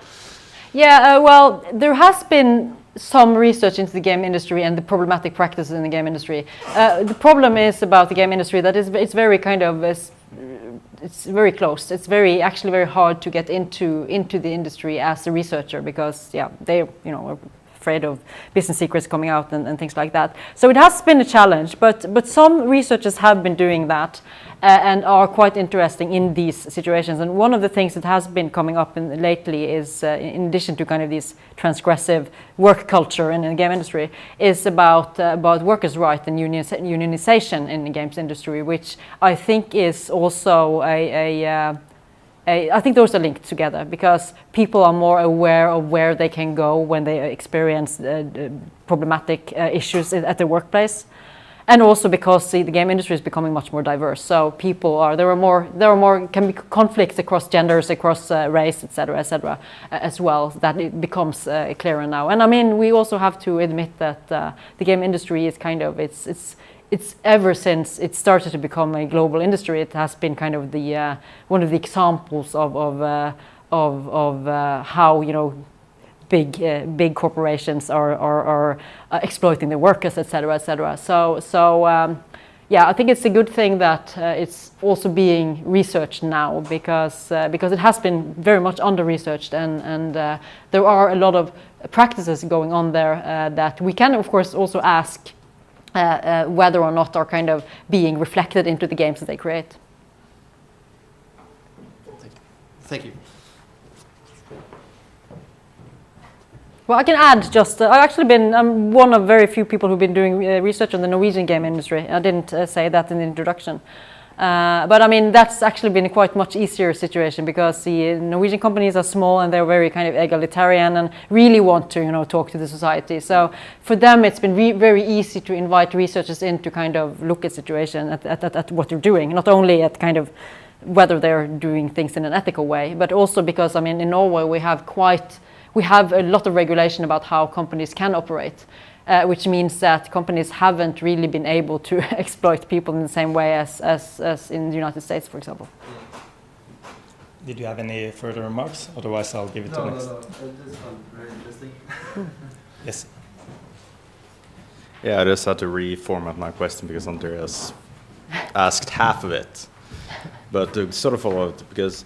Yeah, well, there has been some research into the game industry and the problematic practices in the game industry. The problem is about the game industry that it's very kind of it's very closed. It's actually very hard to get into the industry as a researcher because they are afraid of business secrets coming out and things like that. So it has been a challenge, but some researchers have been doing that and are quite interesting in these situations. And one of the things that has been coming up lately is, in addition to kind of this transgressive work culture in the game industry, is about workers' rights and unionization in the games industry, which I think is also I think those are linked together because people are more aware of where they can go when they experience problematic issues at the workplace, and also because the game industry is becoming much more diverse. So there are more can be conflicts across genders, across race, etc., as well. That it becomes clearer now. And I mean, we also have to admit that the game industry is kind of it's ever since it started to become a global industry, it has been kind of the one of the examples of how big corporations are exploiting the workers, etc., etc. So I think it's a good thing that it's also being researched now because it has been very much under researched and there are a lot of practices going on there that we can of course also ask. Whether or not are kind of being reflected into the games that they create. Thank you. Well, I can add just, I'm one of very few people who've been doing research on the Norwegian game industry. I didn't say that in the introduction. But I mean, that's actually been a quite much easier situation because the Norwegian companies are small and they're very kind of egalitarian and really want to, talk to the society. So for them, it's been very easy to invite researchers in to kind of look at situation, at what they're doing, not only at kind of whether they're doing things in an ethical way, but also because, I mean, in Norway, we have a lot of regulation about how companies can operate. Which means that companies haven't really been able to exploit people in the same way as in the United States, for example. Did you have any further remarks? Otherwise, I'll give it to next. No. This sounds very interesting. Yes. Yeah, I just had to reformat my question because Andreas asked half of it. But to sort of follow it, because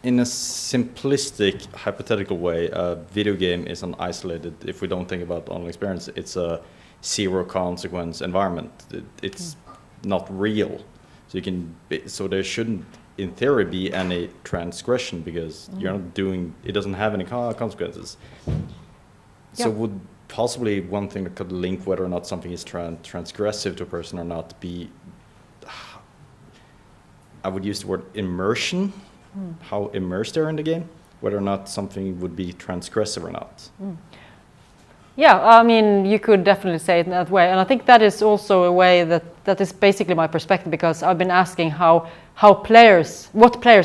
in a simplistic, hypothetical way, a video game is an isolated, if we don't think about online experience, it's a zero consequence environment. It's not real. So there shouldn't, in theory, be any transgression because you're not doing, it doesn't have any consequences. So would possibly one thing that could link whether or not something is transgressive to a person or not be, I would use the word immersion. How immersed they're in the game, whether or not something would be transgressive or not. Yeah, I mean, you could definitely say it in that way. And I think that is also a way that is basically my perspective because I've been asking what players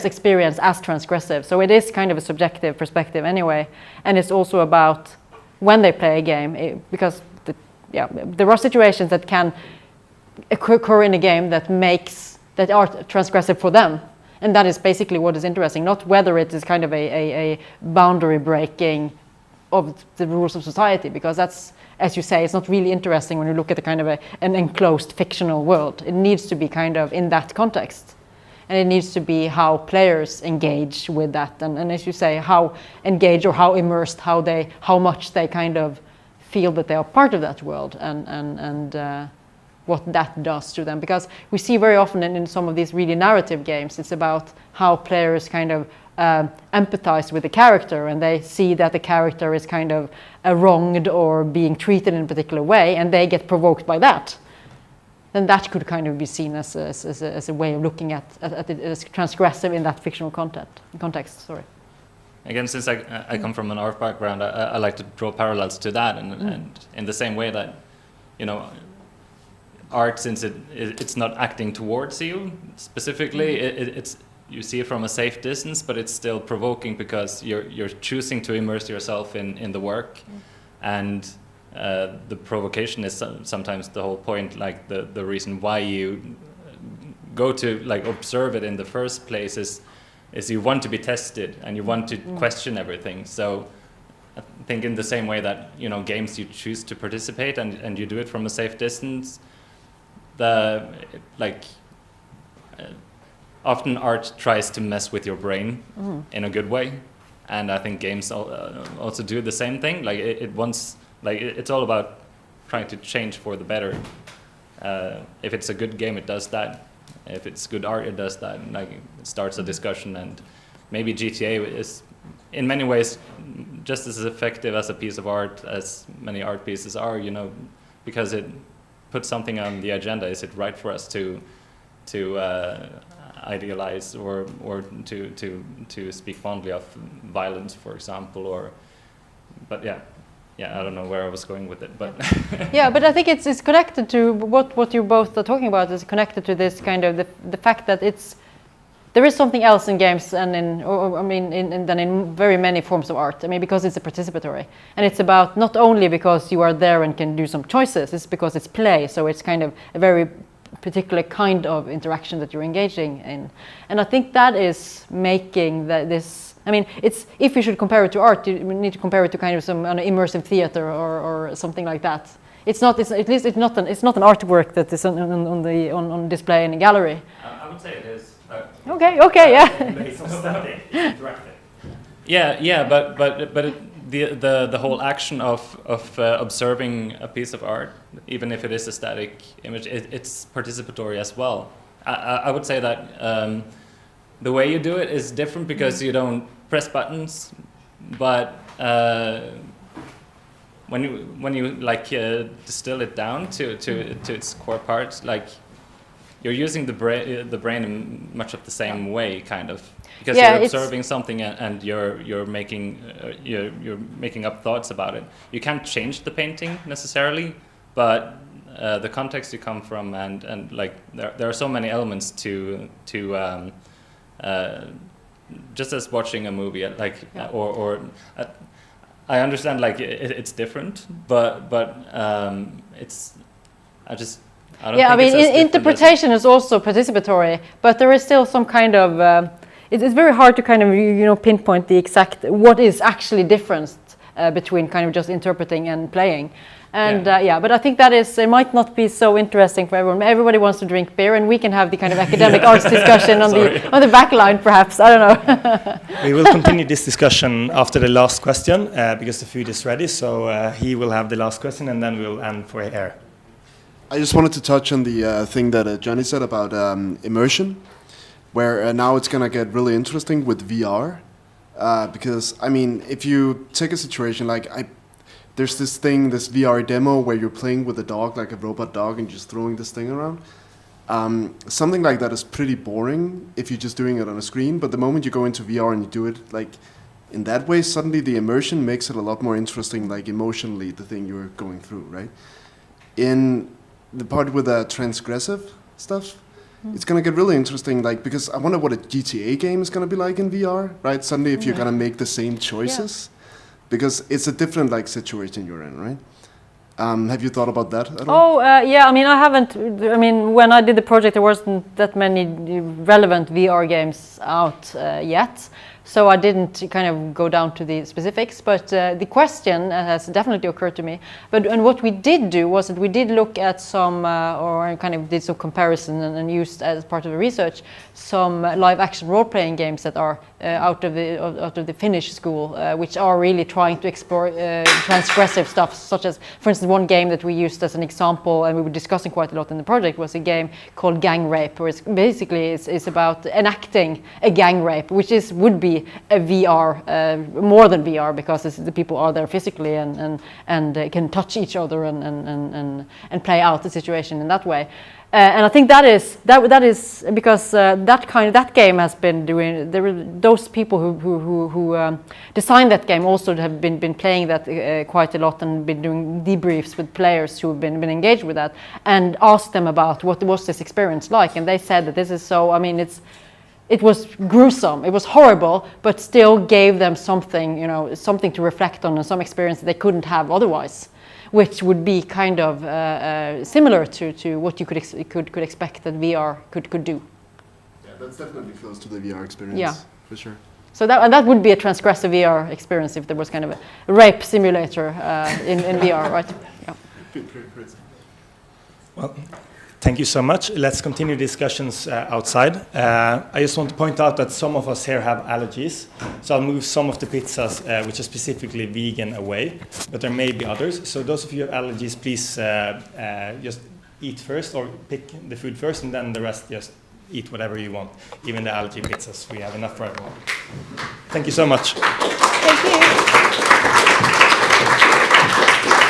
experience as transgressive. So it is kind of a subjective perspective anyway. And it's also about when they play a game because there are situations that can occur in a game that are transgressive for them. And that is basically what is interesting, not whether it is kind of a boundary breaking of the rules of society, because that's, as you say, it's not really interesting when you look at the kind of an enclosed fictional world. It needs to be kind of in that context. And it needs to be how players engage with that. And as you say, how engaged or how immersed, how much they kind of feel that they are part of that world and what that does to them, because we see very often in some of these really narrative games, it's about how players kind of empathize with the character and they see that the character is kind of wronged or being treated in a particular way and they get provoked by that. Then that could kind of be seen as a way of looking at it as transgressive in that fictional context. Sorry. Again, since I come from an art background, I like to draw parallels to that, and in the same way that, art, since it's not acting towards you specifically, it's you see it from a safe distance, but it's still provoking because you're choosing to immerse yourself in the work, and the provocation is sometimes the whole point, like the reason why you go to like observe it in the first place is you want to be tested and you want to question everything. So I think in the same way that, you know, games you choose to participate and you do it from a safe distance, often art tries to mess with your brain in a good way, and I think games also do the same thing. Like it wants, like it's all about trying to change for the better. If it's a good game, it does that. If it's good art, it does that. Like it starts a discussion, and maybe GTA is in many ways just as effective as a piece of art as many art pieces are, you know, because it puts something on the agenda. Is it right for us to idealize or to speak fondly of violence, for example, but yeah, I don't know where I was going with it, but yeah, but I think it's connected to what you both are talking about. Is connected to this kind of the fact that there is something else in games and than in very many forms of art. I mean, because it's a participatory, and it's about not only because you are there and can do some choices. It's because it's play, so it's kind of a very particular kind of interaction that you're engaging in, and I think that is making this. I mean, it's if you should compare it to art, you need to compare it to kind of some immersive theater or something like that. It's not. At least it's not an artwork that is on display in a gallery. I would say it is. Okay, yeah. It's static, interactive. Yeah, but the whole action of observing a piece of art, even if it is a static image, it's participatory as well. I would say that the way you do it is different because you don't press buttons, but when you like distill it down to its core parts, like you're using the brain in much of the same way, kind of, because you're observing something and you're making up thoughts about it. You can't change the painting necessarily, but the context you come from and like there are so many elements to just as watching a movie, like I understand like it's different, but it's I don't think I mean, it's as interpretation is also participatory, but there is still some kind of. It's very hard to kind of pinpoint the exact what is actually different between kind of just interpreting and playing, and but I think that it might not be so interesting for everyone. Everybody wants to drink beer, and we can have the kind of academic arts discussion on the back line, perhaps. I don't know. We will continue this discussion after the last question because the food is ready. So he will have the last question, and then we'll end for air. I just wanted to touch on the thing that Johnny said about immersion, where now it's going to get really interesting with VR. Because, I mean, if you take a situation like, there's this VR demo where you're playing with a dog, like a robot dog, and just throwing this thing around. Something like that is pretty boring if you're just doing it on a screen, but the moment you go into VR and you do it like in that way, suddenly the immersion makes it a lot more interesting, like emotionally, the thing you're going through, right? In the part with the transgressive stuff, it's going to get really interesting, like, because I wonder what a GTA game is going to be like in VR, right? Suddenly if you're going to make the same choices, because it's a different, like, situation you're in, right? Have you thought about that at all? Yeah, I mean, I haven't, I mean, when I did the project, there wasn't that many relevant VR games out yet. So I didn't kind of go down to the specifics, but the question has definitely occurred to me. And what we did do was that we did look at some, or kind of did some comparison and used as part of the research, some live-action role-playing games that are out of the Finnish school, which are really trying to explore transgressive stuff, such as, for instance, one game that we used as an example, and we were discussing quite a lot in the project, was a game called Gang Rape, where it's basically it's about enacting a gang rape, which would be a VR, more than VR, because the people are there physically and can touch each other and play out the situation in that way. And I think that is because that game has been doing. Those people who designed that game also have been playing that quite a lot and been doing debriefs with players who have been engaged with that and asked them about what was this experience like, and they said that this is so. I mean, it was gruesome, it was horrible, but still gave them something, you know, something to reflect on and some experience that they couldn't have otherwise, which would be kind of similar to what you could expect that VR could do. Yeah, that's definitely close to the VR experience. Yeah, for sure. So that would be a transgressive VR experience if there was kind of a rape simulator in VR, right? Yeah. Well, thank you so much. Let's continue discussions outside. I just want to point out that some of us here have allergies, so I'll move some of the pizzas which are specifically vegan away, but there may be others. So those of you who have allergies, please just eat first or pick the food first, and then the rest just eat whatever you want, even the allergy pizzas. We have enough for everyone. Thank you so much. Thank you.